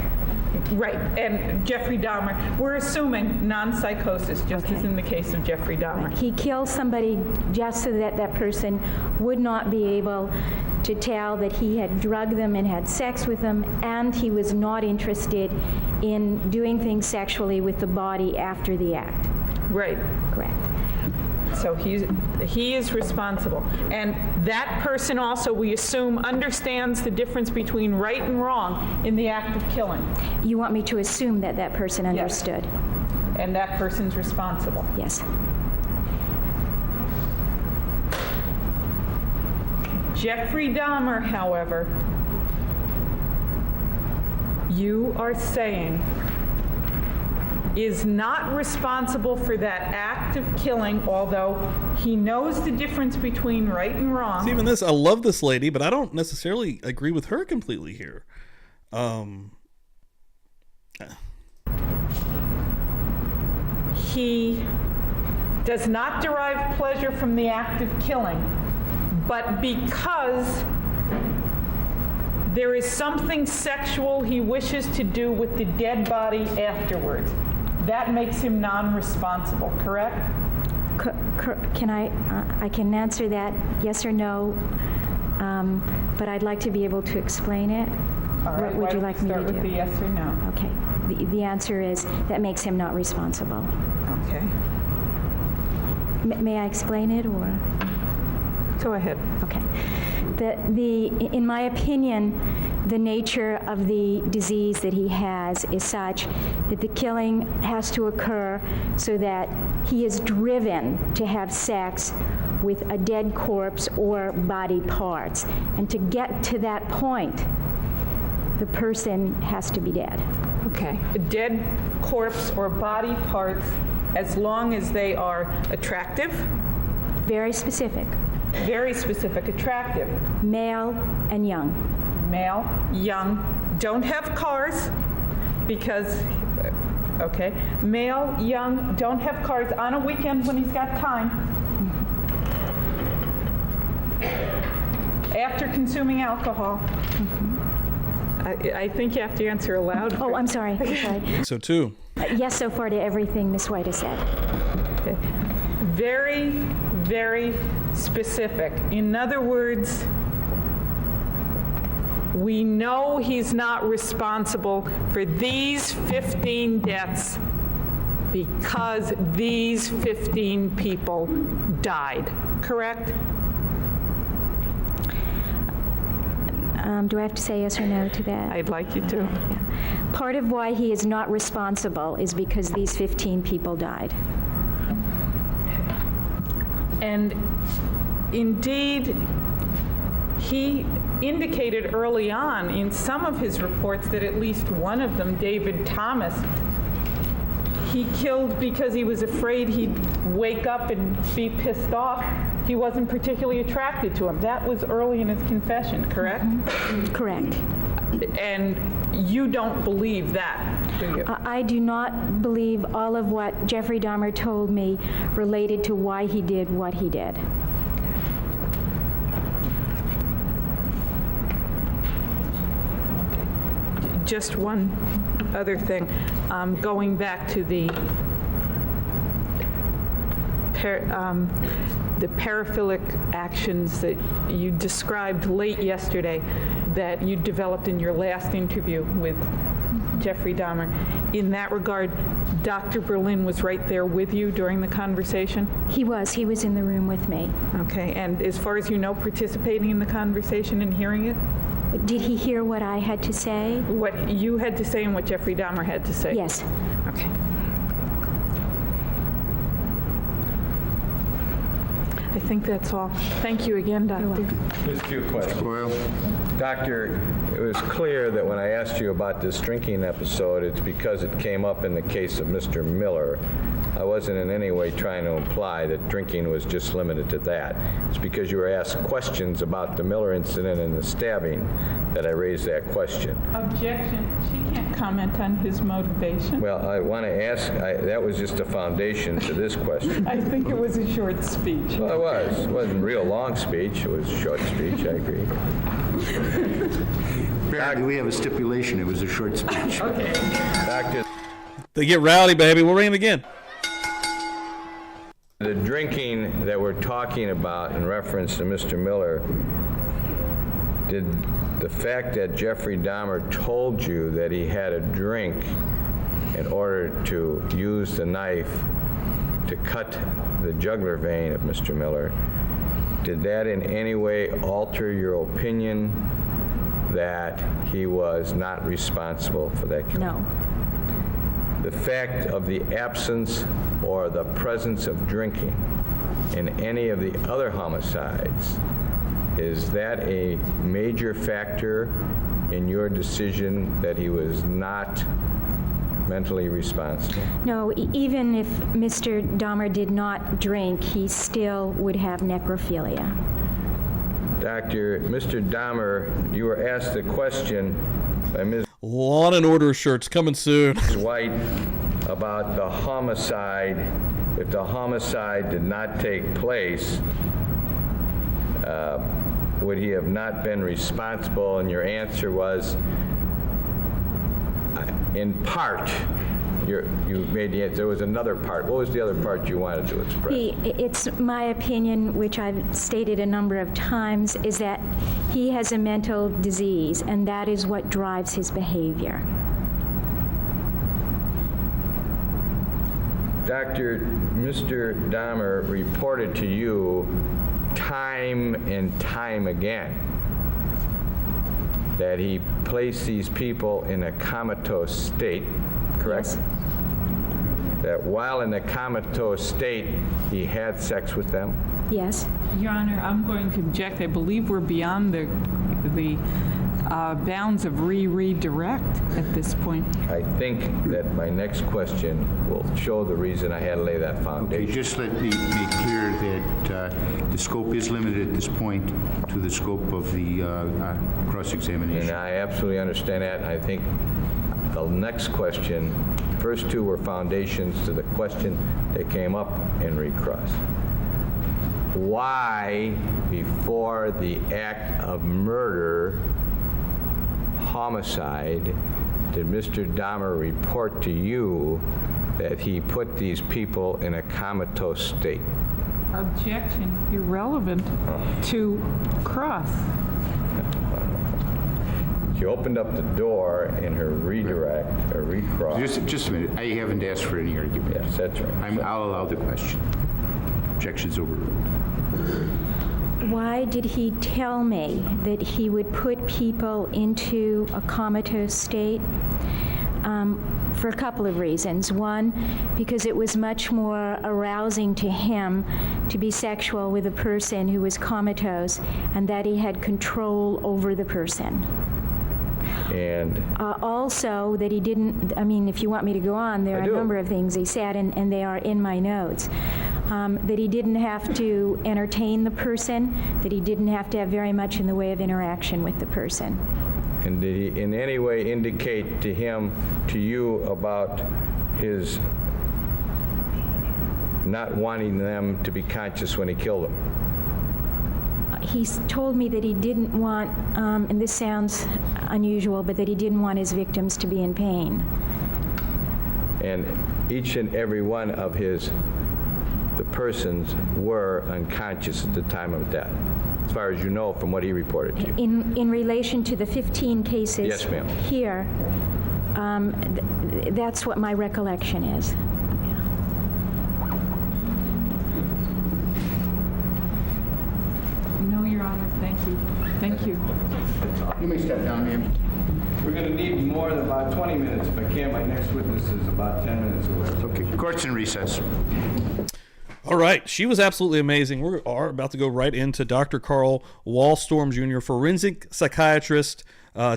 Right, and Jeffrey Dahmer, we're assuming non-psychosis, just as in the case of Jeffrey Dahmer. He killed somebody just so that that person would not be able to tell that he had drugged them and had sex with them, and he was not interested in doing things sexually with the body after the act. Right. Correct. So he is responsible. And that person also, we assume, understands the difference between right and wrong in the act of killing. You want me to assume that that person understood? Yes. And that person's responsible? Yes. Jeffrey Dahmer, however, you are saying is not responsible for that act of killing, although he knows the difference between right and wrong. See, even this, I love this lady, but I don't necessarily agree with her completely here. He does not derive pleasure from the act of killing, but because there is something sexual he wishes to do with the dead body afterwards, that makes him non-responsible, correct? Can I can answer that yes or no, but I'd like to be able to explain it. All right, What would you like me to start do? with the yes or no? Okay. The answer is that makes him not responsible. Okay. May I explain it, or? Go ahead. Okay. In my opinion, the nature of the disease that he has is such that the killing has to occur so that he is driven to have sex with a dead corpse or body parts. And to get to that point, the person has to be dead. Okay. A dead corpse or body parts, as long as they are attractive, Very specific. very specific, attractive, Male and young. male, young, don't have cars, because, okay, male, young, don't have cars on a weekend when he's got time. After consuming alcohol. I think you have to answer aloud. Oh, I'm sorry. I'm sorry. So too. Yes, so far to everything Ms. White has said. Okay. Very, very specific. In other words, we know he's not responsible for these 15 deaths because these 15 people died, correct? Do I have to say yes or no to that? I'd like you to. Part of why he is not responsible is because these 15 people died. And indeed, he indicated early on in some of his reports that at least one of them, David Thomas, he killed because he was afraid he'd wake up and be pissed off. He wasn't particularly attracted to him. That was early in his confession, correct? Correct. And you don't believe that, do you? I do not believe all of what Jeffrey Dahmer told me related to why he did what he did. Just one other thing, going back to the paraphilic actions that you described late yesterday that you developed in your last interview with Jeffrey Dahmer. In that regard, Dr. Berlin was right there with you during the conversation? He was in the room with me. Okay, and as far as you know, participating in the conversation and hearing it? Did he hear what I had to say? What you had to say and what Jeffrey Dahmer had to say? Yes. Okay. I think that's all. Thank you again, Doctor. Just a few questions. Doctor, it was clear that when I asked you about this drinking episode, it's because it came up in the case of Mr. Miller. I wasn't in any way trying to imply that drinking was just limited to that. It's because you were asked questions about the Miller incident and the stabbing that I raised that question. Objection. She can't comment on his motivation. Well, I want to ask, that was just a foundation to this question. I think it was a short speech. Well, it was. It wasn't a real long speech. It was a short speech, I agree. Apparently, we have a stipulation. It was a short speech. Okay. Doctor, They get rowdy, baby. We'll ring it again. the drinking that we're talking about in reference to Mr. Miller, did the fact that Jeffrey Dahmer told you that he had a drink in order to use the knife to cut the jugular vein of Mr. Miller, did that in any way alter your opinion that he was not responsible for that killing? No. The fact of the absence or the presence of drinking in any of the other homicides, is that a major factor in your decision that he was not mentally responsible. No, even if Mr. Dahmer did not drink, he still would have necrophilia. Mr. Dahmer, you were asked a question by Ms. Law and Order shirts coming soon. White about the homicide. If the homicide did not take place, would he have not been responsible? And your answer was, in part. You made the answer. There was another part. What was the other part you wanted to express? It's my opinion, which I've stated a number of times, is that he has a mental disease, and that is what drives his behavior. Mr. Dahmer reported to you time and time again that he placed these people in a comatose state, correct? Yes. That while in a comatose state, he had sex with them? Yes. Your Honor, I'm going to object. I believe we're beyond the bounds of redirect at this point. I think that my next question will show the reason I had to lay that foundation. Okay, just let me make clear that the scope is limited at this point to the scope of the cross-examination. And I absolutely understand that. I think the next question, first two were foundations to the question that came up in recross. Why, before the act of murder, homicide, did Mr. Dahmer report to you that he put these people in a comatose state? Objection, irrelevant to cross. She opened up the door in her redirect, or recross. Just a minute. I haven't asked for any argument. Yes, that's right. I'll allow the question. Objection's overruled. Why did he tell me that he would put people into a comatose state? For a couple of reasons. One, because it was much more arousing to him to be sexual with a person who was comatose, and that he had control over the person. And also, that he didn't, I mean, if you want me to go on, there are a number of things he said, and they are in my notes. That he didn't have to entertain the person, that he didn't have to have very much in the way of interaction with the person. And did he in any way indicate to you about his not wanting them to be conscious when he killed them? He's told me that he didn't want, and this sounds unusual, but that he didn't want his victims to be in pain. And each and every one of the persons were unconscious at the time of death, as far as you know from what he reported to you. In relation to the 15 cases Yes, ma'am. here, that's what my recollection is. No, Your Honor, thank you. Thank you. You may step down, ma'am. We're going to need more than about 20 minutes. If I can, my next witness is about 10 minutes away. Okay, court's in recess. All right, she was absolutely amazing. We are about to go right into Dr. Carl Wallstrom Jr., forensic psychiatrist,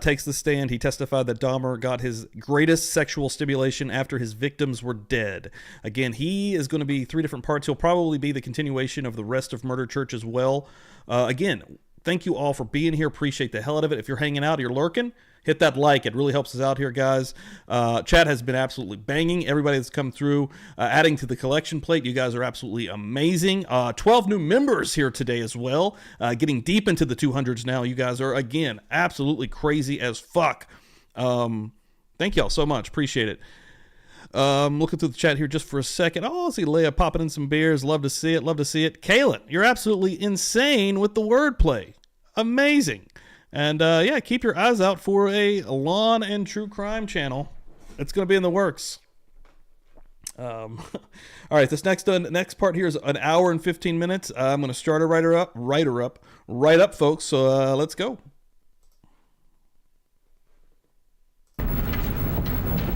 takes the stand. He testified that Dahmer got his greatest sexual stimulation after his victims were dead. Again, he is going to be 3 different parts. He'll probably be the continuation of the rest of Murder Church as well. Again, thank you all for being here. Appreciate the hell out of it. If you're hanging out, you're lurking, hit that like. It really helps us out here, guys. Chat has been absolutely banging. Everybody that's come through, adding to the collection plate. You guys are absolutely amazing. 12 new members here today as well. Getting deep into the 200s now. You guys are, again, absolutely crazy as fuck. Thank y'all so much. Appreciate it. Looking through the chat here just for a second. Oh, I see Leah popping in some beers. Love to see it. Love to see it. Kaylin, you're absolutely insane with the wordplay. Amazing. And yeah, keep your eyes out for a lawn and true crime channel. It's going to be in the works. All right, this next part here is an hour and 15 minutes. I'm going to start her right up, folks. So let's go.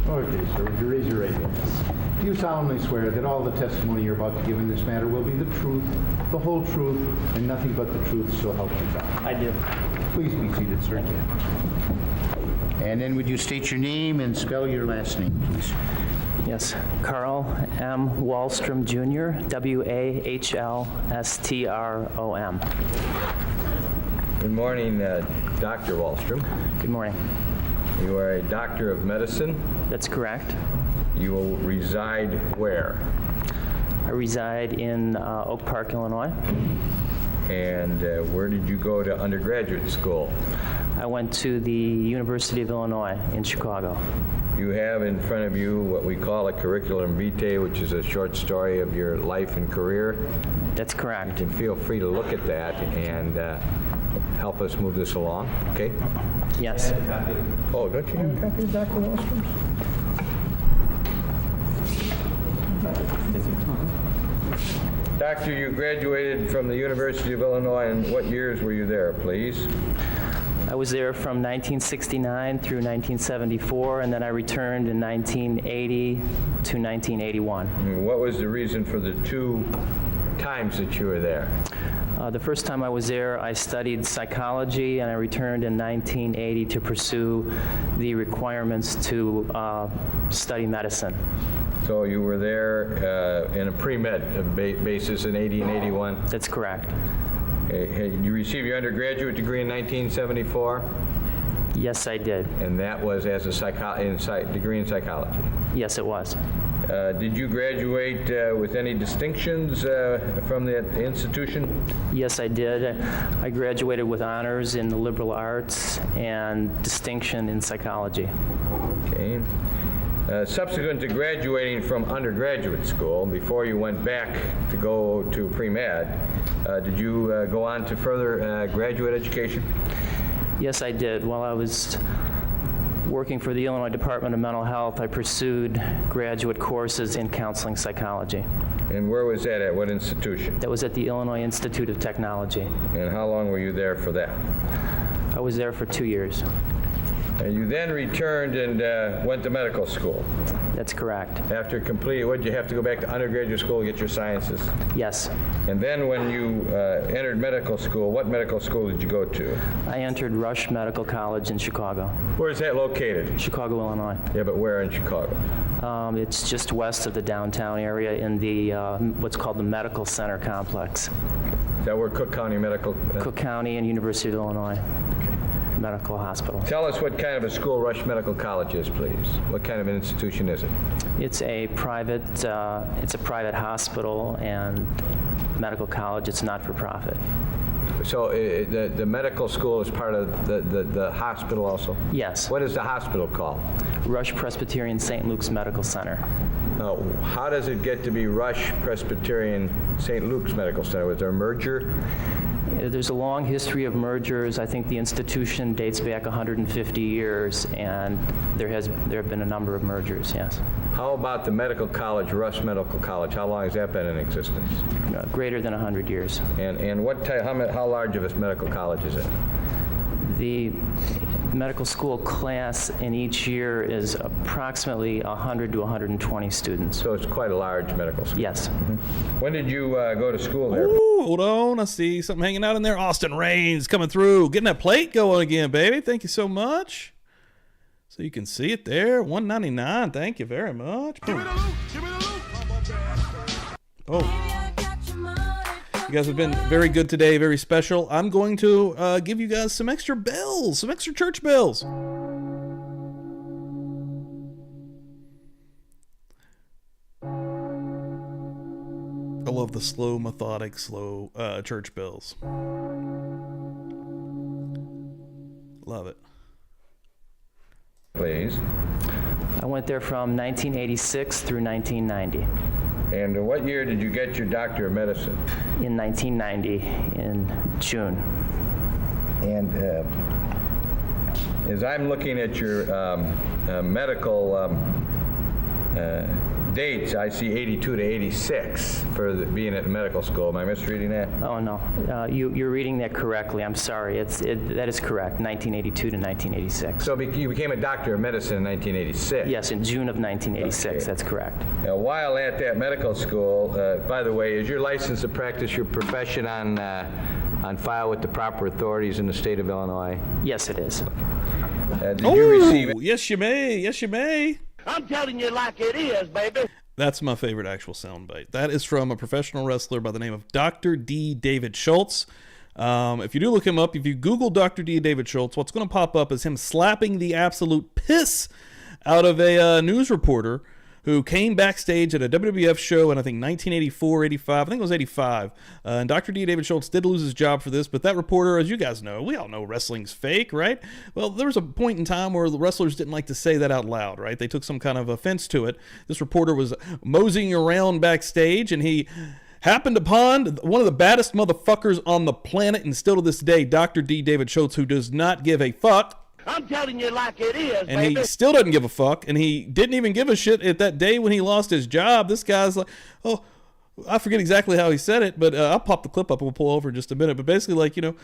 Okay, sir, would you raise your right hand? Do you solemnly swear that all the testimony you're about to give in this matter will be the truth, the whole truth, and nothing but the truth, so help you God? I do. Please be seated, sir. Thank you. And then would you state your name and spell your last name, please? Yes, Carl M. Wallstrom Jr., W-A-H-L-S-T-R-O-M. Good morning, Dr. Wallstrom. Good morning. You are a doctor of medicine. That's correct. You will reside where? I reside in Oak Park, Illinois. And where did you go to undergraduate school? I went to the University of Illinois in Chicago. You have in front of you what we call a curriculum vitae, which is a short story of your life and career. That's correct. You can feel free to look at that and help us move this along, okay? Yes. Oh, don't you have a copy of Dr. Wallstrom's? Doctor, you graduated from the University of Illinois, and what years were you there, please? I was there from 1969 through 1974, and then I returned in 1980 to 1981. And what was the reason for the 2 times that you were there? The first time I was there, I studied psychology, and I returned in 1980 to pursue the requirements to study medicine. So you were there in a pre-med basis in 80 and 81? That's correct. You received your undergraduate degree in 1974? Yes, I did. And that was as a degree in psychology? Yes, it was. Did you graduate with any distinctions from the institution? Yes, I did. I graduated with honors in the liberal arts and distinction in psychology. Okay. Subsequent to graduating from undergraduate school, before you went back to go to pre-med, did you go on to further graduate education? Yes, I did. While I was working for the Illinois Department of Mental Health, I pursued graduate courses in counseling psychology. And where was that at? What institution? That was at the Illinois Institute of Technology. And how long were you there for that? I was there for 2 years. You then returned and went to medical school. That's correct. After completing, what, did you have to go back to undergraduate school to get your sciences? Yes. And then when you entered medical school, what medical school did you go to? I entered Rush Medical College in Chicago. Where is that located? Chicago, Illinois. Yeah, but where in Chicago? It's just west of the downtown area in the what's called the Medical Center Complex. Is that where Cook County Medical? Cook County and University of Illinois Medical Hospital. Tell us what kind of a school Rush Medical College is, please. What kind of an institution is it? It's a private hospital and medical college. It's not for profit. So the medical school is part of the hospital also? Yes. What is the hospital called? Rush Presbyterian St. Luke's Medical Center. Now, how does it get to be Rush Presbyterian St. Luke's Medical Center? Was there a merger? There's a long history of mergers. I think the institution dates back 150 years, and there have been a number of mergers, yes. How about the medical college, Rush Medical College? How long has that been in existence? Greater than 100 years. And what type, how large of a medical college is it? The medical school class in each year is approximately 100 to 120 students. So it's quite a large medical school. Yes. Mm-hmm. When did you go to school there? Ooh, hold on. I see something hanging out in there. Austin Rains coming through. Getting that plate going again, baby. Thank you so much. So you can see it there. $1.99. Thank you very much. Boom. Oh. You guys have been very good today, very special. I'm going to give you guys some extra bells, some extra church bells. I love the slow, methodic, slow church bells. Love it. Please. I went there from 1986 through 1990. And what year did you get your Doctor of Medicine? In 1990, in June. And as I'm looking at your medical dates, I see 82 to 86 for being at medical school. Am I misreading that? Oh, no. You're reading that correctly. I'm sorry. That is correct, 1982 to 1986. So you became a Doctor of Medicine in 1986? Yes, in June of 1986. Okay. That's correct. Now, while at that medical school, by the way, is your license to practice your profession on on file with the proper authorities in the state of Illinois? Yes, it is. Did you receive Oh, yes, you may. Yes, you may. I'm telling you like it is, baby. That's my favorite actual soundbite. That is from a professional wrestler by the name of Dr. D. David Schultz. If you do look him up, if you Google Dr. D. David Schultz, what's going to pop up is him slapping the absolute piss out of a news reporter who came backstage at a WWF show in, I think, 1984, 85. I think it was 85. And Dr. D. David Schultz did lose his job for this, but that reporter, as you guys know, we all know wrestling's fake, right? Well, there was a point in time where the wrestlers didn't like to say that out loud, right? They took some kind of offense to it. This reporter was moseying around backstage, and he happened upon one of the baddest motherfuckers on the planet, and still to this day, Dr. D. David Schultz, who does not give a fuck. I'm telling you like it is, And baby. he still doesn't give a fuck, and he didn't even give a shit at that day when he lost his job. This guy's like, oh, I forget exactly how he said it, but I'll pop the clip up and we'll pull over in just a minute. But basically, like, you know,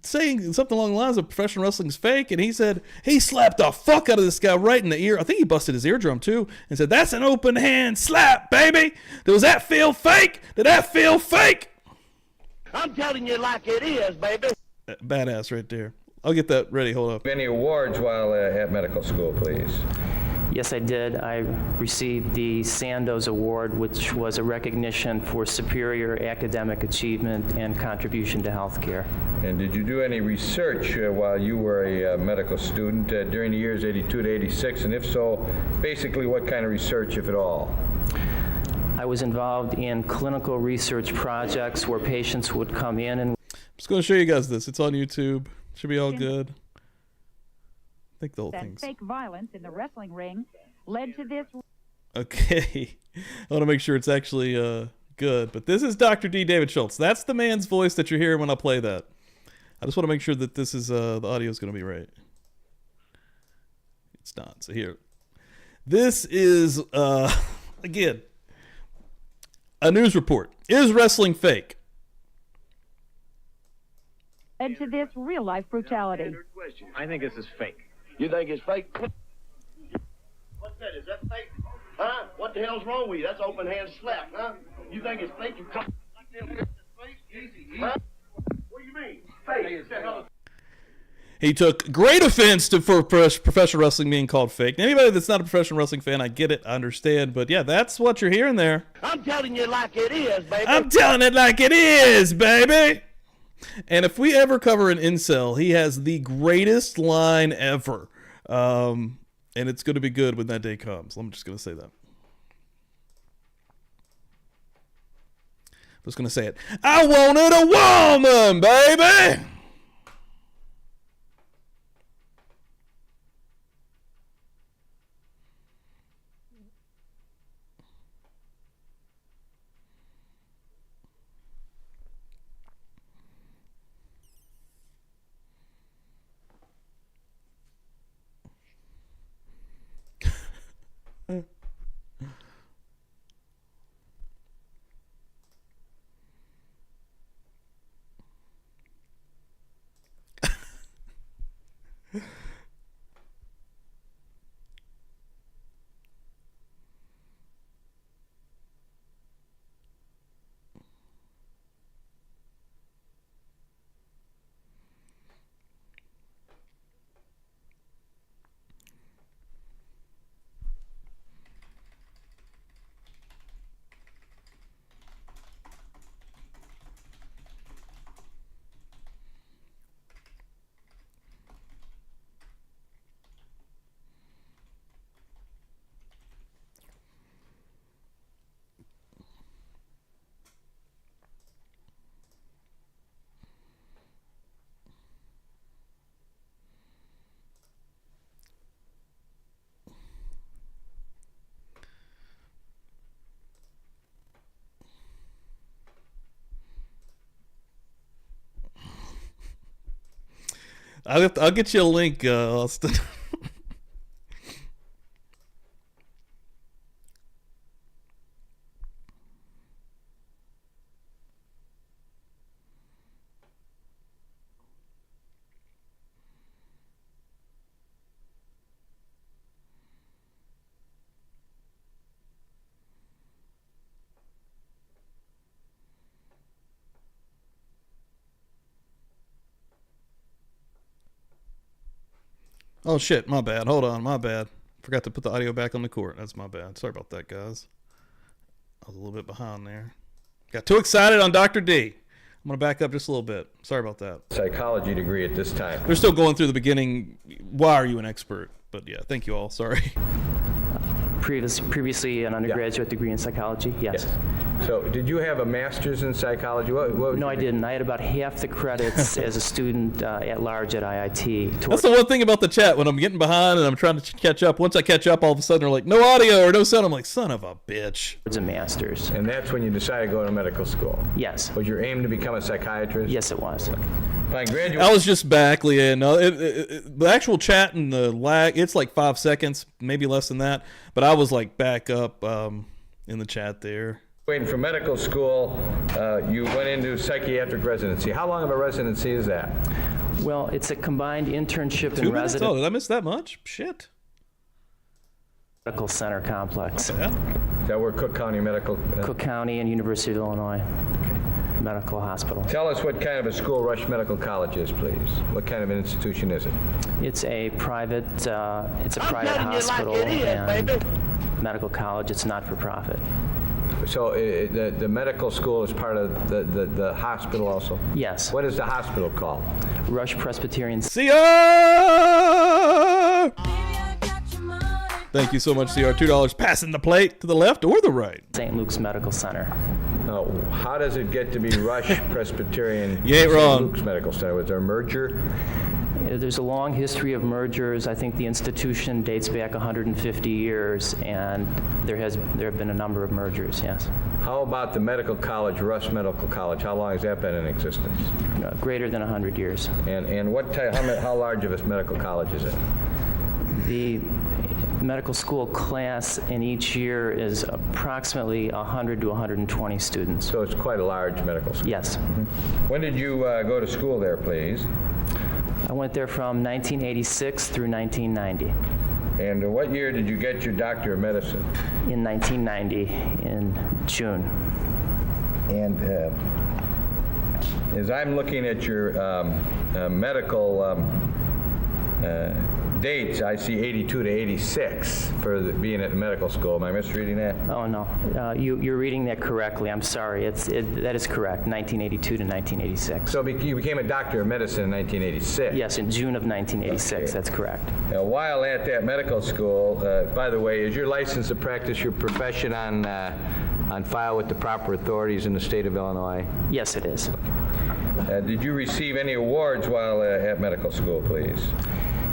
saying something along the lines of professional wrestling's fake, and he said he slapped the fuck out of this guy right in the ear. I think he busted his eardrum too, and said, "That's an open hand slap, baby. Does that feel fake? Did that feel fake?" I'm telling you like it is, baby. Badass right there. I'll get that ready. Hold up. any awards while at medical school, please? Yes, I did. I received the Sandoz Award, which was a recognition for superior academic achievement and contribution to healthcare. And did you do any research while you were a medical student during the years 82 to 86? And if so, basically what kind of research, if at all? I was involved in clinical research projects where patients would come in and... I'm just going to show you guys this. It's on YouTube. Should be all good. I think the whole thing's... Fake violence in the wrestling ring led to this. Okay. I want to make sure it's actually good. But this is Dr. D. David Schultz. That's the man's voice that you're hearing when I play that. I just want to make sure that this is the audio is going to be right. It's not. So here. This is, again, a news report. Is wrestling fake? Led to this real life brutality. I think this is fake. You think it's fake? What's that? Is that fake? Huh? What the hell's wrong with you? That's open hand slap, huh? You think it's fake? You come huh? What do you mean? Fake. He took great offense for professional wrestling being called fake. Now, anybody that's not a professional wrestling fan, I get it, I understand. But yeah, that's what you're hearing there. I'm telling you like it is, baby. I'm telling it like it is, baby. And if we ever cover an incel, he has the greatest line ever. And it's going to be good when that day comes. I'm just going to say that. I'm just going to say it. I wanted a woman, baby. I'll get you a link, Austin. Oh, shit. My bad. Hold on. My bad. Forgot to put the audio back on the court. That's my bad. Sorry about that, guys. I was a little bit behind there. Got too excited on Dr. D. I'm going to back up just a little bit. Sorry about that. Psychology degree at this time. They're still going through the beginning. Why are you an expert? But yeah, thank you all. Sorry. Previously an undergraduate degree in psychology, yes. So did you have a master's in psychology? No, I didn't. I had about half the credits as a student at large at IIT. That's the one thing about the chat. When I'm getting behind and I'm trying to catch up, once I catch up, all of a sudden they're like, no audio or no sound. I'm like, son of a bitch. It's a master's. And that's when you decided to go to medical school? Yes. Was your aim to become a psychiatrist? Yes, it was. Fine, graduate. I was just back, Leah. No, the actual chat and the lag, it's like 5 seconds, maybe less than that. But I was like back up in the chat there. Waiting for medical school, you went into psychiatric residency. How long of a residency is that? Well, it's a combined internship 2 and minutes? residence. Oh, did I miss that much? Shit. Medical Center Complex. Yeah. Is that where Cook County Medical? Cook County and University of Illinois Medical Hospital. Tell us what kind of a school Rush Medical College is, please. What kind of an institution is it? It's a private hospital and medical college. It's not for profit. So the medical school is part of the hospital also? Yes. What is the hospital called? Rush Presbyterian. CR! Thank you so much, CR. $2 passing the plate to the left or the right. St. Luke's Medical Center. Now, how does it get to be Rush Presbyterian You ain't St. wrong. Luke's Medical Center? Was there a merger? There's a long history of mergers. I think the institution dates back 150 years, and there have been a number of mergers, yes. How about the medical college, Rush Medical College? How long has that been in existence? Greater than 100 years. And what type, how large of a medical college is it? The medical school class in each year is approximately 100 to 120 students. So it's quite a large medical school. Yes. When did you go to school there, please? I went there from 1986 through 1990. And what year did you get your Doctor of Medicine? In 1990, in June. And as I'm looking at your medical dates, I see 82 to 86 for being at medical school. Am I misreading that? Oh, no. You're reading that correctly. I'm sorry. That is correct, 1982 to 1986. So you became a Doctor of Medicine in 1986? Yes, in June of 1986. Okay. That's correct. Now, while at that medical school, by the way, is your license to practice your profession on file with the proper authorities in the state of Illinois? Yes, it is. Did you receive any awards while at medical school, please?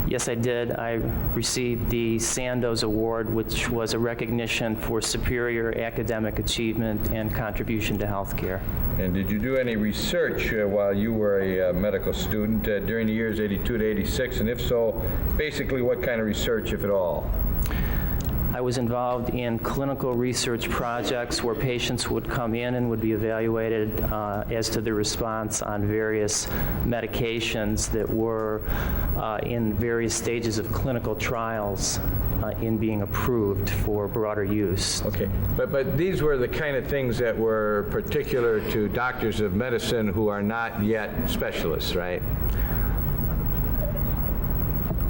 Yes, I did. I received the Sandoz Award, which was a recognition for superior academic achievement and contribution to healthcare. And did you do any research while you were a medical student during the years 82 to 86? And if so, basically what kind of research, if at all? I was involved in clinical research projects where patients would come in and would be evaluated as to their response on various medications that were in various stages of clinical trials in being approved for broader use. Okay, but these were the kind of things that were particular to doctors of medicine who are not yet specialists, right?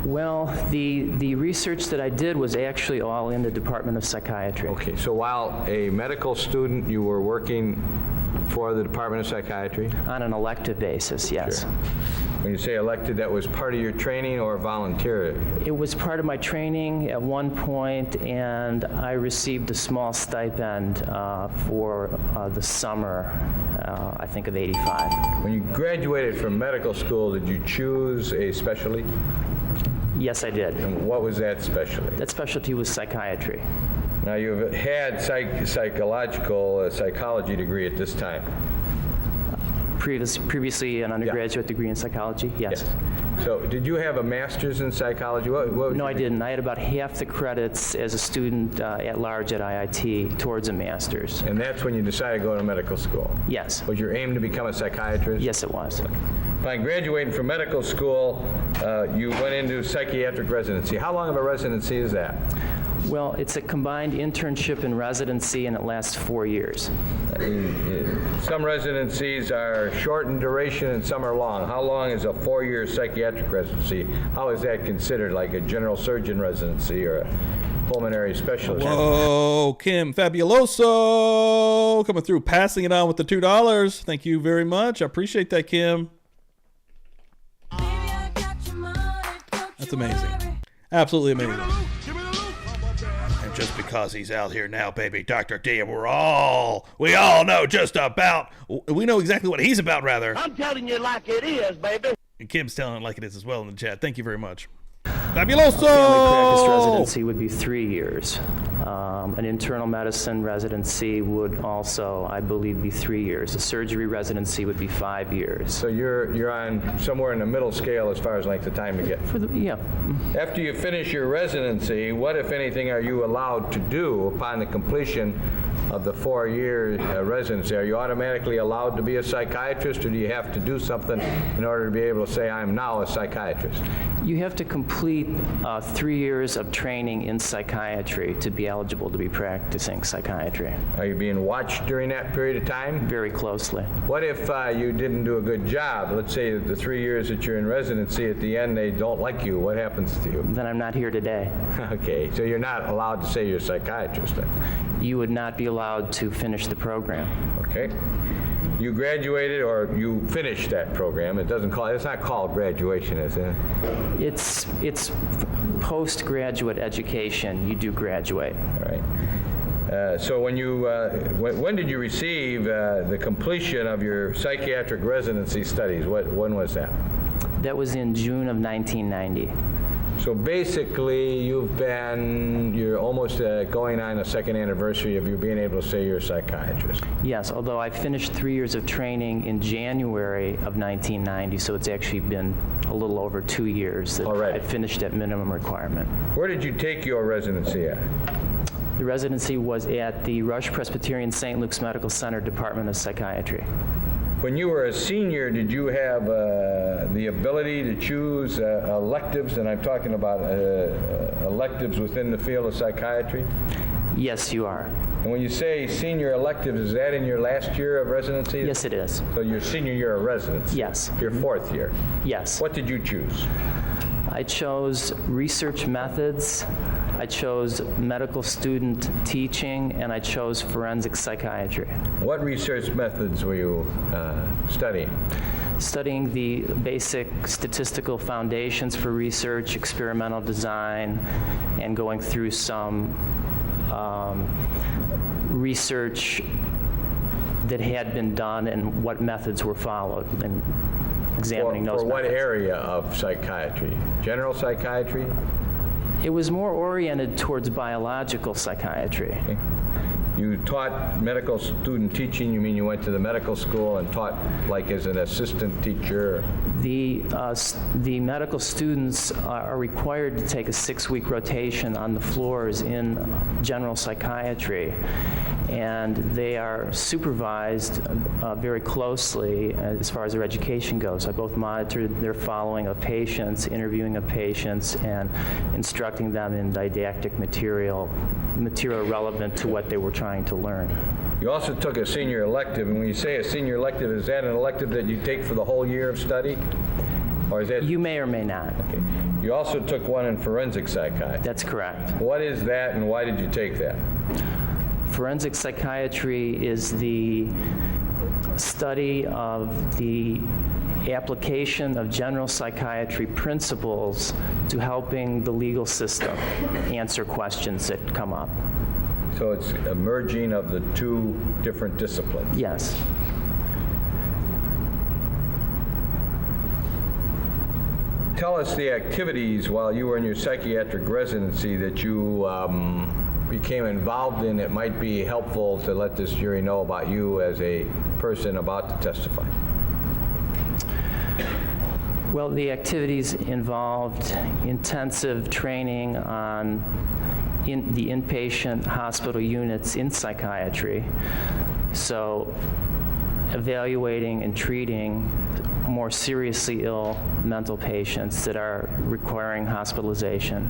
Well, the research that I did was actually all in the Department of Psychiatry. Okay, so while a medical student, you were working for the Department of Psychiatry? On an elective basis, yes. Sure. When you say elected, that was part of your training or volunteer? It was part of my training at one point, and I received a small stipend for the summer, I think of '85. When you graduated from medical school, did you choose a specialty? Yes, I did. And what was that specialty? That specialty was psychiatry. Now, you've had psychology degree at this time. Previously an undergraduate degree in psychology, yes. So did you have a master's in psychology? No, I didn't. I had about half the credits as a student at large at IIT towards a master's. And that's when you decided to go to medical school? Yes. Was your aim to become a psychiatrist? Yes, it was. By graduating from medical school, you went into psychiatric residency. How long of a residency is that? Well, it's a combined internship and residency, and it lasts 4 years. Some residencies are short in duration and some are long. How long is a 4-year psychiatric residency? How is that considered, like a general surgeon residency or a pulmonary specialist? Whoa, Kim Fabuloso coming through, passing it on with the $2. Thank you very much. I appreciate that, Kim. That's amazing. Absolutely amazing. And just because he's out here now, baby, Dr. D, and we all know just about, we know exactly what he's about, rather. I'm telling you like it is, baby. And Kim's telling it like it is as well in the chat. Thank you very much. Fabuloso! Family practice residency would be 3 years. An internal medicine residency would also, I believe, be 3 years. A surgery residency would be 5 years. So you're on somewhere in the middle scale as far as length of time to get. Yeah. After you finish your residency, what, if anything, are you allowed to do upon the completion of the 4-year residency? Are you automatically allowed to be a psychiatrist, or do you have to do something in order to be able to say, I'm now a psychiatrist? You have to complete 3 years of training in psychiatry to be eligible to be practicing psychiatry. Are you being watched during that period of time? Very closely. What if you didn't do a good job? Let's say that the 3 years that you're in residency, at the end they don't like you. What happens to you? Then I'm not here today. Okay, so you're not allowed to say you're a psychiatrist then? You would not be allowed to finish the program. Okay. You graduated or you finished that program. It's not called graduation, is it? It's postgraduate education. You do graduate. All right. So when did you receive the completion of your psychiatric residency studies? When was that? That was in June of 1990. So basically, you're almost going on a second anniversary of you being able to say you're a psychiatrist. Yes, although I finished 3 years of training in January of 1990, so it's actually been a little over 2 years that I finished at minimum requirement. Where did you take your residency at? The residency was at the Rush Presbyterian St. Luke's Medical Center Department of Psychiatry. When you were a senior, did you have the ability to choose electives? And I'm talking about electives within the field of psychiatry? Yes, you are. And when you say senior electives, is that in your last year of residency? Yes, it is. So your senior year of residency? Yes. Your 4th year? Yes. What did you choose? I chose research methods, I chose medical student teaching, and I chose forensic psychiatry. What research methods were you studying? Studying the basic statistical foundations for research, experimental design, and going through some research that had been done and what methods were followed, and examining those methods. For what area of psychiatry? General psychiatry? It was more oriented towards biological psychiatry. Okay. You taught medical student teaching, you mean you went to the medical school and taught like as an assistant teacher? The medical students are required to take a 6-week rotation on the floors in general psychiatry, and they are supervised very closely as far as their education goes. I both monitored their following of patients, interviewing of patients, and instructing them in didactic material relevant to what they were trying to learn. You also took a senior elective, and when you say a senior elective, is that an elective that you take for the whole year of study? Or is that... You may or may not. Okay. You also took one in forensic psychiatry. That's correct. What is that, and why did you take that? Forensic psychiatry is the study of the application of general psychiatry principles to helping the legal system answer questions that come up. So it's a merging of the two different disciplines. Yes. Tell us the activities while you were in your psychiatric residency that you became involved in that might be helpful to let this jury know about you as a person about to testify. Well, the activities involved intensive training on the inpatient hospital units in psychiatry, so evaluating and treating more seriously ill mental patients that are requiring hospitalization.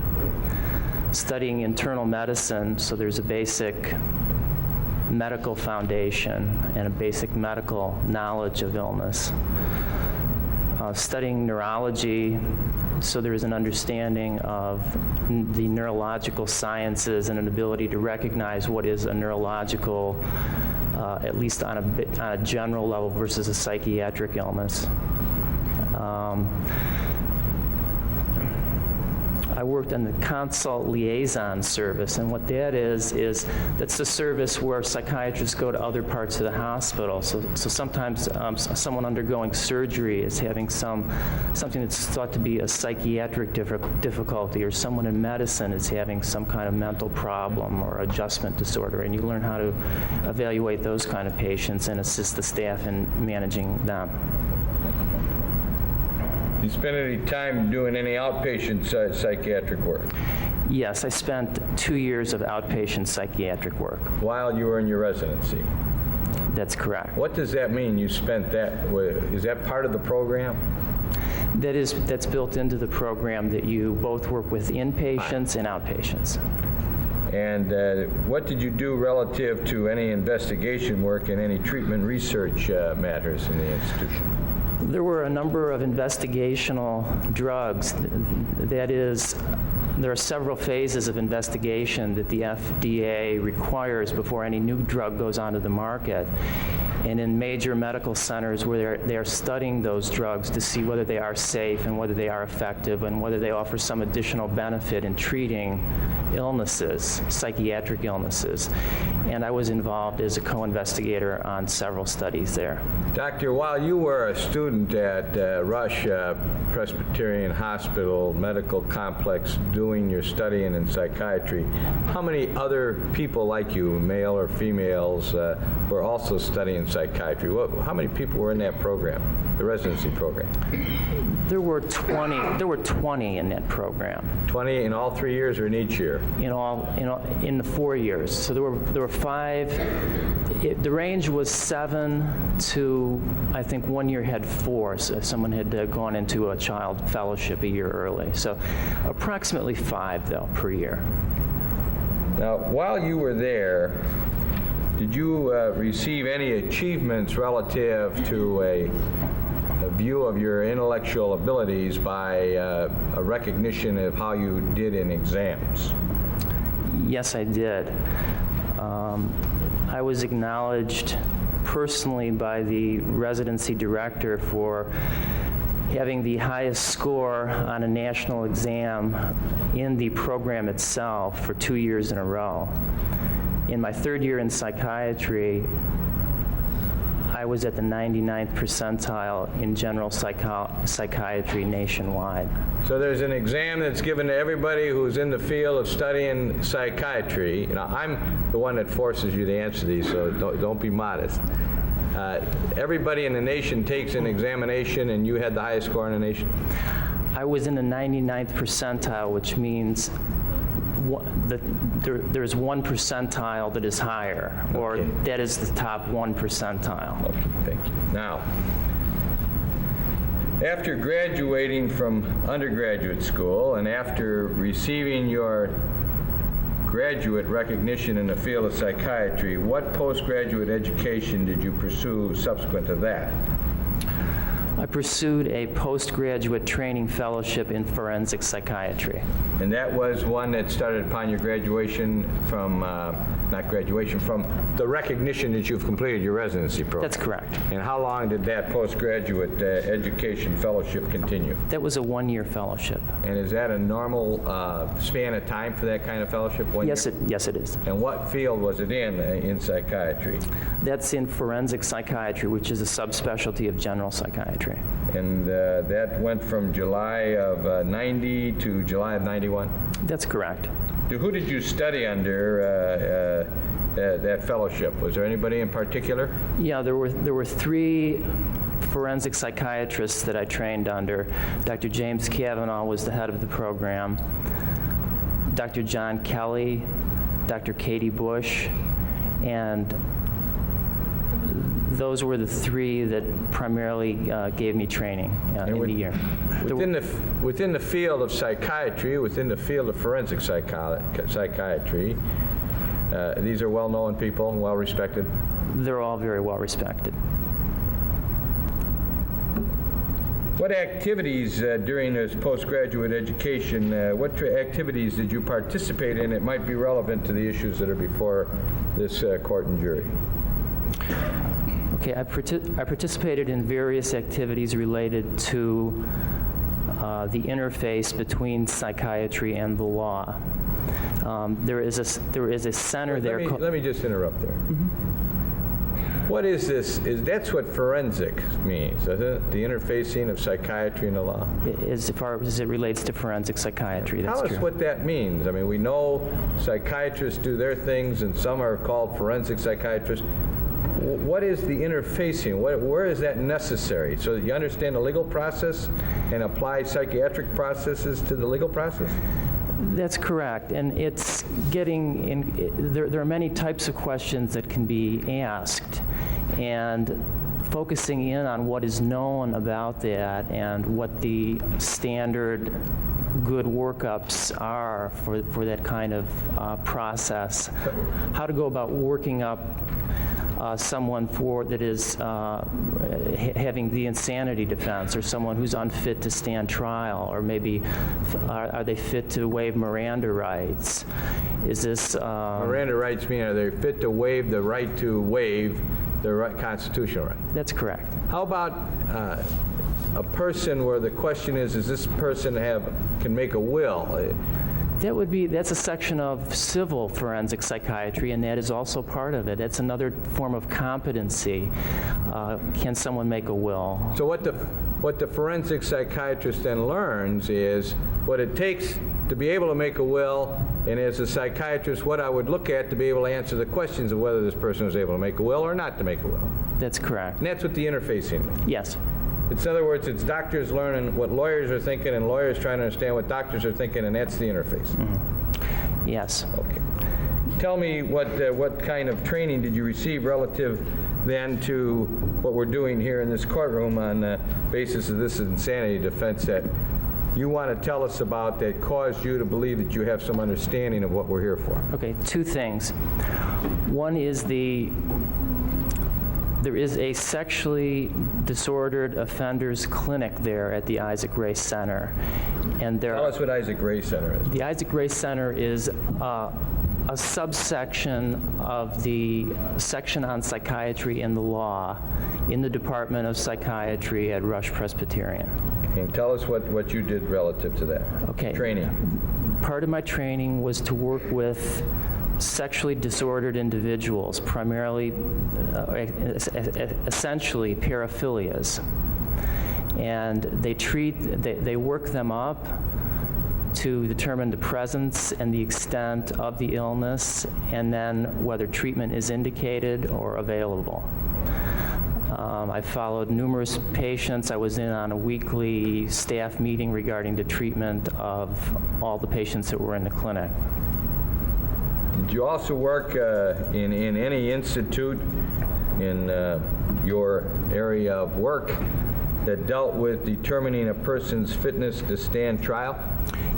studying internal medicine, so there's a basic medical foundation and a basic medical knowledge of illness. Studying neurology, so there is an understanding of the neurological sciences and an ability to recognize what is a neurological, at least on a general level, versus a psychiatric illness. I worked in the consult liaison service, and what that is that's the service where psychiatrists go to other parts of the hospital. So sometimes someone undergoing surgery is having something that's thought to be a psychiatric difficulty, or someone in medicine is having some kind of mental problem or adjustment disorder, and you learn how to evaluate those kind of patients and assist the staff in managing them. Did you spend any time doing any outpatient psychiatric work? Yes, I spent 2 years of outpatient psychiatric work. While you were in your residency? That's correct. What does that mean, you spent that? Is that part of the program? That's built into the program, that you both work with inpatients and outpatients. And what did you do relative to any investigation work and any treatment research matters in the institution? There were a number of investigational drugs. That is, there are several phases of investigation that the FDA requires before any new drug goes onto the market. And in major medical centers where they are studying those drugs to see whether they are safe and whether they are effective and whether they offer some additional benefit in treating illnesses, psychiatric illnesses. And I was involved as a co-investigator on several studies there. Doctor, while you were a student at Rush Presbyterian Hospital Medical Complex doing your studying in psychiatry, how many other people like you, male or females, were also studying psychiatry? How many people were in that program, the residency program? There were 20 in that program. 20 in all 3 years or in each year? In the 4 years. So there were 5. The range was 7 to, I think 1 year had 4. So someone had gone into a child fellowship a year early. So approximately 5 though per year. Now, while you were there, did you receive any achievements relative to a view of your intellectual abilities by a recognition of how you did in exams? Yes, I did. I was acknowledged personally by the residency director for having the highest score on a national exam in the program itself for 2 years in a row. In my 3rd year in psychiatry, I was at the 99th percentile in general psychiatry nationwide. So there's an exam that's given to everybody who's in the field of studying psychiatry. You know, I'm the one that forces you to answer these, so don't be modest. Everybody in the nation takes an examination, and you had the highest score in the nation? I was in the 99th percentile, which means there's 1 percentile that is higher, or that is the top 1 percentile. Okay, thank you. Now, after graduating from undergraduate school and after receiving your graduate recognition in the field of psychiatry, what postgraduate education did you pursue subsequent to that? I pursued a postgraduate training fellowship in forensic psychiatry. And that was one that started upon your graduation from, from the recognition that you've completed your residency program? That's correct. And how long did that postgraduate education fellowship continue? That was a 1-year fellowship. And is that a normal span of time for that kind of fellowship? Yes, it is. And what field was it in psychiatry? That's in forensic psychiatry, which is a subspecialty of general psychiatry. And that went from July of 90 to July of 91? That's correct. Who did you study under that fellowship? Was there anybody in particular? Yeah, there were 3 forensic psychiatrists that I trained under. Dr. James Cavanaugh was the head of the program. Dr. John Kelly, Dr. Katie Bush, and Those were the 3 that primarily gave me training in the year. Within the field of psychiatry, within the field of forensic psychiatry, these are well-known people, well-respected? They're all very well respected. What activities during this postgraduate education, what activities did you participate in that might be relevant to the issues that are before this court and jury? Okay, I participated in various activities related to the interface between psychiatry and the law. There is a center there. Let me just interrupt there. What is this? That's what forensic means, isn't it? The interfacing of psychiatry and the law. As far as it relates to forensic psychiatry, that's true. Tell us what that means. I mean, we know psychiatrists do their things, and some are called forensic psychiatrists. What is the interfacing? Where is that necessary? So that you understand the legal process and apply psychiatric processes to the legal process? That's correct, and it's getting in. There are many types of questions that can be asked, and focusing in on what is known about that and what the standard good workups are for that kind of process. How to go about working up someone that is having the insanity defense, or someone who's unfit to stand trial, or maybe are they fit to waive Miranda rights? Is this Miranda rights mean are they fit to waive the right to waive their constitutional right? That's correct. How about a person where the question is this person can make a will? That's a section of civil forensic psychiatry, and that is also part of it. That's another form of competency. Can someone make a will? So what the forensic psychiatrist then learns is what it takes to be able to make a will, and as a psychiatrist, what I would look at to be able to answer the questions of whether this person was able to make a will or not to make a will. That's correct. And that's what the interfacing means. Yes. In other words, it's doctors learning what lawyers are thinking and lawyers trying to understand what doctors are thinking, and that's the interface. Mm-hmm. Yes. Okay. Tell me what kind of training did you receive relative then to what we're doing here in this courtroom on the basis of this insanity defense that you want to tell us about that caused you to believe that you have some understanding of what we're here for? Okay, 2 things. One is there is a sexually disordered offenders clinic there at the Isaac Ray Center. And Tell us what Isaac Ray Center is. The Isaac Ray Center is a subsection of the section on psychiatry and the law in the Department of Psychiatry at Rush Presbyterian. And tell us what you did relative to that. Okay. Training. Part of my training was to work with sexually disordered individuals, primarily, essentially paraphilias. And they work them up to determine the presence and the extent of the illness, and then whether treatment is indicated or available. I followed numerous patients. I was in on a weekly staff meeting regarding the treatment of all the patients that were in the clinic. Did you also work in any institute in your area of work that dealt with determining a person's fitness to stand trial?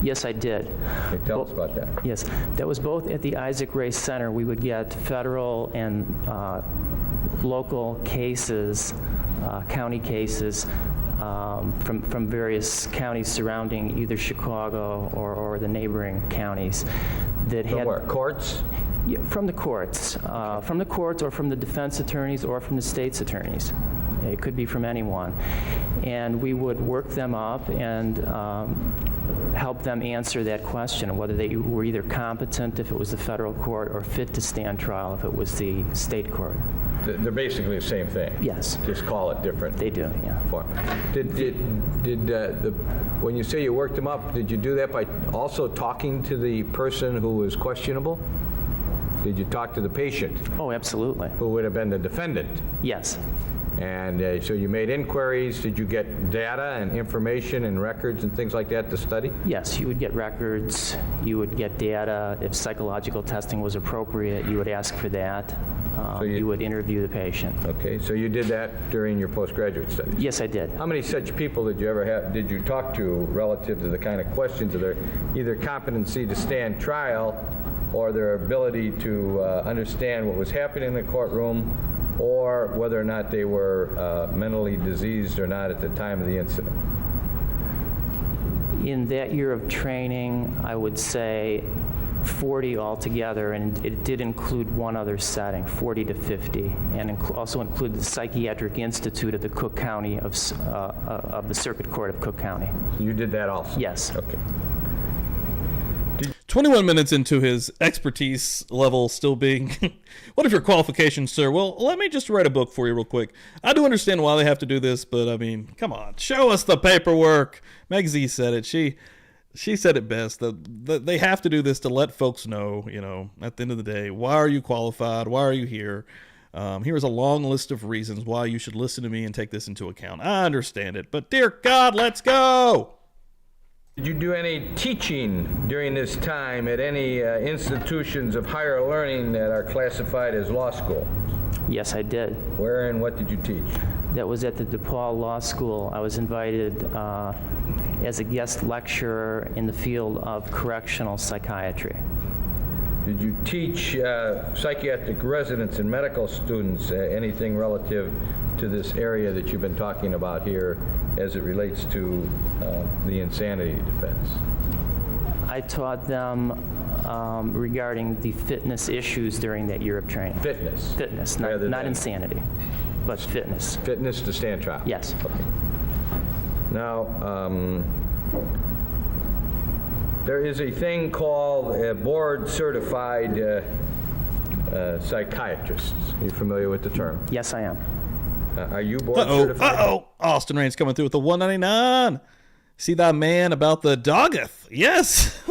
Yes, I did. Okay, tell us about that. Yes, that was both at the Isaac Ray Center. We would get federal and local cases, county cases, from various counties surrounding either Chicago or the neighboring counties that had. From where? Courts? Yeah, from the courts. From the courts, or from the defense attorneys, or from the state's attorneys. It could be from anyone. And we would work them up and help them answer that question, whether they were either competent if it was the federal court or fit to stand trial if it was the state court. They're basically the same thing. Yes. Just call it different. They do, yeah. Form. When you say you worked them up, did you do that by also talking to the person who was questionable? Did you talk to the patient? Oh, absolutely. Who would have been the defendant? Yes. And so you made inquiries. Did you get data and information and records and things like that to study? Yes, you would get records. You would get data. If psychological testing was appropriate, you would ask for that. you would interview the patient. Okay, so you did that during your postgraduate studies? Yes, I did. How many such people did you talk to relative to the kind of questions of their either competency to stand trial or their ability to understand what was happening in the courtroom, or whether or not they were mentally diseased or not at the time of the incident? In that year of training, I would say 40 altogether, and it did include one other setting, 40 to 50, and also include the Psychiatric Institute of the Cook County of the Circuit Court of Cook County. So you did that also? Yes. Okay. 21 minutes into his expertise level still being, what if your qualifications, sir? Well, let me just write a book for you real quick. I do understand why they have to do this, but I mean, come on, show us the paperwork. Meg Z said it. She said it best. They have to do this to let folks know, you know, at the end of the day, why are you qualified? Why are you here? Here's a long list of reasons why you should listen to me and take this into account. I understand it, but dear God, let's go. Did you do any teaching during this time at any institutions of higher learning that are classified as law school? Yes, I did. Where and what did you teach? That was at the DePaul Law School. I was invited as a guest lecturer in the field of correctional psychiatry. Did you teach psychiatric residents and medical students anything relative to this area that you've been talking about here as it relates to the insanity defense? I taught them regarding the fitness issues during that year of training. Fitness? Fitness, not insanity, but fitness. Fitness to stand trial? Yes. Okay. Now, there is a thing called board-certified psychiatrists. Are you familiar with the term? Yes, I am. Are you board-certified? Uh-oh. Austin Rain's coming through with the 199. See that man about the doggeth? Yes.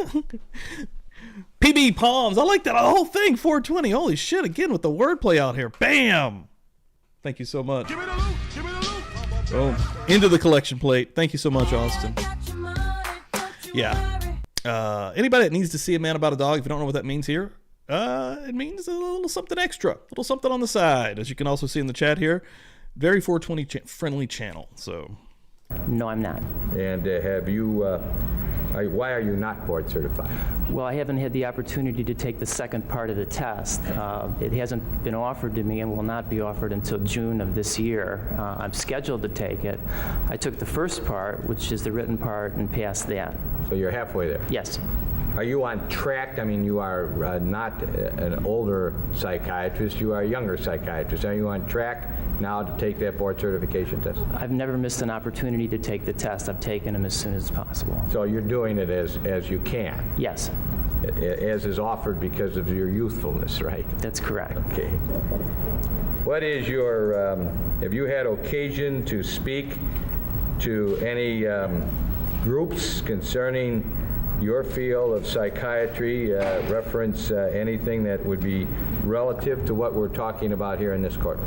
PB Palms. I like that whole thing. 420. Holy shit. Again with the wordplay out here. Bam. Thank you so much. Give me the loot. Give me the loot. Boom. Into the collection plate. Thank you so much, Austin. Yeah. Anybody that needs to see a man about a dog, if you don't know what that means here, it means a little something extra, a little something on the side, as you can also see in the chat here. Very 420 friendly channel. So, no, I'm not. And have you? Why are you not board certified? Well, I haven't had the opportunity to take the second part of the test. It hasn't been offered to me and will not be offered until June of this year. I'm scheduled to take it. I took the first part, which is the written part, and passed that. So you're halfway there? Yes. Are you on track? I mean, you are not an older psychiatrist, you are a younger psychiatrist. Are you on track now to take that board certification test? I've never missed an opportunity to take the test. I've taken them as soon as possible. So you're doing it as you can? Yes. As is offered because of your youthfulness, right? That's correct. Okay. What is your, have you had occasion to speak to any groups concerning your field of psychiatry, reference anything that would be relative to what we're talking about here in this court?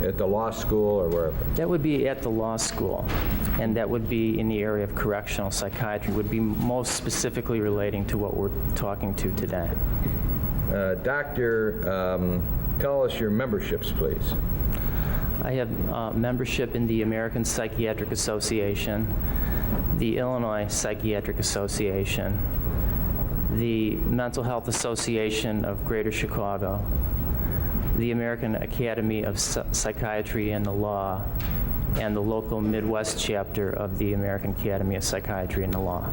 At the law school or wherever? That would be at the law school, and that would be in the area of correctional psychiatry, would be most specifically relating to what we're talking to today. Doctor, tell us your memberships, please. I have membership in the American Psychiatric Association, the Illinois Psychiatric Association, the Mental Health Association of Greater Chicago, the American Academy of Psychiatry and the Law, and the local Midwest chapter of the American Academy of Psychiatry and the Law.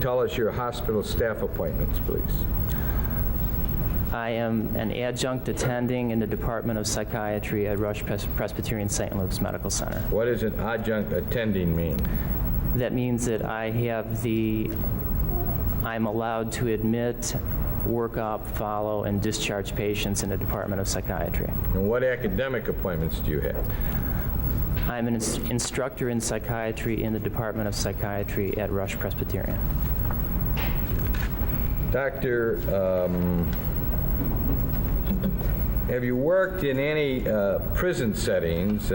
Tell us your hospital staff appointments, please. I am an adjunct attending in the Department of Psychiatry at Rush Presbyterian St. Luke's Medical Center. What does an adjunct attending mean? That means that I'm allowed to admit, work up, follow, and discharge patients in the Department of Psychiatry. And what academic appointments do you have? I'm an instructor in psychiatry in the Department of Psychiatry at Rush Presbyterian. Doctor, have you worked in any prison settings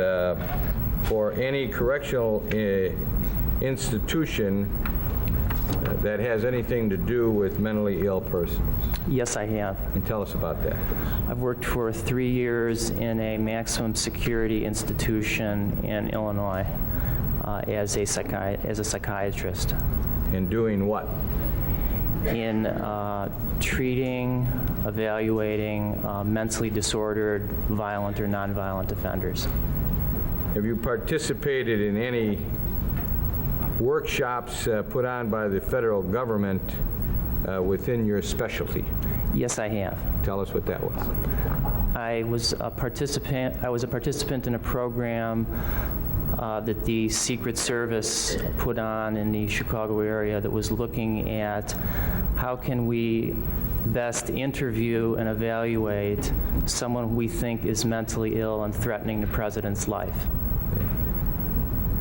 for any correctional institution that has anything to do with mentally ill persons? Yes, I have. And tell us about that, please. I've worked for 3 years in a maximum security institution in Illinois as a psychiatrist. In doing what? In treating, evaluating mentally disordered, violent or nonviolent offenders. Have you participated in any workshops put on by the federal government within your specialty? Yes, I have. Tell us what that was. I was a participant in a program that the Secret Service put on in the Chicago area that was looking at how can we best interview and evaluate someone we think is mentally ill and threatening the president's life.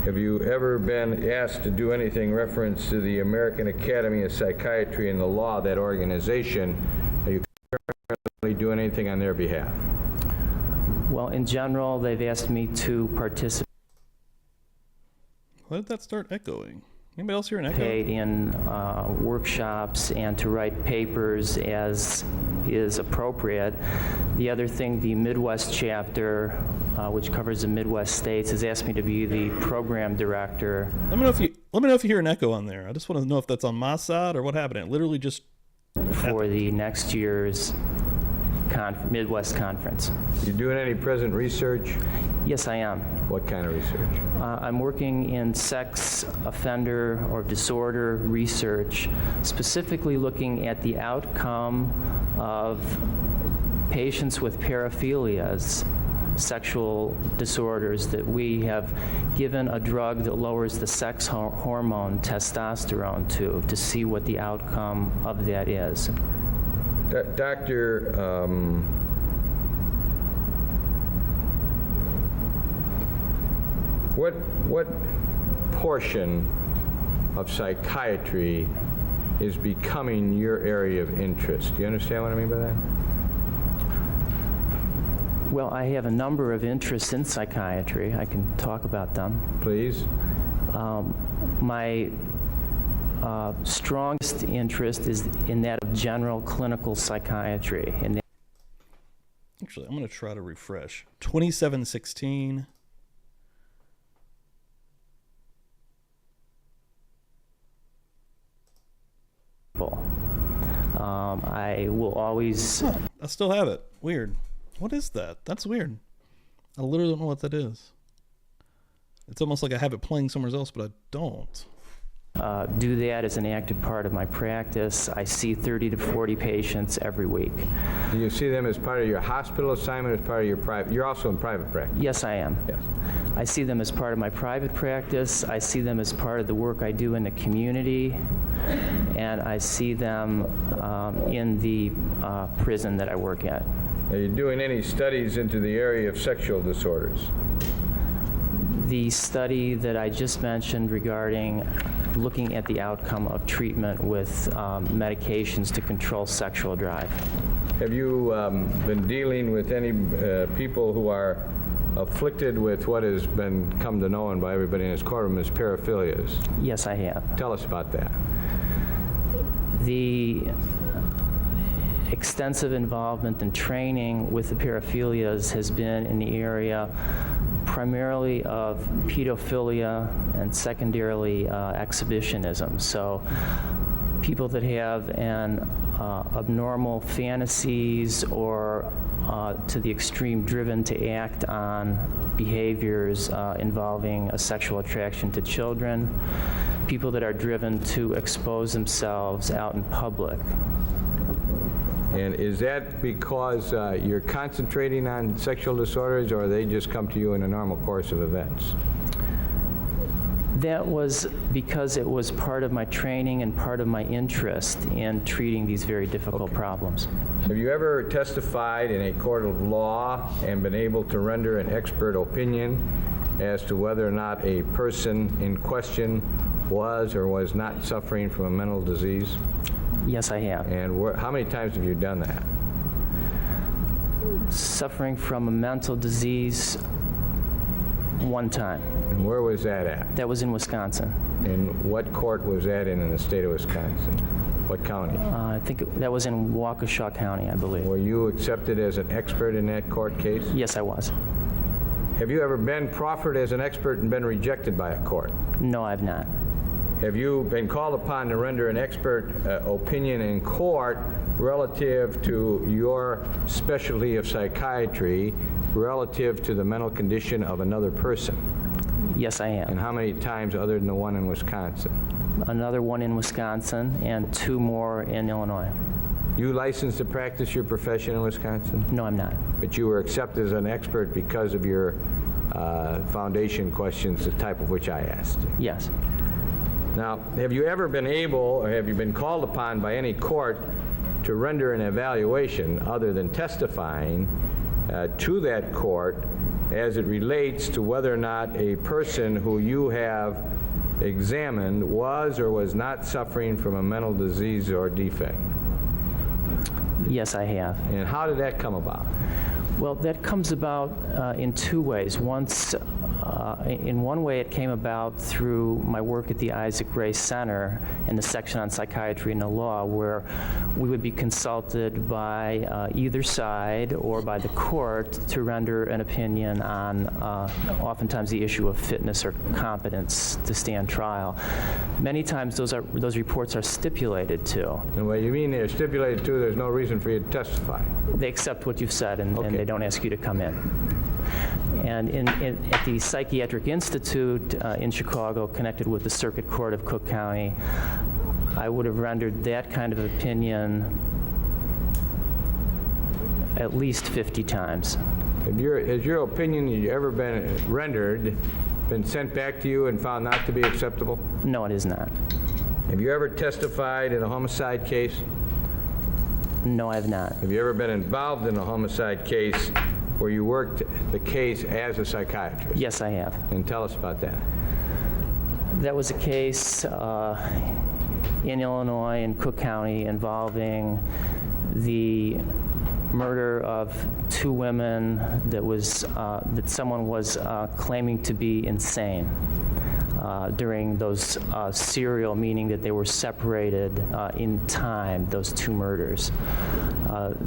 Have you ever been asked to do anything reference to the American Academy of Psychiatry and the law of that organization? Are you currently doing anything on their behalf? Well, in general, they've asked me to participate Why did that start echoing? Anybody else hear an echo? in workshops and to write papers as is appropriate. The other thing, the Midwest chapter, which covers the Midwest states, has asked me to be the program director. Let me know if you hear an echo on there. I just want to know if that's on my side or what happened. It literally just for the next year's Midwest conference. You doing any present research? Yes, I am. What kind of research? I'm working in sex offender or disorder research, specifically looking at the outcome of patients with paraphilias, sexual disorders, that we have given a drug that lowers the sex hormone testosterone to see what the outcome of that is. Doctor, what portion of psychiatry is becoming your area of interest? Do you understand what I mean by that? Well, I have a number of interests in psychiatry. I can talk about them. Please. My strongest interest is in that of general clinical psychiatry. Actually, I'm going to try to refresh. 2716. I will always... I still have it. Weird. What is that? That's weird. I literally don't know what that is. It's almost like I have it playing somewhere else, but I don't. Do that as an active part of my practice. I see 30 to 40 patients every week. Do you see them as part of your hospital assignment, as part of your private? You're also in private practice. Yes, I am. Yes. I see them as part of my private practice. I see them as part of the work I do in the community, and I see them in the prison that I work at. Are you doing any studies into the area of sexual disorders? The study that I just mentioned regarding looking at the outcome of treatment with medications to control sexual drive. Have you been dealing with any people who are afflicted with what has been come to know by everybody in this courtroom as paraphilias? Yes, I have. Tell us about that. The extensive involvement and training with the paraphilias has been in the area primarily of pedophilia and secondarily exhibitionism. So people that have an abnormal fantasies or to the extreme driven to act on behaviors involving a sexual attraction to children, people that are driven to expose themselves out in public. And is that because you're concentrating on sexual disorders, or they just come to you in a normal course of events? That was because it was part of my training and part of my interest in treating these very difficult problems. Have you ever testified in a court of law and been able to render an expert opinion as to whether or not a person in question was or was not suffering from a mental disease? Yes, I have. And how many times have you done that? Suffering from a mental disease, One time. And where was that at? That was in Wisconsin. And what court was that in the state of Wisconsin? What county? I think that was in Waukesha County, I believe. Were you accepted as an expert in that court case? Yes, I was. Have you ever been proffered as an expert and been rejected by a court? No, I've not. Have you been called upon to render an expert opinion in court relative to your specialty of psychiatry, relative to the mental condition of another person? Yes, I am. And how many times other than the one in Wisconsin? Another one in Wisconsin and 2 more in Illinois. You licensed to practice your profession in Wisconsin? No, I'm not. But you were accepted as an expert because of your foundation questions, the type of which I asked. Yes. Now, have you ever been able, or have you been called upon by any court to render an evaluation other than testifying to that court as it relates to whether or not a person who you have examined was or was not suffering from a mental disease or defect? Yes, I have. And how did that come about? Well, that comes about in 2 ways. In one way, it came about through my work at the Isaac Ray Center in the section on psychiatry and the law, where we would be consulted by either side or by the court to render an opinion on oftentimes the issue of fitness or competence to stand trial. Many times those reports are stipulated to. And what you mean they're stipulated to, there's no reason for you to testify? They accept what you've said and they don't ask you to come in. And at the Psychiatric Institute in Chicago, connected with the Circuit Court of Cook County, I would have rendered that kind of opinion at least 50 times. Has your opinion you ever been rendered been sent back to you and found not to be acceptable? No, it is not. Have you ever testified in a homicide case? No, I have not. Have you ever been involved in a homicide case where you worked the case as a psychiatrist? Yes, I have. And tell us about that. That was a case in Illinois, in Cook County, involving the murder of 2 women that someone was claiming to be insane during those serial, meaning that they were separated in time, those 2 murders.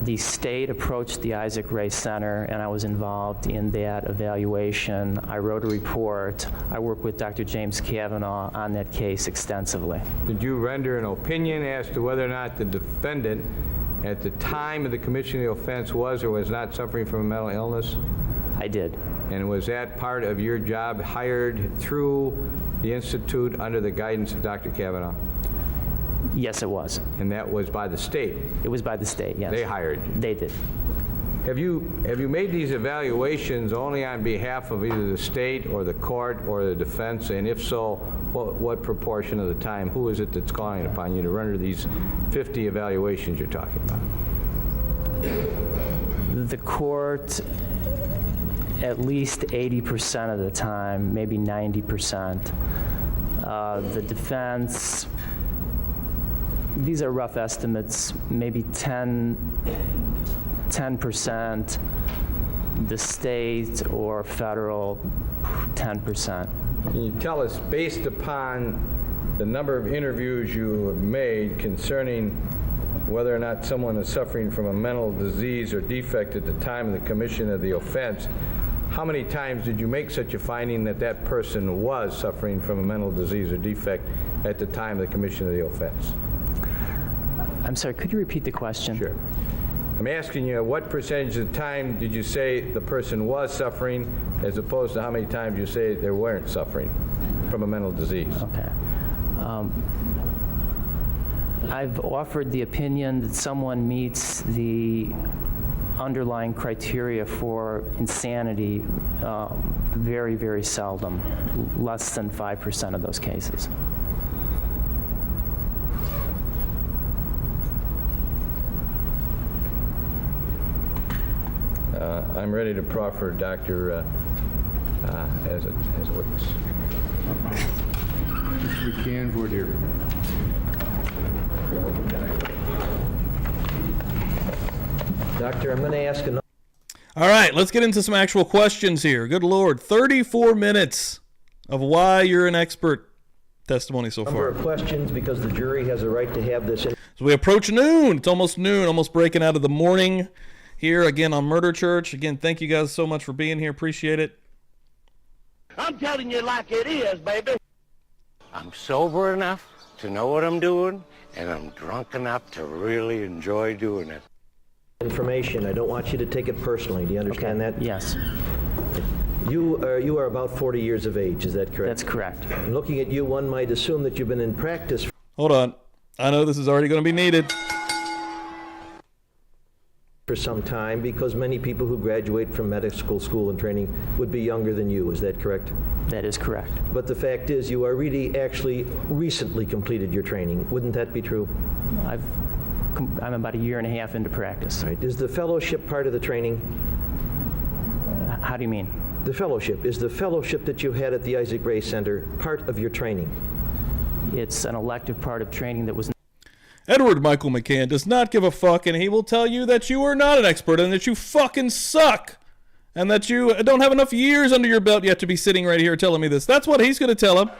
The state approached the Isaac Ray Center, and I was involved in that evaluation. I wrote a report. I worked with Dr. James Kavanaugh on that case extensively. Did you render an opinion as to whether or not the defendant at the time of the commission of the offense was or was not suffering from a mental illness? I did. And was that part of your job hired through the Institute under the guidance of Dr. Kavanaugh? Yes, it was. And that was by the state? It was by the state, yes. They hired you? They did. Have you made these evaluations only on behalf of either the state or the court or the defense? And if so, what proportion of the time? Who is it that's calling upon you to render these 50 evaluations you're talking about? The court, at least 80% of the time, maybe 90%. The defense, these are rough estimates, maybe 10%, the state or federal, 10%. Can you tell us, based upon the number of interviews you have made concerning whether or not someone is suffering from a mental disease or defect at the time of the commission of the offense, how many times did you make such a finding that that person was suffering from a mental disease or defect at the time of the commission of the offense? I'm sorry, could you repeat the question? Sure. I'm asking you, what percentage of the time did you say the person was suffering as opposed to how many times you say they weren't suffering from a mental disease? Okay. I've offered the opinion that someone meets the underlying criteria for insanity very, very seldom, less than 5% of those cases. I'm ready to proffer Dr. As a witness. Mr. McCann, voir dire. Doctor, I'm going to ask another. All right, let's get into some actual questions here. Good Lord, 34 minutes of why you're an expert testimony so Number far. of questions because the jury has a right to have this. So we approach noon. It's almost noon, almost breaking out of the morning here again on Murder Church. Again, thank you guys so much for being here. Appreciate it. I'm telling you like it is, baby. I'm sober enough to know what I'm doing, and I'm drunk enough to really enjoy doing it. Information. I don't want you to take it personally. Do you understand that? Yes, You are about 40 years of age. Is that correct? that's correct. And looking at you, one might assume that you've been in practice Hold on. I know this is already going to be needed. for some time because many people who graduate from medical school and training would be younger than you. Is that correct? That is correct. But the fact is, you are really actually recently completed your training. Wouldn't that be true? I'm about a year and a half into practice. Right. Is the fellowship part of the training? How do you mean? The fellowship. Is the fellowship that you had at the Isaac Ray Center part of your training? It's an elective part of training that was. Edward Michael McCann does not give a fuck, and he will tell you that you are not an expert and that you fucking suck and that you don't have enough years under your belt yet to be sitting right here telling me this. That's what he's going to tell him.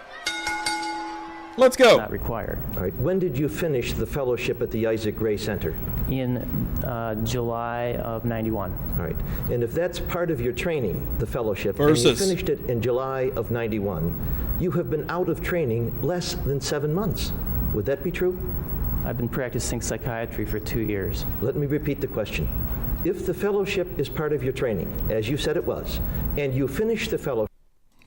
Let's go. Not required. All right. When did you finish the fellowship at the Isaac Ray Center? In July of 91. All right. And if that's part of your training, the fellowship, and Versus. you finished it in July of 91, you have been out of training less than 7 months. Would that be true? I've been practicing psychiatry for 2 years. Let me repeat the question. If the fellowship is part of your training, as you said it was, and you finish the fellowship,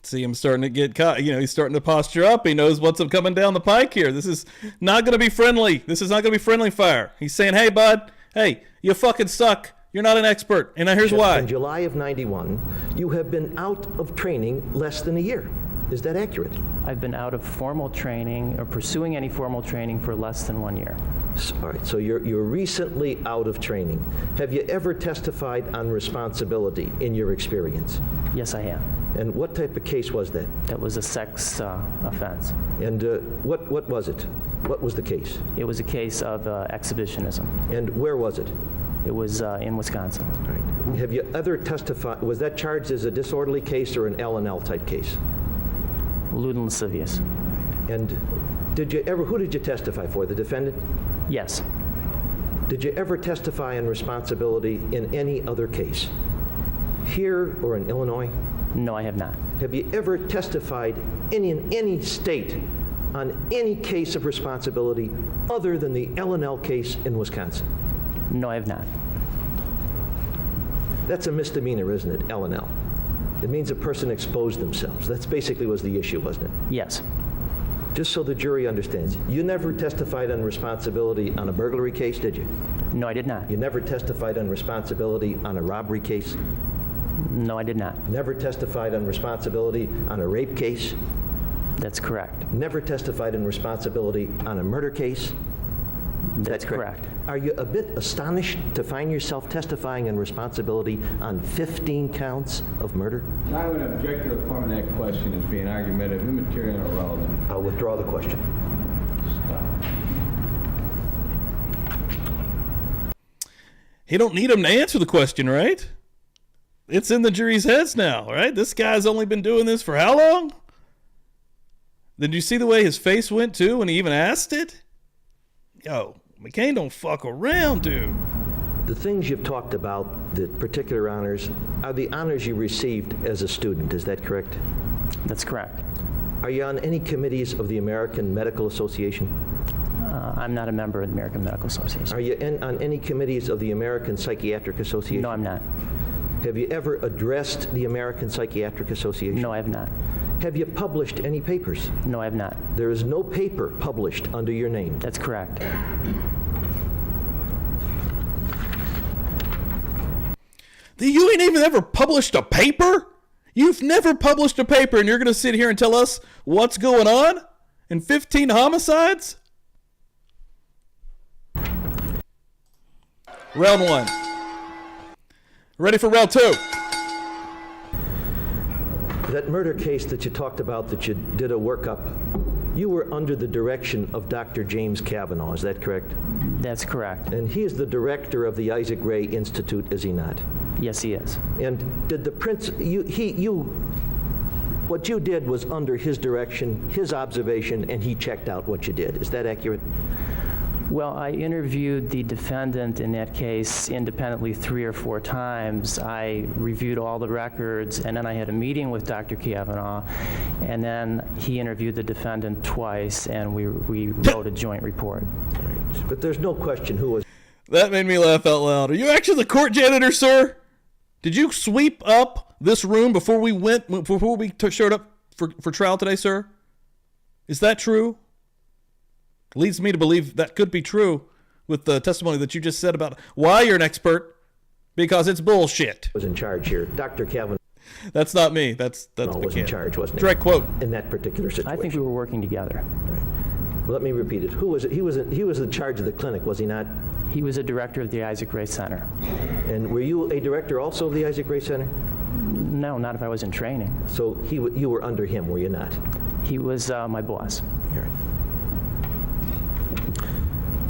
See him starting to get caught. You know, he's starting to posture up. He knows what's coming down the pike here. This is not going to be friendly. This is not going to be friendly fire. He's saying, hey, bud, hey, you fucking suck. You're not an expert. And now here's why. in July of 91, you have been out of training less than a year. Is that accurate? I've been out of formal training or pursuing any formal training for less than 1 year. All right, so you're recently out of training. Have you ever testified on responsibility in your experience? Yes, I have. And what type of case was that? That was a sex offense. And what was it? What was the case? It was a case of exhibitionism. And where was it? It was in Wisconsin. All right. Have you ever testified? Was that charged as a disorderly case or an L&L type case? Lewd and lascivious. And who did you testify for? The defendant? Yes. Did you ever testify on responsibility in any other case? Here or in Illinois? No, I have not. Have you ever testified in any state on any case of responsibility other than the L&L case in Wisconsin? No, I have not. That's a misdemeanor, isn't it, L&L? It means a person exposed themselves. That's basically was the issue, wasn't it? Yes. Just so the jury understands, you never testified on responsibility on a burglary case, did you? No, I did not. You never testified on responsibility on a robbery case? No, I did not. Never testified on responsibility on a rape case? That's correct. Never testified on responsibility on a murder case? That's correct. Are you a bit astonished to find yourself testifying on responsibility on 15 counts of murder? I would object to the form of that question as being argumentative, immaterial, and irrelevant. I'll withdraw the question. He don't need him to answer the question, right? It's in the jury's heads now, right? This guy's only been doing this for how long? Did you see the way his face went, too, when he even asked it? Yo, McCain don't fuck around, dude. The things you've talked about, the particular honors, are the honors you received as a student. Is that correct? That's correct. Are you on any committees of the American Medical Association? I'm not a member of the American Medical Association. Are you on any committees of the American Psychiatric Association? No, I'm not. Have you ever addressed the American Psychiatric Association? No, I have not. Have you published any papers? No, I have not. There is no paper published under your name. That's correct. You ain't even ever published a paper? You've never published a paper and you're going to sit here and tell us what's going on in 15 homicides? Round one. Ready for round two. That murder case that you talked about, that you did a workup, You were under the direction of Dr. James Kavanaugh, is that correct? That's correct. And he is the director of the Isaac Ray Institute, is he not? Yes, he is. And did the what you did was under his direction, his observation, and he checked out what you did. Is that accurate? Well, I interviewed the defendant in that case independently 3 or 4 times. I reviewed all the records, and then I had a meeting with Dr. Kavanaugh, and then he interviewed the defendant twice, and we wrote a joint report. Right. But there's no question who was... That made me laugh out loud. Are you actually the court janitor, sir? Did you sweep up this room before we showed up for trial today, sir? Is that true? Leads me to believe that could be true with the testimony that you just said about why you're an expert, because it's bullshit. Was in charge here. Dr. Kavanaugh. That's not me. That's was in charge, wasn't he? Direct quote. In that particular situation. I think we were working together. Right. Well, let me repeat it. Who was it? He was in charge of the clinic, was he not? He was a director of the Isaac Ray Center. And were you a director also of the Isaac Ray Center? No, not if I was in training. So you were under him, were you not? He was my boss. All right.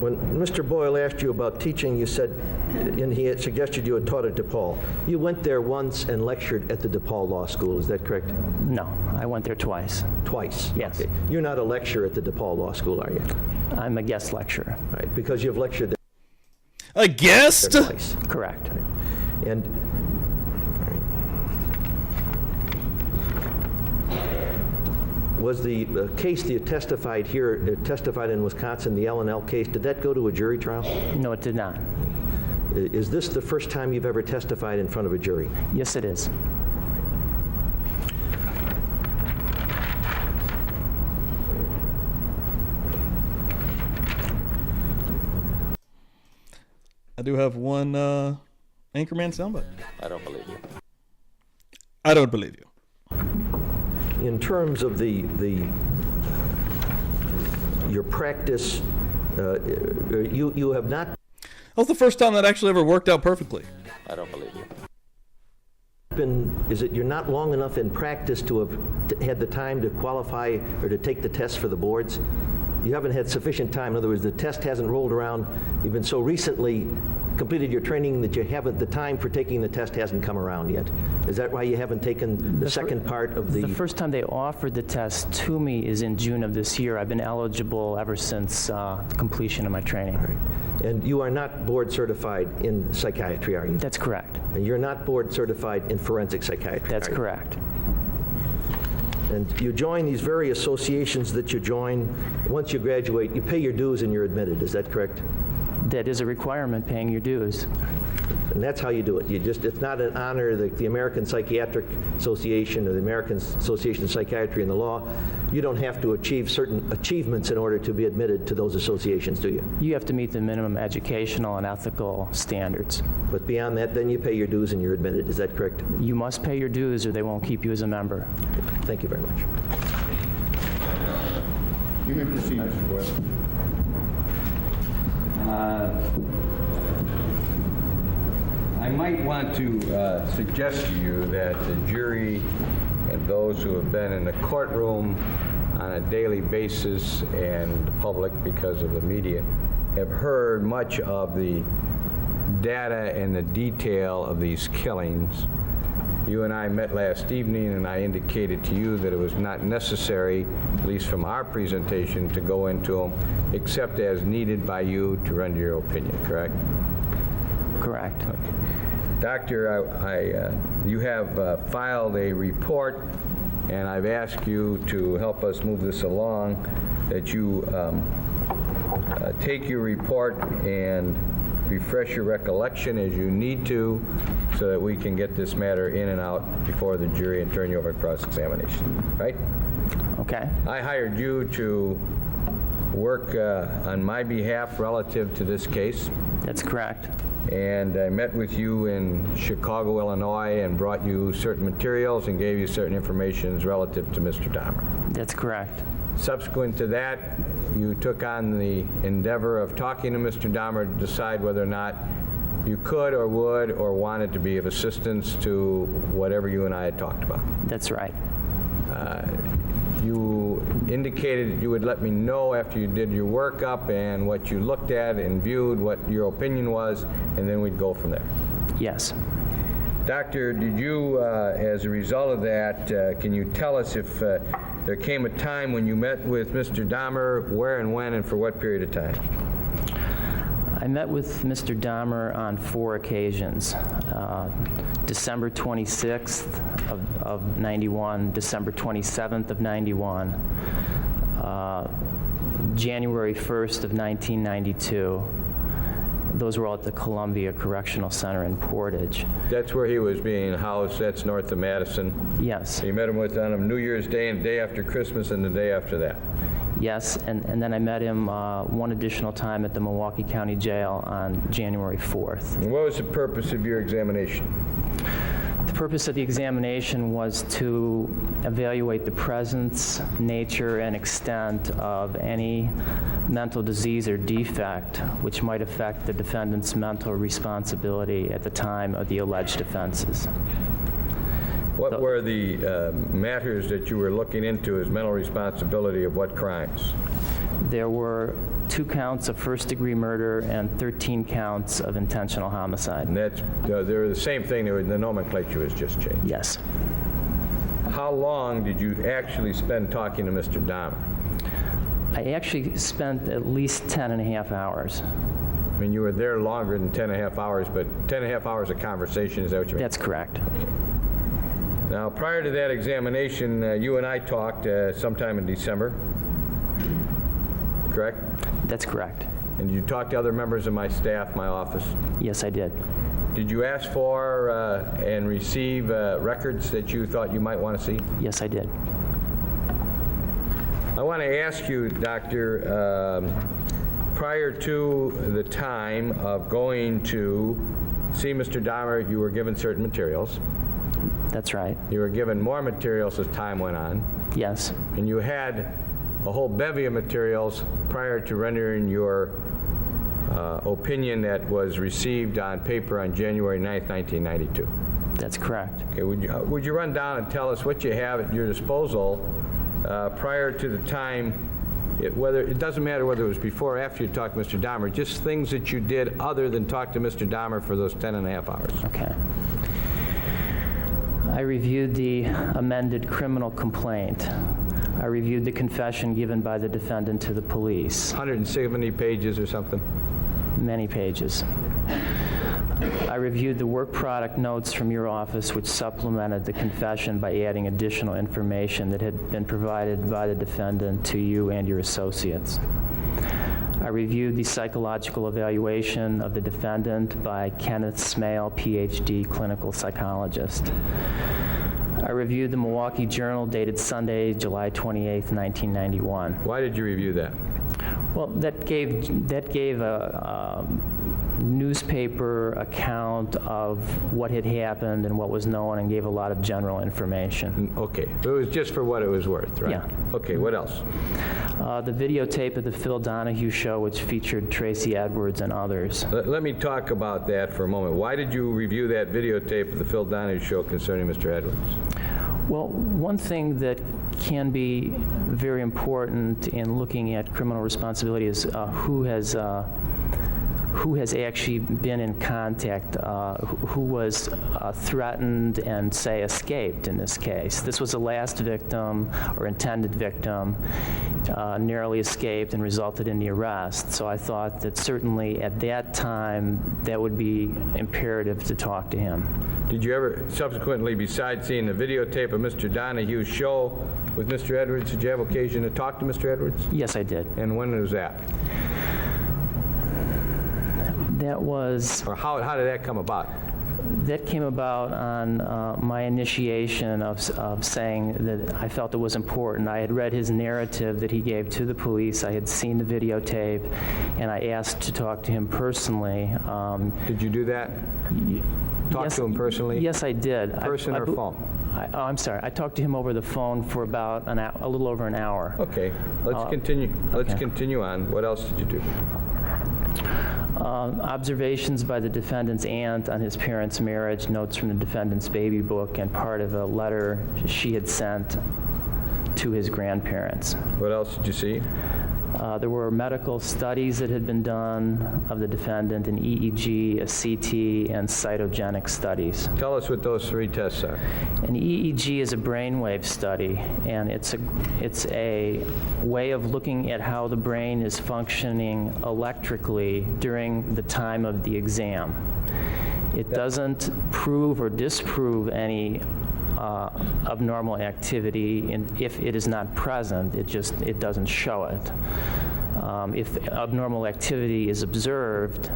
When Mr. Boyle asked you about teaching, you said, and he had suggested you had taught at DePaul. You went there once and lectured at the DePaul Law School, is that correct? No, I went there twice. Twice? Yes. Okay. You're not a lecturer at the DePaul Law School, are you? I'm a guest lecturer. Right, because you've lectured there. A guest? Twice. Correct. Right. And was the case that you testified in Wisconsin, the L&L case, did that go to a jury trial? No, it did not. Is this the first time you've ever testified in front of a jury? Yes, it is. I do have one Anchorman soundbite. I don't believe you. I don't believe you. In terms of your practice, you have not. That was the first time that actually ever worked out perfectly. I don't believe you. Is it you're not long enough in practice to have had the time to qualify or to take the test for the boards? You haven't had sufficient time. In other words, the test hasn't rolled around. You've been so recently completed your training that you haven't, the time for taking the test hasn't come around yet. Is that why you haven't taken the second part of the... The first time they offered the test to me is in June of this year. I've been eligible ever since completion of my training. All right. And you are not board certified in psychiatry, are you? That's correct. And you're not board certified in forensic psychiatry, That's correct. And you join these very associations that you join. Once you graduate, you pay your dues and you're admitted. Is that correct? That is a requirement, paying your dues. And that's how you do it. It's not an honor that the American Psychiatric Association or the American Association of Psychiatry and the Law, you don't have to achieve certain achievements in order to be admitted to those associations, do you? You have to meet the minimum educational and ethical standards. But beyond that, then you pay your dues and you're admitted. Is that correct? You must pay your dues or they won't keep you as a member. Thank you very much. You may proceed, Mr. Boyle. I might want to suggest to you that the jury and those who have been in the courtroom on a daily basis and the public because of the media have heard much of the data and the detail of these killings. You and I met last evening and I indicated to you that it was not necessary, at least from our presentation, to go into them except as needed by you to render your opinion, correct? Correct. Okay. Doctor, you have filed a report and I've asked you to help us move this along, that you take your report and refresh your recollection as you need to so that we can get this matter in and out before the jury and turn you over to cross-examination, right? Okay. I hired you to work on my behalf relative to this case. That's correct. And I met with you in Chicago, Illinois, and brought you certain materials and gave you certain information relative to Mr. Dahmer. That's correct. Subsequent to that, you took on the endeavor of talking to Mr. Dahmer to decide whether or not you could or would or wanted to be of assistance to whatever you and I had talked about. That's right. You you indicated that you would let me know after you did your workup and what you looked at and viewed, what your opinion was, and then we'd go from there. Yes. Doctor, did you, as a result of that, can you tell us if there came a time when you met with Mr. Dahmer, where and when and for what period of time? I met with Mr. Dahmer on 4 occasions. December 26th of 91, December 27th of 91, January 1st of 1992. Those were all at the Columbia Correctional Center in Portage. That's where he was being housed. That's north of Madison. Yes. You met him with on New Year's Day and the day after Christmas and the day after that. Yes, and then I met him one additional time at the Milwaukee County Jail on January 4th. And what was the purpose of your examination? The purpose of the examination was to evaluate the presence, nature, and extent of any mental disease or defect which might affect the defendant's mental responsibility at the time of the alleged offenses. What were the matters that you were looking into as mental responsibility of what crimes? There were 2 counts of first-degree murder and 13 counts of intentional homicide. And that's, they're the same thing, the nomenclature was just changed. Yes. How long did you actually spend talking to Mr. Dahmer? I actually spent at least 10.5 hours. I mean, you were there longer than 10.5 hours, but 10.5 hours of conversation, is that what you mean? That's correct. Okay. Now, prior to that examination, you and I talked sometime in December, correct? That's correct. And you talked to other members of my staff, my office? Yes, I did. Did you ask for and receive records that you thought you might want to see? Yes, I did. I want to ask you, Doctor, prior to the time of going to see Mr. Dahmer, you were given certain materials. That's right. You were given more materials as time went on. Yes. And you had a whole bevy of materials prior to rendering your opinion that was received on paper on January 9th, 1992. That's correct. Okay, would you run down and tell us what you have at your disposal prior to the time, it doesn't matter whether it was before or after you talked to Mr. Dahmer, just things that you did other than talk to Mr. Dahmer for those 10.5 hours. Okay. I reviewed the amended criminal complaint. I reviewed the confession given by the defendant to the police. 170 pages or something? Many pages. I reviewed the work product notes from your office which supplemented the confession by adding additional information that had been provided by the defendant to you and your associates. I reviewed the psychological evaluation of the defendant by Kenneth Smale, PhD, clinical psychologist. I reviewed the Milwaukee Journal dated Sunday, July 28th, 1991. Why did you review that? Well, that gave a newspaper account of what had happened and what was known and gave a lot of general information. Okay, it was just for what it was worth, right? Yeah. Okay, what else? The videotape of the Phil Donahue show, which featured Tracy Edwards and others. Let me talk about that for a moment. Why did you review that videotape of the Phil Donahue show concerning Mr. Edwards? Well, one thing that can be very important in looking at criminal responsibility is who has actually been in contact, who was threatened and, say, escaped in this case. This was the last victim or intended victim, narrowly escaped and resulted in the arrest. So I thought that certainly at that time that would be imperative to talk to him. Did you ever subsequently, besides seeing the videotape of Mr. Donahue's show with Mr. Edwards, did you have occasion to talk to Mr. Edwards? Yes, I did. And when was that? That was... Or how did that come about? That came about on my initiation of saying that I felt it was important. I had read his narrative that he gave to the police. I had seen the videotape, and I asked to talk to him personally. Did you do that? Talk to him personally? Yes, I did. Person or phone? I'm sorry. I talked to him over the phone for about a little over an hour. Okay. Let's continue. Let's continue on. What else did you do? Observations by the defendant's aunt on his parents' marriage, notes from the defendant's baby book, and part of a letter she had sent to his grandparents. What else did you see? There were medical studies that had been done of the defendant, an EEG, a CT, and cytogenic studies. Tell us what those 3 tests are. An EEG is a brainwave study, and it's a way of looking at how the brain is functioning electrically during the time of the exam. It doesn't prove or disprove any abnormal activity, and if it is not present, it doesn't show it. If abnormal activity is observed,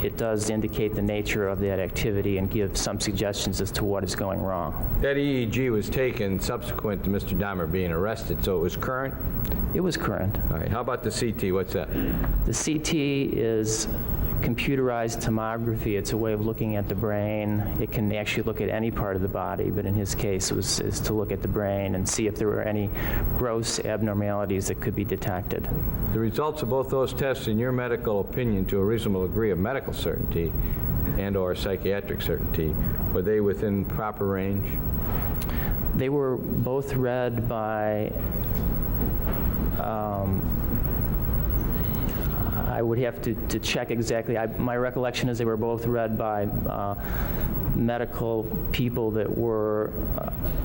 it does indicate the nature of that activity and give some suggestions as to what is going wrong. That EEG was taken subsequent to Mr. Dahmer being arrested, so it was current? It was current. All right, how about the CT? What's that? The CT is computerized tomography. It's a way of looking at the brain. It can actually look at any part of the body, but in his case is to look at the brain and see if there were any gross abnormalities that could be detected. The results of both those tests, in your medical opinion, to a reasonable degree of medical certainty and or psychiatric certainty, were they within proper range? They were both read by I would have to check exactly. My recollection is they were both read by medical people that were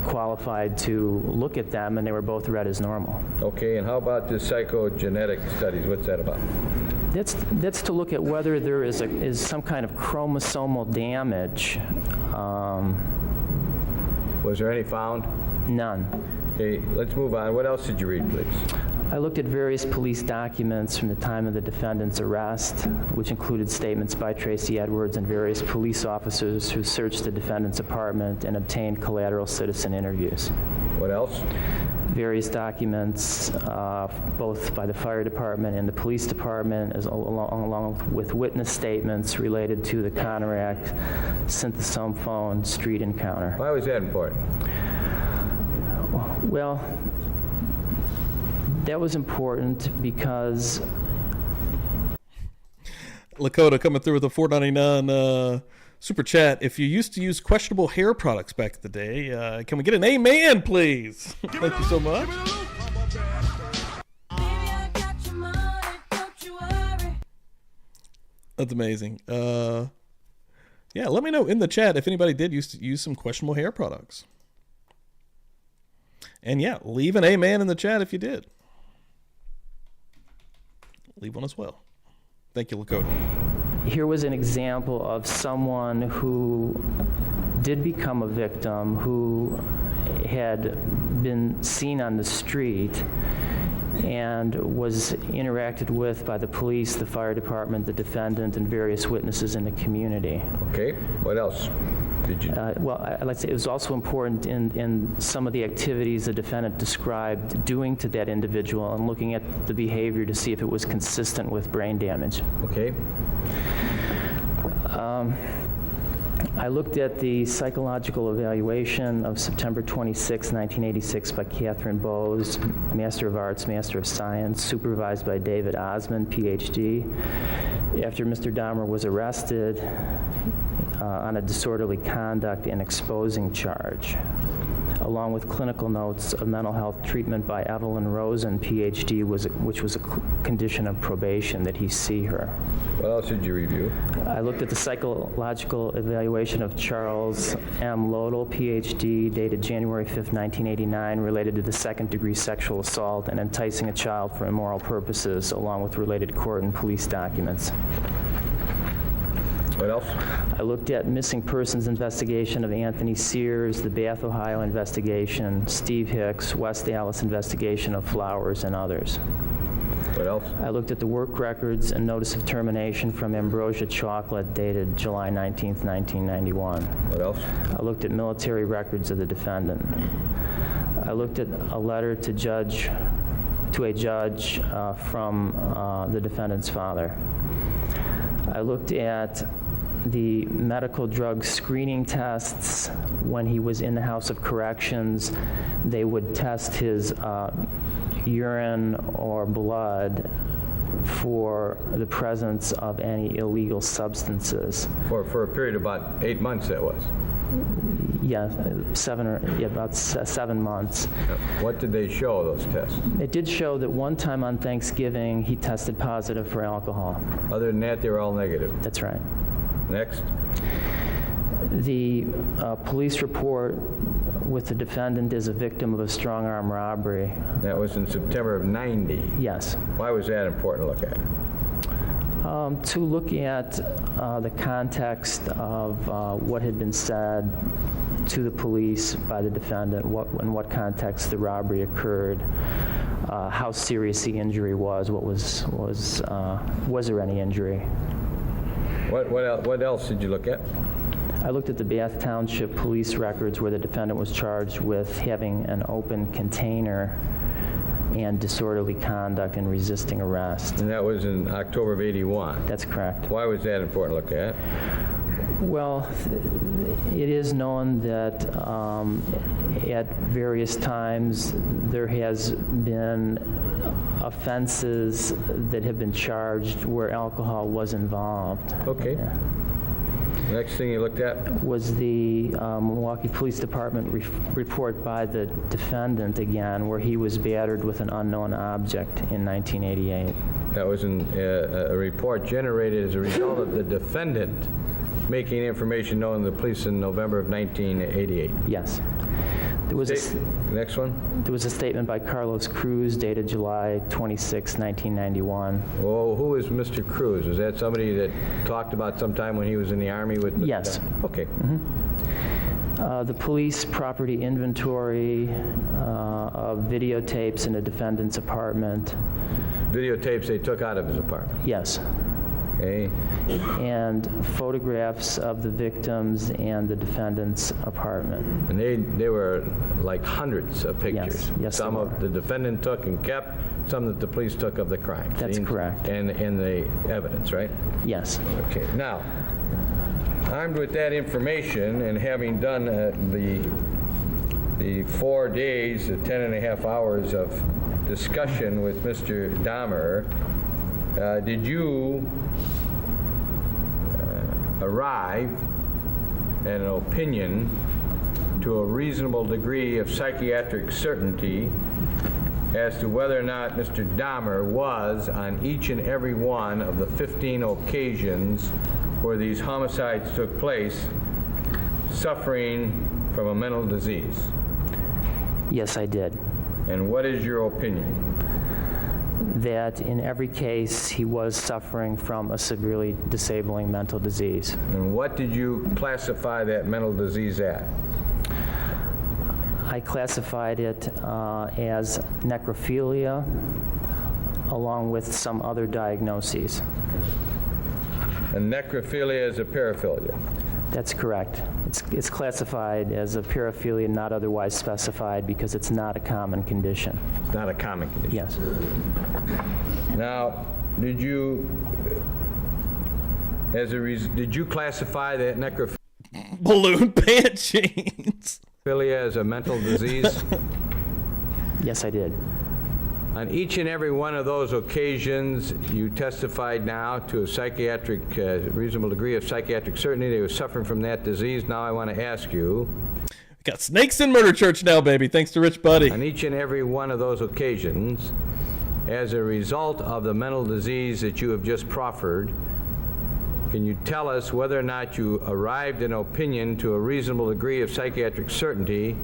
qualified to look at them, and they were both read as normal. Okay, and how about the psychogenetic studies? What's that about? That's to look at whether there is some kind of chromosomal damage. Was there any found? None. Okay, let's move on. What else did you read, please? I looked at various police documents from the time of the defendant's arrest, which included statements by Tracy Edwards and various police officers who searched the defendant's apartment and obtained collateral citizen interviews. What else? Various documents, both by the fire department and the police department, along with witness statements related to the Conorack synthesome phone street encounter. Why was that important? Well, that was important because Lakota coming through with a $4.99 super chat. If you used to use questionable hair products back in the day, can we get an amen, please? Thank you so much. That's amazing. Yeah, let me know in the chat if anybody did used to use some questionable hair products. And yeah, leave an amen in the chat if you did. Leave one as well. Thank you, Lakota. Here was an example of someone who did become a victim, who had been seen on the street and was interacted with by the police, the fire department, the defendant, and various witnesses in the community. Okay, what else did you? Well, I'd like to say it was also important in some of the activities the defendant described doing to that individual and looking at the behavior to see if it was consistent with brain damage. Okay. I looked at the psychological evaluation of September 26, 1986 by Catherine Bowes, Master of Arts, Master of Science, supervised by David Osmond, PhD. After Mr. Dahmer was arrested on a disorderly conduct and exposing charge, along with clinical notes of mental health treatment by Evelyn Rosen, PhD, which was a condition of probation that he see her. What else did you review? I looked at the psychological evaluation of Charles M. Lodel, PhD, dated January 5, 1989, related to the second-degree sexual assault and enticing a child for immoral purposes, along with related court and police documents. What else? I looked at missing persons investigation of Anthony Sears, the Bath, Ohio investigation, Steve Hicks, West Dallas investigation of Flowers, and others. What else? I looked at the work records and notice of termination from Ambrosia Chocolate dated July 19, 1991. What else? I looked at military records of the defendant. I looked at a letter to a judge from the defendant's father. I looked at the medical drug screening tests. When he was in the House of Corrections, they would test his urine or blood for the presence of any illegal substances. For a period of about 8 months, that was? Yeah, about 7 months. What did they show, those tests? It did show that one time on Thanksgiving, he tested positive for alcohol. Other than that, they were all negative. That's right. Next. The police report with the defendant as a victim of a strong-arm robbery. That was in September of '90. Yes. Why was that important to look at? To look at the context of what had been said to the police by the defendant, in what context the robbery occurred, how serious the injury was, was there any injury? What else did you look at? I looked at the Bath Township police records where the defendant was charged with having an open container and disorderly conduct and resisting arrest. And that was in October of '81. That's correct. Why was that important to look at? Well, it is known that at various times there has been offenses that have been charged where alcohol was involved. Okay. Yeah. Next thing you looked at? Was the Milwaukee Police Department report by the defendant again, where he was battered with an unknown object in 1988. That was a report generated as a result of the defendant making information known to the police in November of 1988. Yes. There was Next one. There was a statement by Carlos Cruz dated July 26, 1991. Well, who is Mr. Cruz? Is that somebody that talked about sometime when he was in the Army with Mr. Yes. Okay. The police property inventory of videotapes in the defendant's apartment. Videotapes they took out of his apartment? Yes. Okay. And photographs of the victims and the defendant's apartment. And they were like hundreds of pictures. Yes, some of the defendant took and kept, some that the police took of the crime. That's correct. And the evidence, right? Yes. Okay. Now, armed with that information and having done the 4 days, the 10.5 hours of discussion with Mr. Dahmer, did you arrive at an opinion to a reasonable degree of psychiatric certainty as to whether or not Mr. Dahmer was, on each and every one of the 15 occasions where these homicides took place, suffering from a mental disease? Yes, I did. And what is your opinion? That in every case he was suffering from a severely disabling mental disease. And what did you classify that mental disease at? I classified it as necrophilia, along with some other diagnoses. And necrophilia is a paraphilia? That's correct. It's classified as a paraphilia not otherwise specified because it's not a common condition. It's not a common condition? Yes. Now, did you classify that necrophilia balloon pant jeans as a mental disease? Yes, I did. On each and every one of those occasions, you testified now to a psychiatric, reasonable degree of psychiatric certainty they were suffering from that disease. Now I want to ask you. Got snakes in murder church now, baby, thanks to Rich Buddy. On each and every one of those occasions, as a result of the mental disease that you have just proffered, can you tell us whether or not you arrived in opinion to a reasonable degree of psychiatric certainty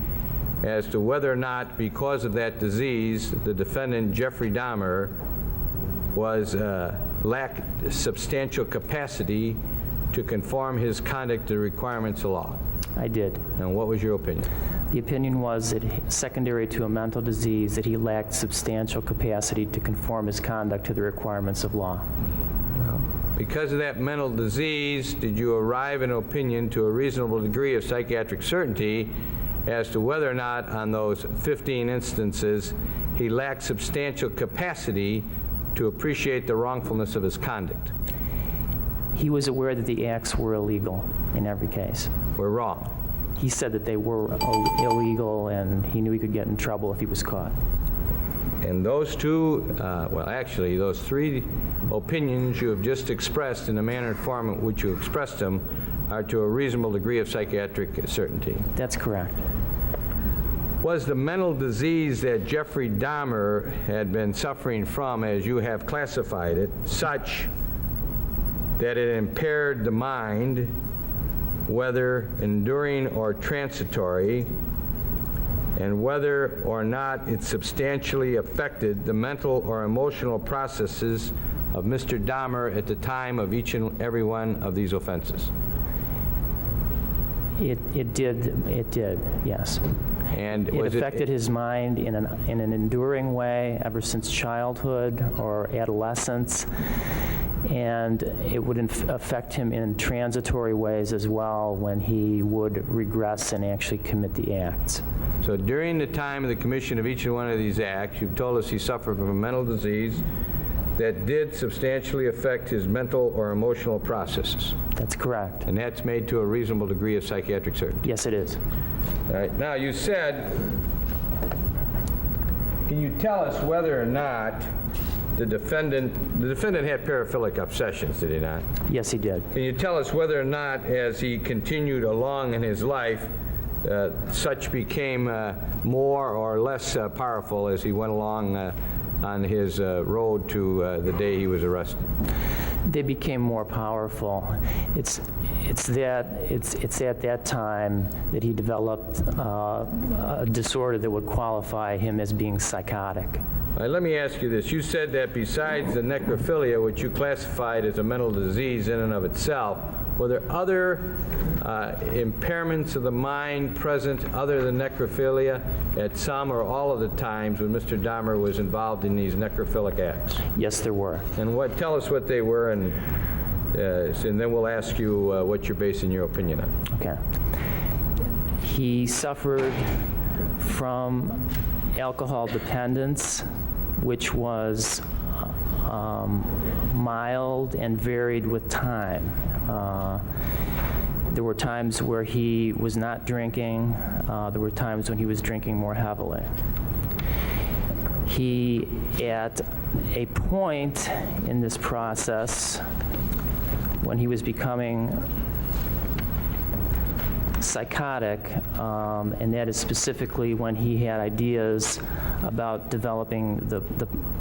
as to whether or not, because of that disease, the defendant, Jeffrey Dahmer, lacked substantial capacity to conform his conduct to the requirements of law? I did. And what was your opinion? The opinion was that secondary to a mental disease, that he lacked substantial capacity to conform his conduct to the requirements of law. Because of that mental disease, did you arrive in opinion to a reasonable degree of psychiatric certainty as to whether or not on those 15 instances he lacked substantial capacity to appreciate the wrongfulness of his conduct? He was aware that the acts were illegal in every case. Were wrong? He said that they were illegal and he knew he could get in trouble if he was caught. And those two, well actually those three opinions you have just expressed in the manner and form in which you expressed them are to a reasonable degree of psychiatric certainty. That's correct. Was the mental disease that Jeffrey Dahmer had been suffering from, as you have classified it, such that it impaired the mind, whether enduring or transitory, and whether or not it substantially affected the mental or emotional processes of Mr. Dahmer at the time of each and every one of these offenses? It did, yes. And it affected his mind in an enduring way ever since childhood or adolescence, and it would affect him in transitory ways as well when he would regress and actually commit the acts. So during the time of the commission of each and one of these acts, you've told us he suffered from a mental disease that did substantially affect his mental or emotional processes. That's correct. And that's made to a reasonable degree of psychiatric certainty. Yes, it is. All right. Now, you said, can you tell us whether or not the defendant had paraphilic obsessions, did he not? Yes, he did. Can you tell us whether or not, as he continued along in his life, such became more or less powerful as he went along on his road to the day he was arrested? They became more powerful. It's at that time that he developed a disorder that would qualify him as being psychotic. All right, let me ask you this. You said that besides the necrophilia, which you classified as a mental disease in and of itself, were there other impairments of the mind present other than necrophilia at some or all of the times when Mr. Dahmer was involved in these necrophilic acts? Yes, there were. And tell us what they were, and then we'll ask you what you're basing your opinion on. Okay. He suffered from alcohol dependence, which was mild and varied with time. There were times where he was not drinking. There were times when he was drinking more heavily. He, at a point in this process, when he was becoming psychotic, and that is specifically when he had ideas about developing the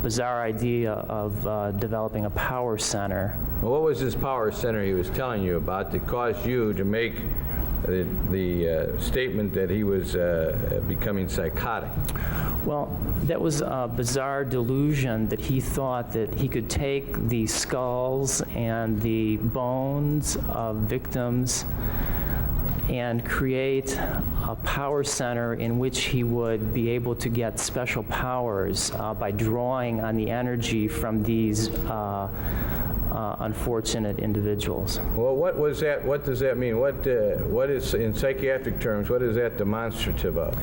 bizarre idea of developing a power center. Well, what was this power center he was telling you about that caused you to make the statement that he was becoming psychotic? Well, that was a bizarre delusion that he thought that he could take the skulls and the bones of victims and create a power center in which he would be able to get special powers by drawing on the energy from these unfortunate individuals. Well, what was that? What does that mean? What is, in psychiatric terms, what is that demonstrative of?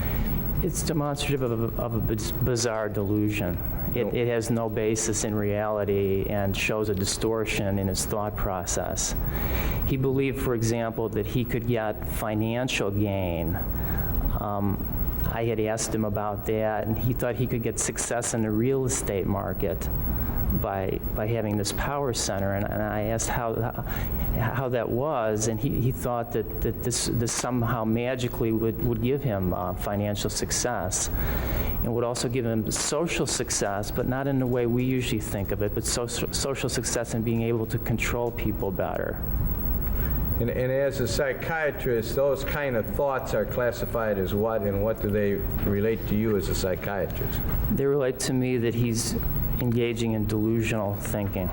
It's demonstrative of a bizarre delusion. It has no basis in reality and shows a distortion in his thought process. He believed, for example, that he could get financial gain. I had asked him about that, and he thought he could get success in the real estate market by having this power center, and I asked how that was, and he thought that this somehow magically would give him financial success, and would also give him social success, but not in the way we usually think of it, but social success in being able to control people better. And as a psychiatrist, those kind of thoughts are classified as what, and what do they relate to you as a psychiatrist? They relate to me that he's engaging in delusional thinking.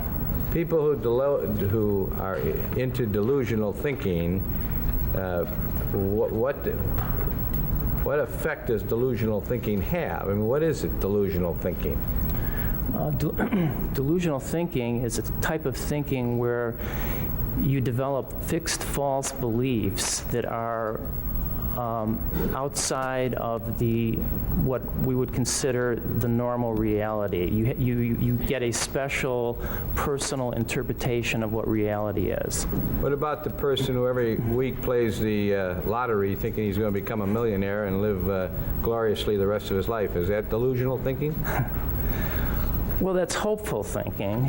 People who are into delusional thinking, what effect does delusional thinking have? I mean, what is it, delusional thinking? Delusional thinking is a type of thinking where you develop fixed false beliefs that are outside of what we would consider the normal reality. You get a special personal interpretation of what reality is. What about the person who every week plays the lottery thinking he's going to become a millionaire and live gloriously the rest of his life? Is that delusional thinking? Well, that's hopeful thinking.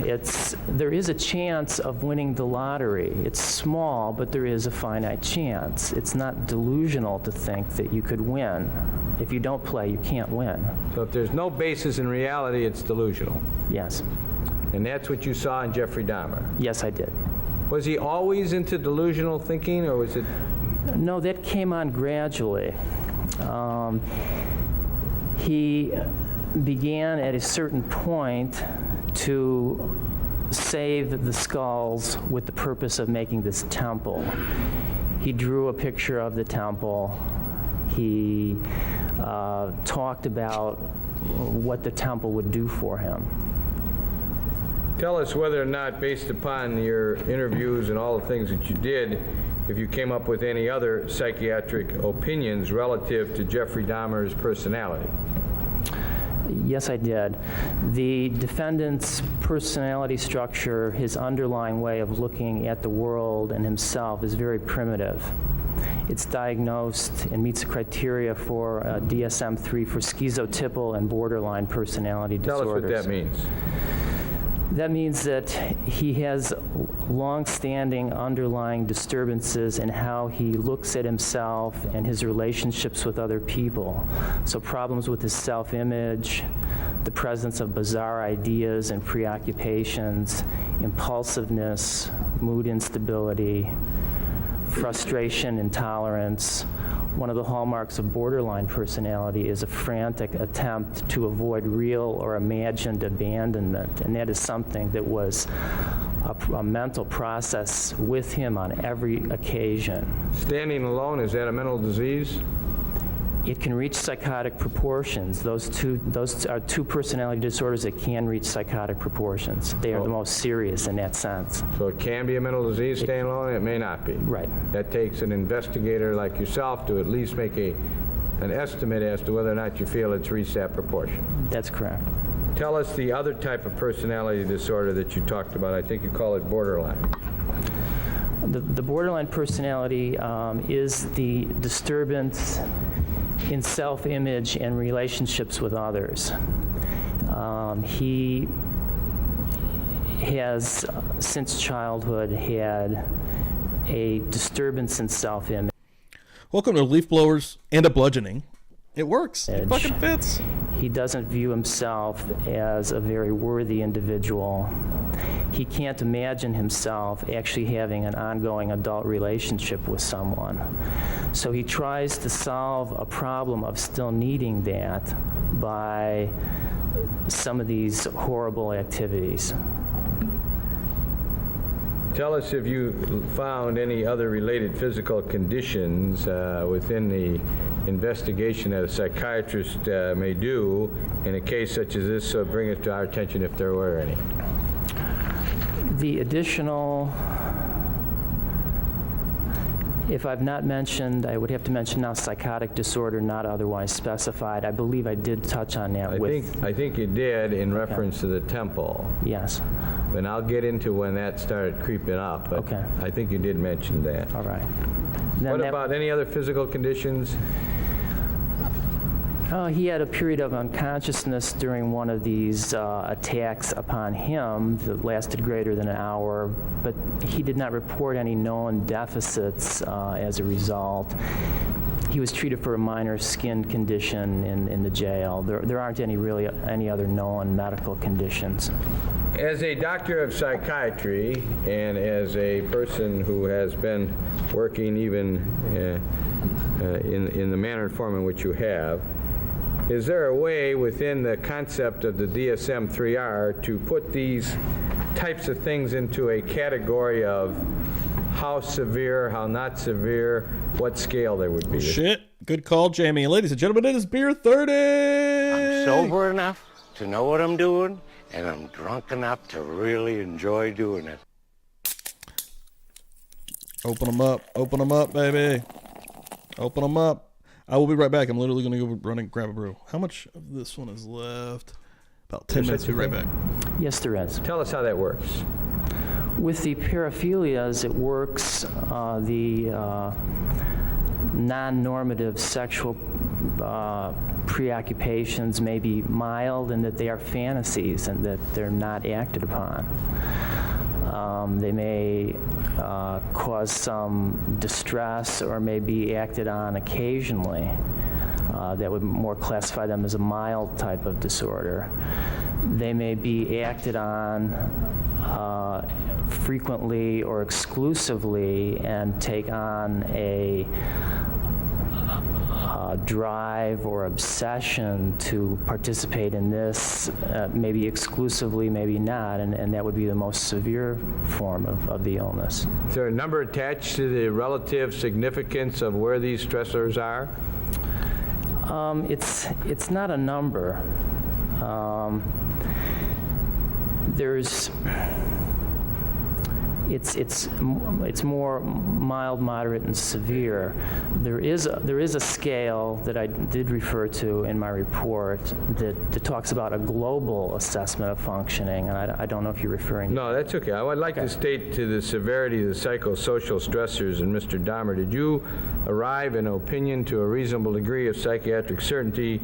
There is a chance of winning the lottery. It's small, but there is a finite chance. It's not delusional to think that you could win. If you don't play, you can't win. So if there's no basis in reality, it's delusional. Yes. And that's what you saw in Jeffrey Dahmer. Yes, I did. Was he always into delusional thinking, or was it? No, that came on gradually. He began at a certain point to save the skulls with the purpose of making this temple. He drew a picture of the temple. He talked about what the temple would do for him. Tell us whether or not, based upon your interviews and all the things that you did, if you came up with any other psychiatric opinions relative to Jeffrey Dahmer's personality. Yes, I did. The defendant's personality structure, his underlying way of looking at the world and himself, is very primitive. It's diagnosed and meets the criteria for DSM-3 for schizotypal and borderline personality disorders. Tell us what that means. That means that he has long-standing underlying disturbances in how he looks at himself and his relationships with other people. So problems with his self-image, the presence of bizarre ideas and preoccupations, impulsiveness, mood instability, frustration, intolerance. One of the hallmarks of borderline personality is a frantic attempt to avoid real or imagined abandonment, and that is something that was a mental process with him on every occasion. Standing alone, is that a mental disease? It can reach psychotic proportions. Those are two personality disorders that can reach psychotic proportions. They are the most serious in that sense. So it can be a mental disease, staying alone, it may not be. Right. That takes an investigator like yourself to at least make an estimate as to whether or not you feel it's reached that proportion. That's correct. Tell us the other type of personality disorder that you talked about. I think you call it borderline. The borderline personality is the disturbance in self-image and relationships with others. He has, since childhood, had a disturbance in self-image. Welcome to Leaf Blowers and a Bludgeoning. It works. It fucking fits. He doesn't view himself as a very worthy individual. He can't imagine himself actually having an ongoing adult relationship with someone. So he tries to solve a problem of still needing that by some of these horrible activities. Tell us if you found any other related physical conditions within the investigation that a psychiatrist may do in a case such as this, so bring it to our attention if there were any. The additional, if I've not mentioned, I would have to mention now psychotic disorder not otherwise specified. I believe I did touch on that I think you did in reference to the temple. Yes. And I'll get into when that started creeping up, but I think you did mention that. All right. What about any other physical conditions? He had a period of unconsciousness during one of these attacks upon him that lasted greater than an hour, but he did not report any known deficits as a result. He was treated for a minor skin condition in the jail. There aren't any other known medical conditions. As a doctor of psychiatry and as a person who has been working even in the manner and form in which you have, is there a way within the concept of the DSM-3R to put these types of things into a category of how severe, how not severe, what scale there would be? Shit. Good call, Jamie. And ladies and gentlemen, it is Beer 30. I'm sober enough to know what I'm doing, and I'm drunk enough to really enjoy doing it. Open them up. Open them up, baby. Open them up. I will be right back. I'm literally going to go run and grab a brew. How much of this one is left? About 10 minutes. Be right back. Yes, there is. Tell us how that works. With the paraphilias, it works the non-normative sexual preoccupations may be mild and that they are fantasies and that they're not acted upon. They may cause some distress or may be acted on occasionally. That would more classify them as a mild type of disorder. They may be acted on frequently or exclusively and take on a drive or obsession to participate in this, maybe exclusively, maybe not, and that would be the most severe form of the illness. Is there a number attached to the relative significance of where these stressors are? It's not a number. It's more mild, moderate, and severe. There is a scale that I did refer to in my report that talks about a global assessment of functioning, and I don't know if you're referring to. No, that's okay. I would like to state to the severity of the psychosocial stressors in Mr. Dahmer. Did you arrive in opinion to a reasonable degree of psychiatric certainty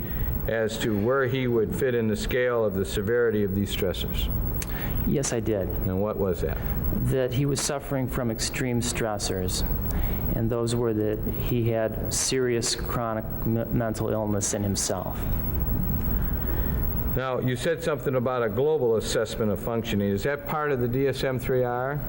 as to where he would fit in the scale of the severity of these stressors? Yes, I did. And what was that? That he was suffering from extreme stressors, and those were that he had serious chronic mental illness in himself. Now, you said something about a global assessment of functioning. Is that part of the DSM-3R?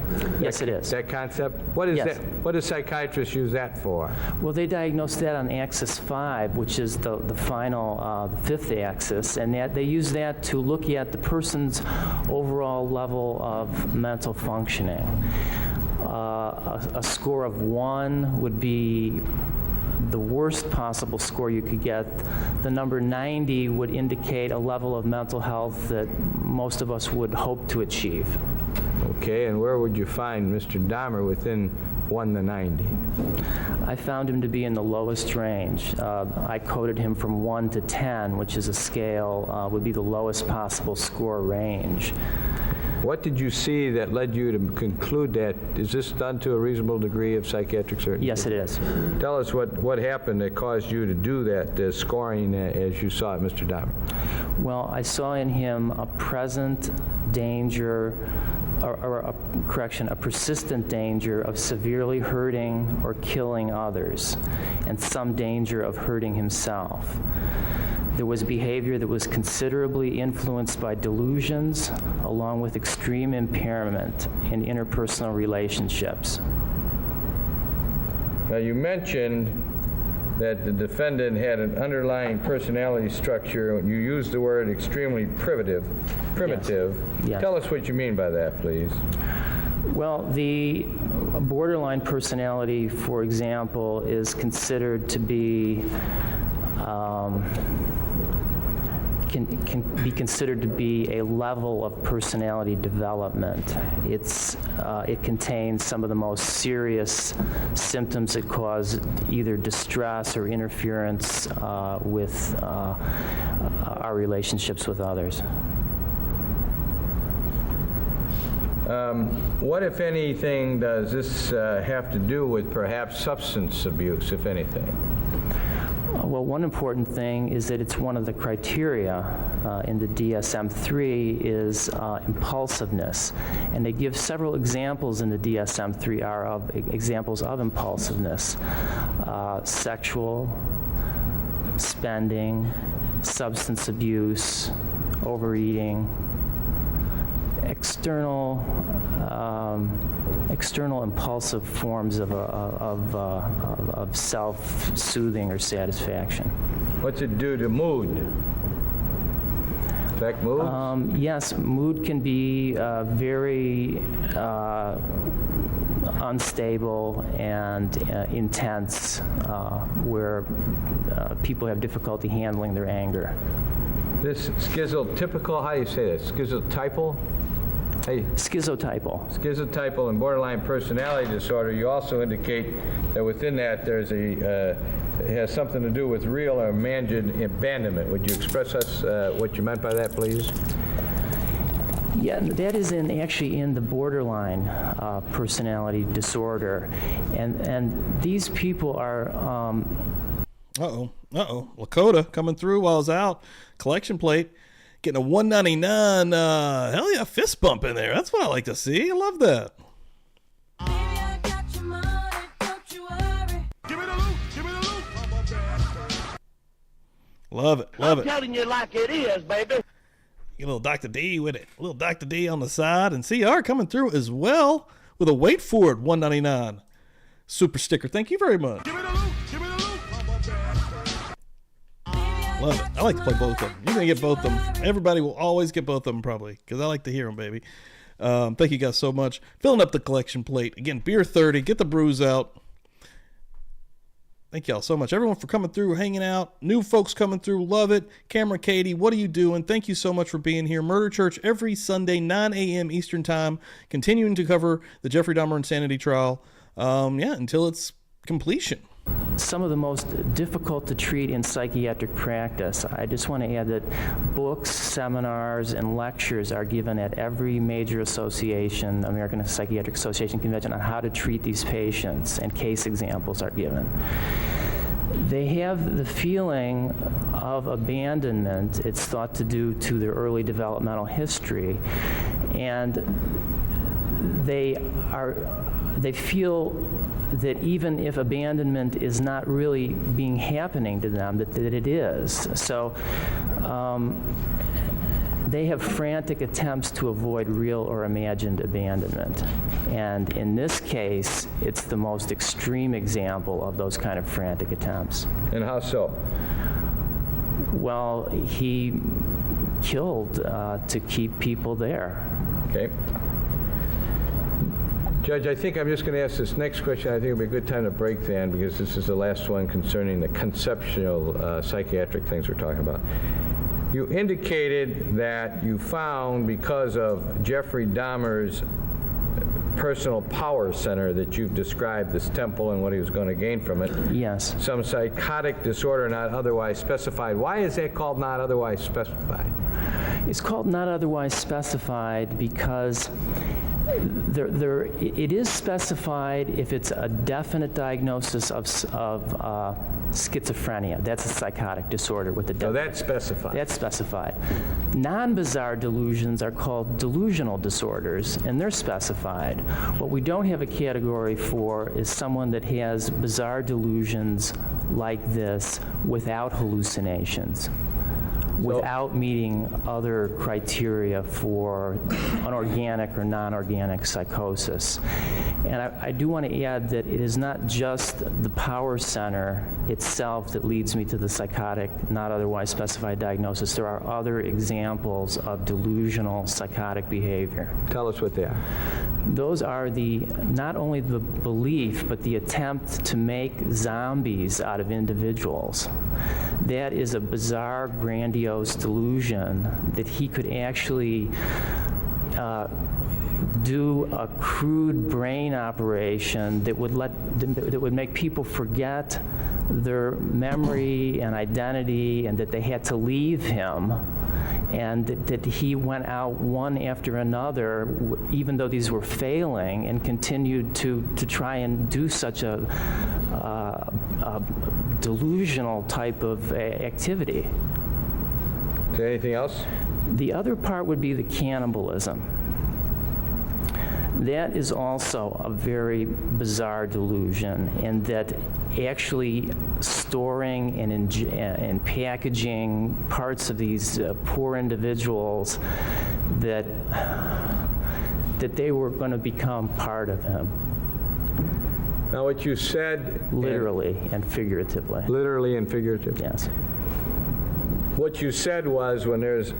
Yes, it is. That concept? What is Yes. that? What do psychiatrists use that for? Well, they diagnosed that on axis 5, which is the final, the fifth axis, and that they use that to look at the person's overall level of mental functioning. A score of 1 would be the worst possible score you could get. The number 90 would indicate a level of mental health that most of us would hope to achieve. Okay, and where would you find Mr. Dahmer within 1 to 90? I found him to be in the lowest range. I coded him from 1 to 10, which is a scale, would be the lowest possible score range. What did you see that led you to conclude that? Is this done to a reasonable degree of psychiatric certainty? Yes, it is. Tell us what happened that caused you to do that scoring as you saw it, Mr. Dahmer. Well, I saw in him a present danger, a persistent danger of severely hurting or killing others, and some danger of hurting himself. There was behavior that was considerably influenced by delusions, along with extreme impairment in interpersonal relationships. Now, you mentioned that the defendant had an underlying personality structure. You used the word extremely primitive. Yes. Tell us what you mean by that, please. Well, the borderline personality, for example, is considered to be can be considered to be a level of personality development. It contains some of the most serious symptoms that cause either distress or interference with our relationships with others. What, if anything, does this have to do with perhaps substance abuse, if anything? Well, one important thing is that it's one of the criteria in the DSM-3 is impulsiveness. And they give several examples in the DSM-3R of examples of impulsiveness. Sexual, spending, substance abuse, overeating, external impulsive forms of self-soothing or satisfaction. What's it do to mood? Affect mood? Yes, mood can be very unstable and intense, where people have difficulty handling their anger. This schizotypical, how do you say that? Schizotypal? Hey. Schizotypal. Schizotypal and borderline personality disorder. You also indicate that within that there's it has something to do with real or imagined abandonment. Would you express us what you meant by that, please? Yeah, that is actually in the borderline personality disorder, and these people are Lakota coming through while I was out. Collection plate. Getting a $1.99. Hell yeah, fist bump in there. That's what I like to see. I love that. Love it. I'm telling you like it is, baby. Get a little Dr. D with it. A little Dr. D on the side. And CR coming through as well with a wait for it $1.99 super sticker. Thank you very much. Love it. I like to play both of them. You're going to get both of them. Everybody will always get both of them probably because I like to hear them, baby. Thank you guys so much. Filling up the collection plate. Again, beer 30. Get the brews out. Thank y'all so much. Everyone for coming through, hanging out. New folks coming through. Love it. Cameron, Katie, what are you doing? Thank you so much for being here. Murder Church every Sunday, 9 a.m. Eastern Time. Continuing to cover the Jeffrey Dahmer insanity trial. Until its completion. Some of the most difficult to treat in psychiatric practice. I just want to add that books, seminars, and lectures are given at every major association, American Psychiatric Association convention, on how to treat these patients, and case examples are given. They have the feeling of abandonment, it's thought to due to their early developmental history, and they feel that even if abandonment is not really happening to them, that it is. So they have frantic attempts to avoid real or imagined abandonment. And in this case, it's the most extreme example of those kind of frantic attempts. And how so? Well, he killed to keep people there. Okay. Judge, I think I'm just going to ask this next question. I think it'll be a good time to break then, because this is the last one concerning the conceptual psychiatric things we're talking about. You indicated that you found, because of Jeffrey Dahmer's personal power center that you've described, this temple and what he was going to gain from it. Yes. Some psychotic disorder not otherwise specified. Why is that called not otherwise specified? It's called not otherwise specified because it is specified if it's a definite diagnosis of schizophrenia. That's a psychotic disorder with the. So that's specified. That's specified. Non-bizarre delusions are called delusional disorders, and they're specified. What we don't have a category for is someone that has bizarre delusions like this without hallucinations, without meeting other criteria for unorganic or non-organic psychosis. And I do want to add that it is not just the power center itself that leads me to the psychotic, not otherwise specified diagnosis. There are other examples of delusional psychotic behavior. Tell us what they are. Those are not only the belief, but the attempt to make zombies out of individuals. That is a bizarre, grandiose delusion that he could actually do a crude brain operation that would make people forget their memory and identity, and that they had to leave him, and that he went out one after another, even though these were failing, and continued to try and do such a delusional type of activity. Is there anything else? The other part would be the cannibalism. That is also a very bizarre delusion, in that actually storing and packaging parts of these poor individuals that they were going to become part of him. Now, what you said... Literally and figuratively. Literally and figuratively. Yes. What you said was, when there's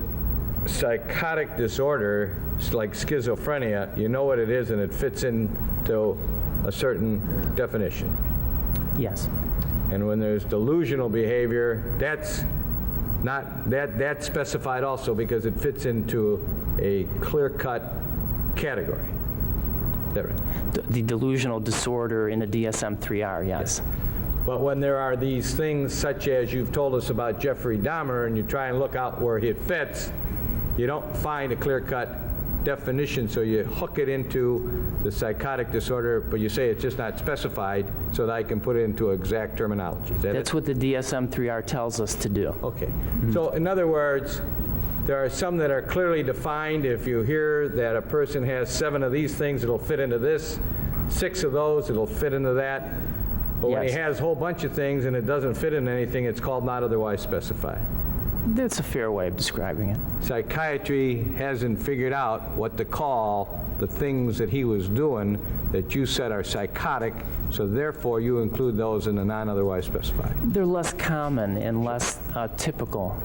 psychotic disorder, like schizophrenia, you know what it is and it fits into a certain definition. Yes. And when there's delusional behavior, that's specified also, because it fits into a clear-cut category. Is that right? The delusional disorder in the DSM-3R, yes. But when there are these things, such as you've told us about Jeffrey Dahmer, and you try and look out where it fits, you don't find a clear-cut definition, so you hook it into the psychotic disorder, but you say it's just not specified so that I can put it into exact terminology. Is that That's what the DSM-3R tells us to do. Okay. So in other words, there are some that are clearly defined. If you hear that a person has 7 of these things, it'll fit into this. 6 of those, it'll fit into that. But when he Yes. has a whole bunch of things and it doesn't fit in anything, it's called not otherwise specified. That's a fair way of describing it. Psychiatry hasn't figured out what to call the things that he was doing that you said are psychotic, so therefore you include those in the non otherwise specified. They're less common and less typical.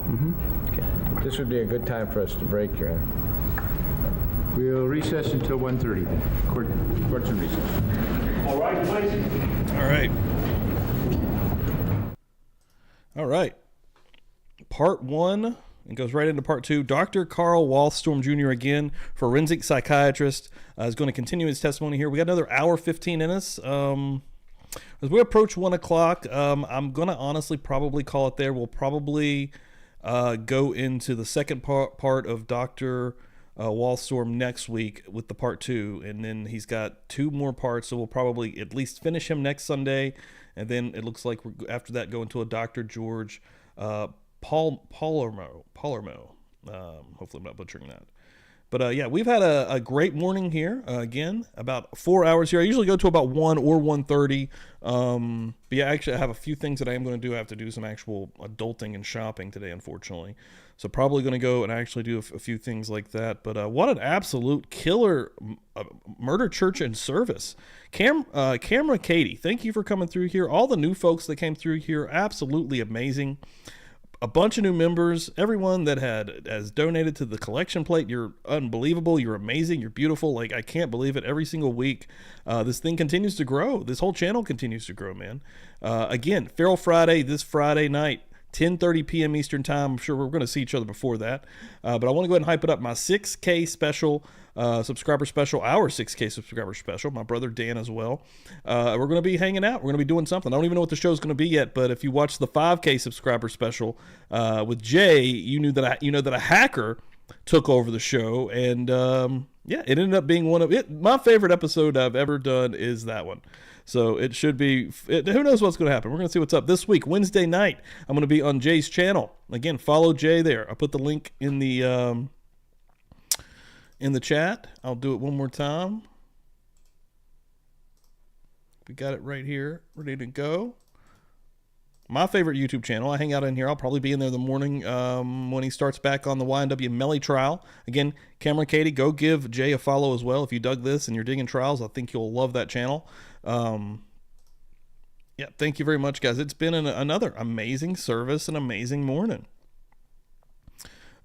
Okay. This would be a good time for us to break, Your Honor. We'll recess until 1:30 then. Court's in recess. All right, please. All right. All right. Part 1, and goes right into part 2. Dr. Carl Wallstrom Jr. again, forensic psychiatrist, is going to continue his testimony here. We got another hour 15 in us. As we approach 1 o'clock, I'm going to honestly probably call it there. We'll probably go into the second part of Dr. Wallstrom next week with the part 2, and then he's got 2 more parts, so we'll probably at least finish him next Sunday, and then it looks like we're after that go into a Dr. George Palermo. Hopefully I'm not butchering that. But yeah, we've had a great morning here. Again, about 4 hours here. I usually go to about 1 or 1:30. But yeah, actually I have a few things that I am going to do. I have to do some actual adulting and shopping today, unfortunately. So probably going to go and actually do a few things like that. But what an absolute killer murder church and service. Camera Katie, thank you for coming through here. All the new folks that came through here, absolutely amazing. A bunch of new members, everyone that has donated to the collection plate. You're unbelievable. You're amazing. You're beautiful. Like, I can't believe it. Every single week, this thing continues to grow. This whole channel continues to grow, man. Again, Feral Friday, this Friday night, 10:30 p.m. Eastern time. I'm sure we're going to see each other before that. But I want to go ahead and hype it up. My 6K special, subscriber special, our 6K subscriber special, my brother Dan as well. We're going to be hanging out. We're going to be doing something. I don't even know what the show's going to be yet, but if you watch the 5K subscriber special with Jay, you know that a hacker took over the show, and yeah, it ended up being one of it. My favorite episode I've ever done is that one. So it should be, who knows what's going to happen. We're going to see what's up this week. Wednesday night, I'm going to be on Jay's channel. Again, follow Jay there. I'll put the link in the chat. I'll do it one more time. We got it right here, ready to go. My favorite YouTube channel. I hang out in here. I'll probably be in there in the morning when he starts back on the YNW Melly trial. Again, Cameron Katie, go give Jay a follow as well. If you dug this and you're digging trials, I think you'll love that channel. Yeah, thank you very much, guys. It's been another amazing service, an amazing morning.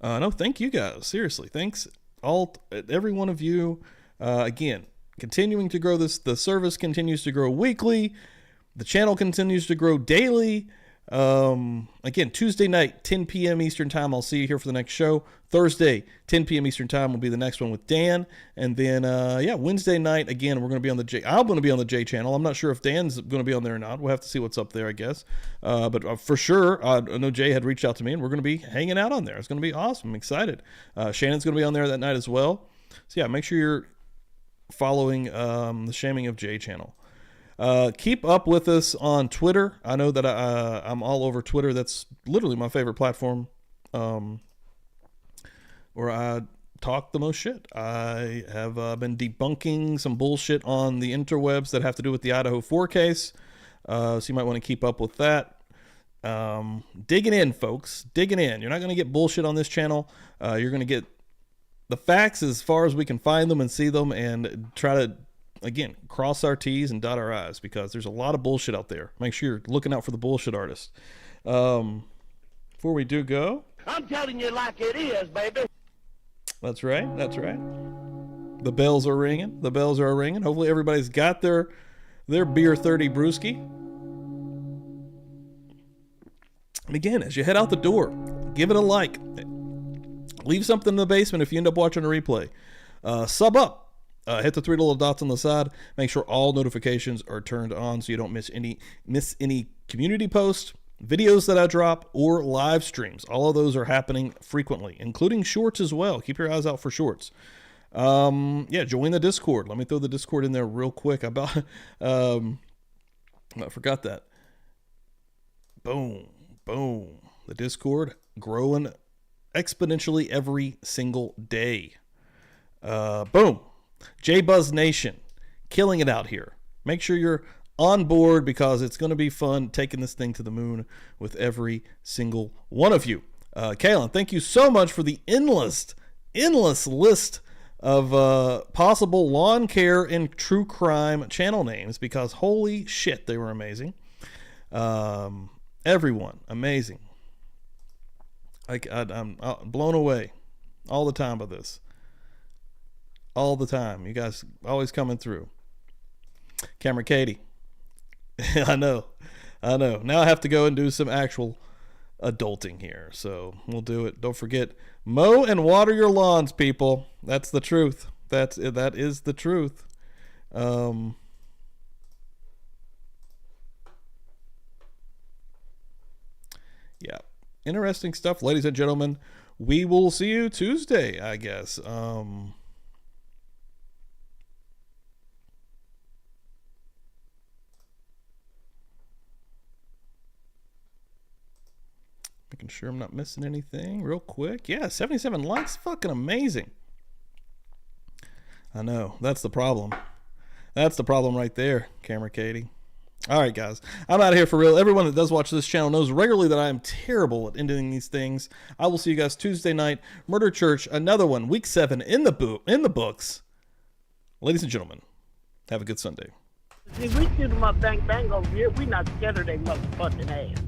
No, thank you guys. Seriously, thanks every one of you. Again, continuing to grow this. The service continues to grow weekly. The channel continues to grow daily. Again, Tuesday night, 10 p.m. Eastern time. I'll see you here for the next show. Thursday, 10 p.m. Eastern time will be the next one with Dan. And then, yeah, Wednesday night, again, we're going to be on the J. I'm going to be on the J channel. I'm not sure if Dan's going to be on there or not. We'll have to see what's up there, I guess. But for sure, I know Jay had reached out to me, and we're going to be hanging out on there. It's going to be awesome. I'm excited. Shannon's going to be on there that night as well. So, yeah, make sure you're following the Shaming of Jay channel. Keep up with us on Twitter. I know that I'm all over Twitter. That's literally my favorite platform where I talk the most shit. I have been debunking some bullshit on the interwebs that have to do with the Idaho 4 case. So you might want to keep up with that. Digging in, folks. Digging in. You're not going to get bullshit on this channel. You're going to get the facts as far as we can find them and see them, and try to, again, cross our T's and dot our I's, because there's a lot of bullshit out there. Make sure you're looking out for the bullshit artists. Before we do go, I'm telling you like it is, baby. That's right. That's right. The bells are ringing. The bells are ringing. Hopefully everybody's got their beer 30 brewski. And again, as you head out the door, give it a like. Leave something in the basement if you end up watching a replay. Sub up. Hit the 3 little dots on the side. Make sure all notifications are turned on so you don't miss any community posts, videos that I drop, or live streams. All of those are happening frequently, including shorts as well. Keep your eyes out for shorts. Yeah, join the Discord. Let me throw the Discord in there real quick. I forgot that. Boom, boom. The Discord growing exponentially every single day. Boom. J-Buzz Nation, killing it out here. Make sure you're on board because it's going to be fun taking this thing to the moon with every single one of you. Kaylin, thank you so much for the endless list of possible lawn care and true crime channel names, because holy shit, they were amazing. Everyone, amazing. I'm blown away all the time by this. All the time. You guys always coming through. Cameron Katie. I know. Now I have to go and do some actual adulting here. So we'll do it. Don't forget, mow and water your lawns, people. That's the truth. That is the truth. Yeah. Interesting stuff, ladies and gentlemen. We will see you Tuesday, I guess. Making sure I'm not missing anything real quick. Yeah, 77 likes. Fucking amazing. I know. That's the problem. That's the problem right there, Camera Katie. All right, guys. I'm out of here for real. Everyone that does watch this channel knows regularly that I am terrible at ending these things. I will see you guys Tuesday night. Murder Church, another one, week 7 in the books. Ladies and gentlemen, have a good Sunday. See, we shoot them up bang bang over here. We not scared of their motherfucking ass.